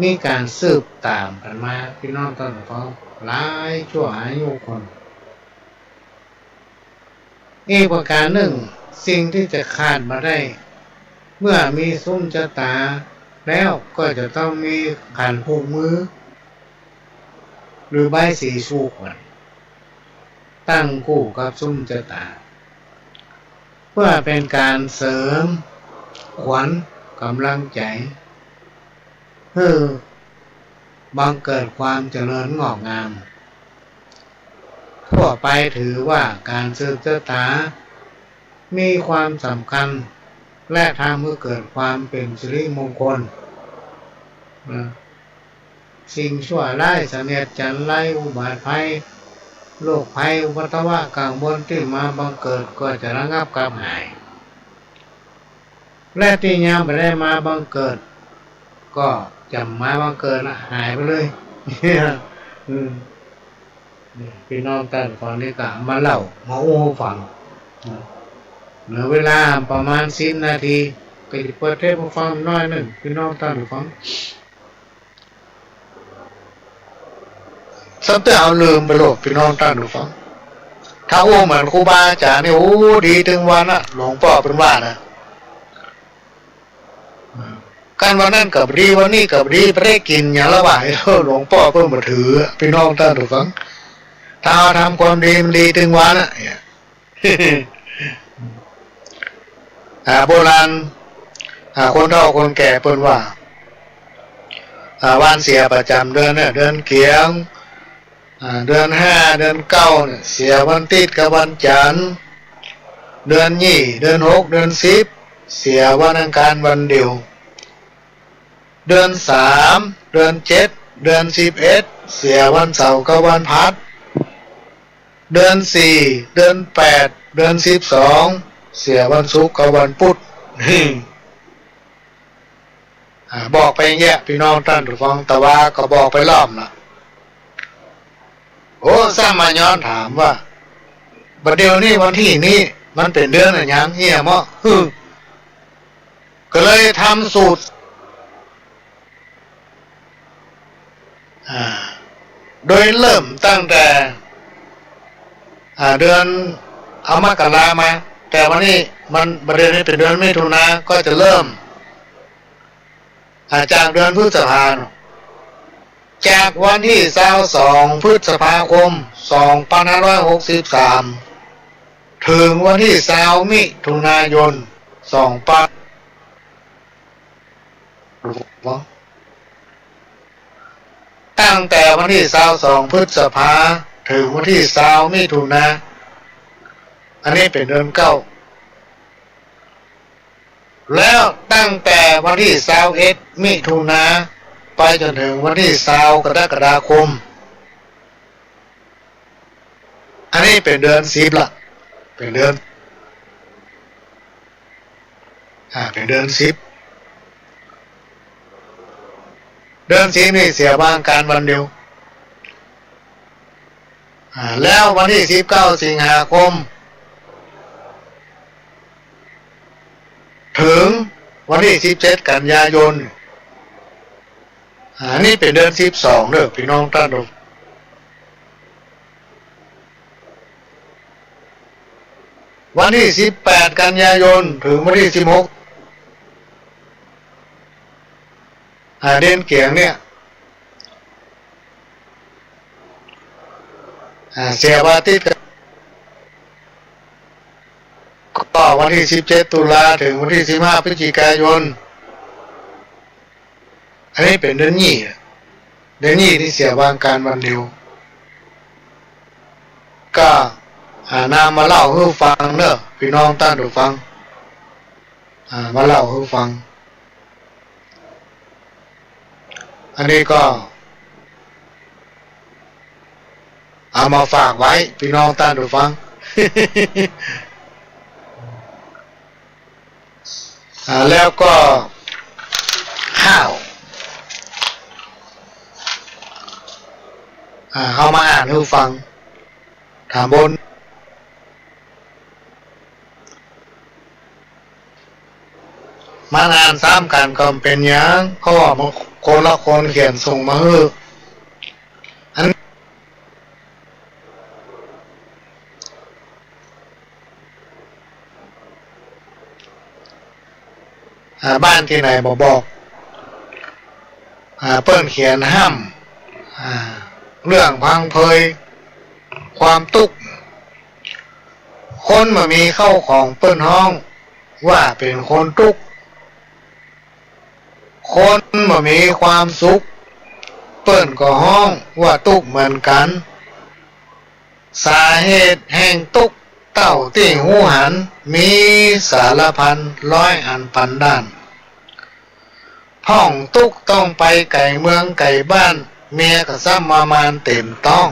มีการสืบตามกันมาพี่น้องท่านฟังหลายชั่วอายุคนอีกประการหนึ่งสิ่งที่จะขาดมาได้เมื่อมีซุ้มชะตาแล้วก็จะต้องมีขันผูกมือหรือใบสีชูขวัญตั้งคู่กับซุ้มชะตาเพื่อเป็นการเสริมขวัญกำลังใจเพื่อบังเกิดความเจริญงอกงามทั่วไปถือว่าการสืบชะตามีความสำคัญและทำให้เกิดความเป็นสิริมงคลสิ่งชั่วร้ายเสนียดจันไรอุบัติภัยโรคภัยอุบัติวะกังวลที่มาบังเกิดก็จะระงับกับหายและที่ยังไม่ได้มาบังเกิดก็จำมาบังเกิดหายไปเลยพี่น้องท่านฟังนี่ก็มาเล่ามาโอ้ฟังเหลือเวลาประมาณ10 นาทีก็จะเปิดเทปมาฟังน้อยหนึ่งพี่น้องท่านฟังสักแต่เอาลืมไปโลกพี่น้องท่านฟังถ้าโอ้เหมือนครูบาอาจารย์นี่โอ้ดีถึงวันน่ะหลวงพ่อเป็นว่านะการวันนั้นกับดีวันนี้กับดีไปได้กินอย่างละว่าหลวงพ่อเพิ่งมาถือพี่น้องท่านฟังถ้าทำความดีมันดีถึงวันน่ะโบราณคนเฒ่าคนแก่เพิ่นว่าวันเสียประจำเดือนเนี่ยเดือนเกียงเดือน5เดือน9เนี่ยเสียวันติดกับวันจันทร์เดือน2เดือน6เดือน10เสียวันอังคารวันเดียวเดือน3เดือน7เดือน11เสียวันเสาร์กับวันพฤหัสเดือน4เดือน8เดือน12เสียวันศุกร์กับวันพุธบอกไปอย่างเงี้ยพี่น้องท่านผู้ฟังแต่ว่าก็บอกไปรอบนะโอ้สร้างมาย้อนถามว่าบัดเดี๋ยวนี้วันที่นี้มันเป็นเดือนอะไรยังเหี้ยมั้งก็เลยทำสูตรโดยเริ่มตั้งแต่เดือนเอามกรามาแต่วันนี้มันประเด็นนี้เป็นเดือนมิถุนาก็จะเริ่มจากเดือนพฤษภาคมจากวันที่22พฤษภาคม2563ถึงวันที่20มิถุนายนตั้งแต่วันที่22พฤษภาถึงวันที่20มิถุนายนอันนี้เป็นเดือน9แล้วตั้งแต่วันที่21มิถุนายนไปจนถึงวันที่20กรกฎาคมอันนี้เป็นเดือน10ละเป็นเดือนเป็นเดือน10เดือน10นี่เสียบางการวันเดียวแล้ววันที่19สิงหาคมถึงวันที่17กันยายนนี่เป็นเดือน12เด้อพี่น้องท่านผู้วันที่18กันยายนถึงวันที่16เดือนเกียงเนี่ยเสียวันอาทิตย์ก็วันที่17ตุลาถึงวันที่15พฤศจิกายนอัน นนี้เป็นเดือนยี่ที่เสียวางการวันเดียวก็นำมาเล่าให้ฟังเนอะพี่น้องท่านผู้ฟังมาเล่าให้ฟังอันนี้ก็เอามาฝากไว้พี่น้องท่านผู้ฟัง แล้วก็ข้าวเข้ามาอ่านให้ฟังถามบนมางานซ้ำกันก็เป็นยังก็มาคนละคนเขียนส่งมาให้บ้านที่ไหนบอกเปิ้นเขียนห้ามเรื่องพังเพยความตุกคนมามีเข้าของเปิ้นห้องว่าเป็นคนตุกคนมามีความสุขเปิ้นก็ห้องว่าตุกเหมือนกันสาเหตุแห่งตุกเต้าติ่งหูหันมีสารพันร้อยอันพันด้านห้องตุกต้องไปไก่เมืองไก่บ้านเมียก็ซ้ำมามานเต็มต้อง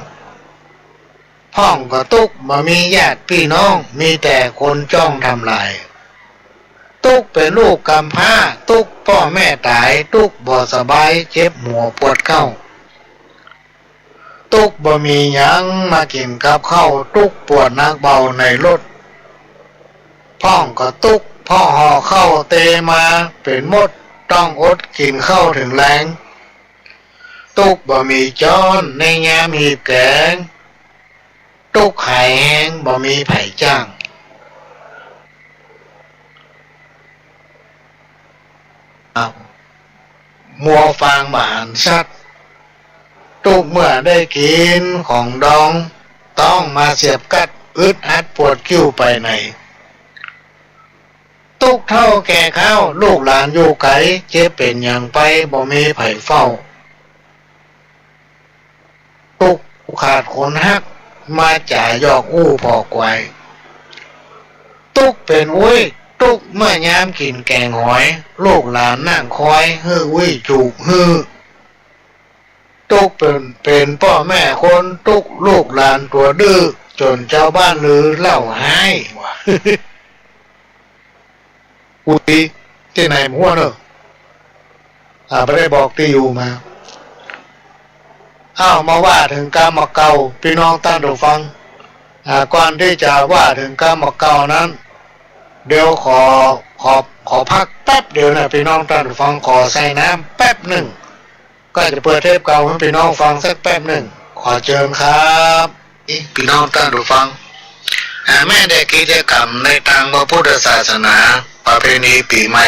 ห้องก็ตุกมามีญาติพี่น้องมีแต่คนจ้องทำลายตุกเป็นลูกกำพร้าตุกพ่อแม่ตายตุกบ่สบายเจ็บหัวปวดเข้าตุกบ่มีหยังมากินกับข้าวตุกปวดนักเบาในรถห้องก็ตุกพ่อห่อเข้าเตมาเป็นมดต้องอดกินข้าวถึงแรงตุกบ่มีจ้อนในยามหีบแกงตุกไข่แห้งบ่มีไผ่จ้างมัวฟางบานชัดตุกเมื่อได้กินของดองต้องมาเสียบกัดอึดอัดปวดคิ้วไปไหนตุกเท่าแก่ข้าวลูกหลานอยู่ไกลเจ็บเป็นอย่างไปบ่มีไผ่เฝ้าตุกขาดคนฮักมาจ่ายยอกอู้พอไกวตุกเป็นอุ้ยตุกเมื่อยามกินแกงหอยลูกหลานนั่งคอยฮืออุ้ยจูกฮือตุกเป็นพ่อแม่คนตุกลูกหลานตัวดื้อจนเจ้าบ้านลือเล่าให้อุ้ยที่ไหนมั่วเนอะไม่ได้บอกที่อยู่มามาว่าถึงกามเก่าพี่น้องท่านผู้ฟังก่อนที่จะว่าถึงกามเก่านั้นเดี๋ยวขอพักแป๊บเดียวนะพี่น้องท่านผู้ฟังขอใส่น้ำแป๊บหนึ่งก็จะเปิดเทปเก่าให้พี่น้องฟังสักแป๊บหนึ่งขอเชิญครับพี่น้องท่านผู้ฟังแม่ได้กิจกรรมในทางพระพุทธศาสนาประเพณีปีใหม่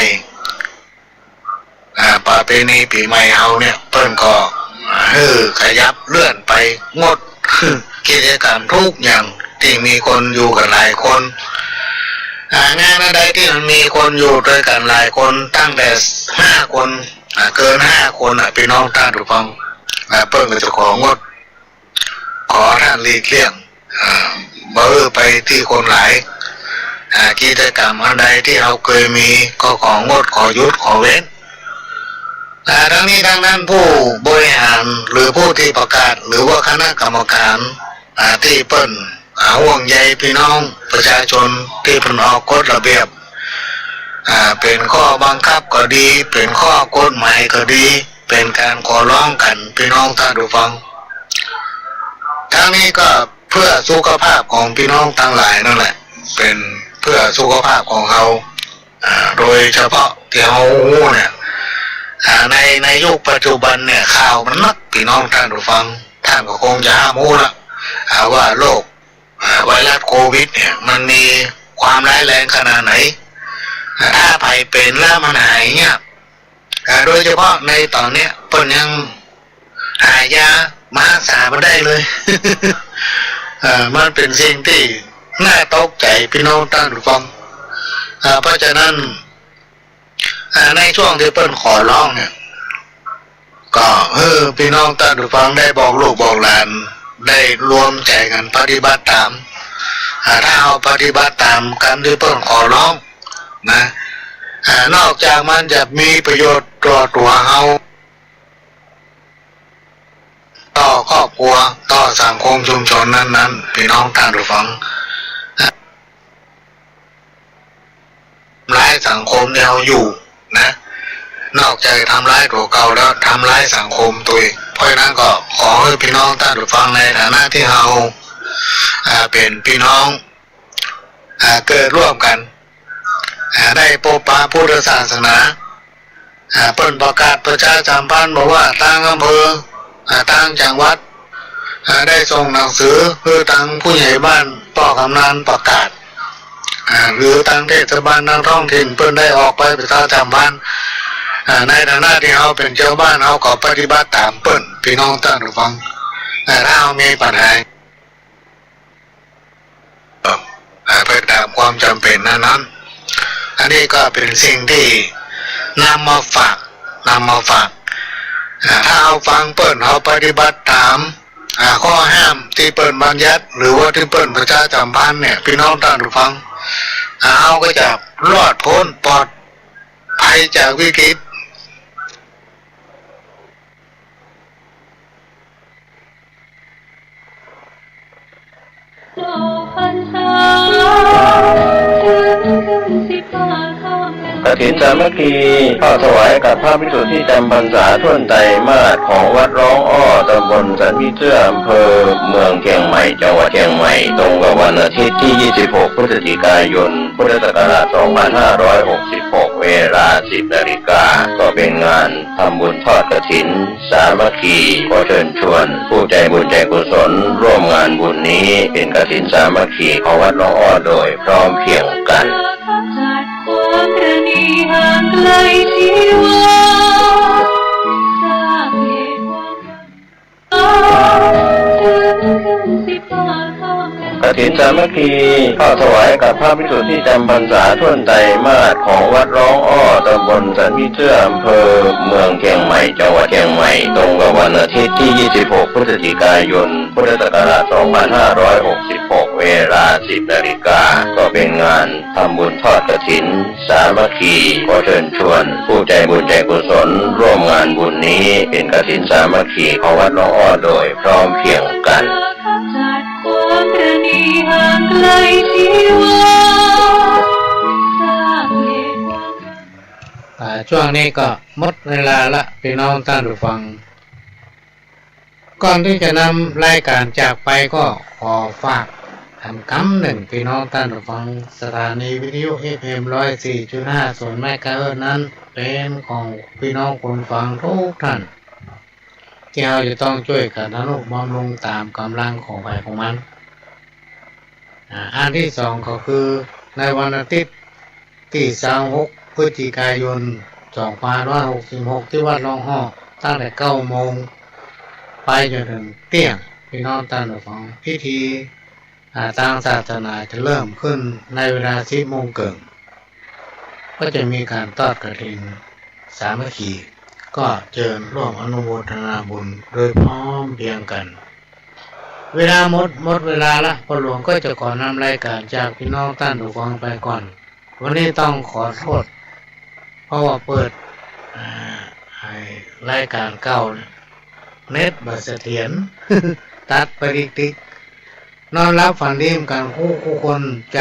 ประเพณีปีใหม่เฮาเนี่ยเปิ้นก็ขยับเลื่อนไปงดกิจกรรมทุกอย่างที่มีคนอยู่กันหลายคนงานใดที่มันมีคนอยู่ด้วยกันหลายคนตั้งแต่5 คนเกิน5 คนพี่น้องท่านผู้ฟังเปิ้นก็จะของดขอท่านหลีกเลี่ยงไปที่คนหลายกิจกรรมอันใดที่เราเคยมีก็ของดขอยุดขอเว้นทั้งนี้ทั้งนั้นผู้บริหารหรือผู้ที่ประกาศหรือว่าคณะกรรมการที่เปิ้นห่วงใยพี่น้องประชาชนที่เพิ่นออกกฎระเบียบเป็นข้อบังคับก็ดีเป็นข้อกฎหมายก็ดีเป็นการขอร้องกันพี่น้องท่านผู้ฟังทั้งนี้ก็เพื่อสุขภาพของพี่น้องทั้งหลายนั่นแหละเป็นเพื่อสุขภาพของเขาโดยเฉพาะที่เขาเนี่ยในยุคปัจจุบันเนี่ยข่าวมันนักพี่น้องท่านผู้ฟังท่านก็คงจะห้ามรู้ละว่าโรคไวรัสโควิดเนี่ยมันมีความร้ายแรงขนาดไหนถ้าไผ่เป็นแล้วมันหายเนี่ยโดยเฉพาะในตอนเนี้ยเพิ่นยังหายามารักษาไม่ได้เลย มันเป็นสิ่งที่น่าตกใจพี่น้องท่านผู้ฟังเพราะฉะนั้นในช่วงที่เปิ้นขอร้องเนี่ย ก็พี่น้องท่านผู้ฟังได้บอกลูกบอกหลานได้รวมใจกันปฏิบัติตามถ้าเอาปฏิบัติตามคำที่เพิ่นขอร้องนะนอกจากมันจะมีประโยชน์ต่อตัวเราต่อครอบครัวต่อสังคมชุมชนนั้นๆพี่น้องท่านผู้ฟังร้ายสังคมเนี่ยเราอยู่นะนอกจากทำร้ายตัวเก่าแล้วทำร้ายสังคมตัวเองเพราะฉะนั้นก็ขอให้พี่น้องท่านผู้ฟังในฐานะที่เราเป็นพี่น้องเกิดร่วมกันได้พบปะพุทธศาสนาเปิดประกาศประชาสัมพันธ์บอกว่าทางอำเภอทางจังหวัดได้ส่งหนังสือเพื่อทางผู้ใหญ่บ้านต่อกำนันประกาศหรือทางเทศบาลทางท้องถิ่นเพิ่นได้ออกไปประชาสัมพันธ์ในฐานะที่เราเป็นเจ้าบ้านเราก็ปฏิบัติตามเปิ้นพี่น้องท่านผู้ฟังถ้าเรามีปัญหาไปตามความจำเป็นนั้นอันนี้ก็เป็นสิ่งที่นำมาฝากถ้าเอาฟังเปิ้นเอาปฏิบัติตามข้อห้ามที่เปิ้นบัญญัติหรือว่าที่เปิ้นประชาสัมพันธ์เนี่ยพี่น้องท่านผู้ฟังเอาก็จะรอดพ้นปลอดภัยจากวิกฤตกฐินสามัคคีเข้าถวายกับพระภิกษุที่จำพรรษาท่วนไตรมาสของวัดร้องอ้อตำบลสันพิเตื้ออำเภอเมืองเชียงใหม่จังหวัดเชียงใหม่ตรงกับวันอาทิตย์ที่ 26 พฤศจิกายน พุทธศักราช 2566 เวลา 10 นาฬิกาก็เป็นงานทำบุญทอดกฐินสามัคคีขอเชิญชวนผู้ใจบุญใจกุศลร่วมงานบุญนี้เป็นกฐินสามัคคีของวัดร้องอ้อโดยพร้อมเพรียงกันความประณีห่างไกลชีวาสร้างเหตุความกฐินสามัคคีเข้าถวายกับพระภิกษุที่จำพรรษาท่วนไตรมาสของวัดร้องอ้อตำบลสันพิเตื้ออำเภอเมืองเชียงใหม่จังหวัดเชียงใหม่ตรงกับวันอาทิตย์ที่ 26 พฤศจิกายน พุทธศักราช 2566 เวลา 10 นาฬิกาก็เป็นงานทำบุญทอดกฐินสามัคคีขอเชิญชวนผู้ใจบุญใจกุศลร่วมงานบุญนี้เป็นกฐินสามัคคีของวัดร้องอ้อโดยพร้อมเพรียงกันความประณีห่างไกลชีวาสร้างเหตุความช่วงนี้ก็หมดเวลาละพี่น้องท่านผู้ฟังก่อนที่จะนำรายการจากไปก็ขอฝากคำหนึ่งพี่น้องท่านผู้ฟังสถานีวิทยุ FM 104.5 ส่วนแม่กะนั้นเป็นของพี่น้องคนฟังทุกท่านที่เราจะต้องช่วยกันทนุบำรุงตามกำลังของใครของมันอันที่สองก็คือในวันอาทิตย์ที่26 พฤศจิกายน 2566 ที่วัดร้องอ้อตั้งแต่ 9 โมงไปจนถึงเที่ยงพี่น้องท่านผู้ฟังพิธีทางศาสนาจะเริ่มขึ้นในเวลา 10 โมงเกินก็จะมีการทอดกฐินสามัคคีก็เชิญร่วมอนุโมทนาบุญโดยพร้อมเพรียงกันเวลาหมดเวลาละพ่อหลวงก็จะขอนำรายการจากพี่น้องท่านผู้ฟังไปก่อนวันนี้ต้องขอโทษเพราะว่าเปิดรายการเก่าเน็ตบัเสถียร ตัดไปติ๊กนอนรับฝันดีกันคู่คนจาก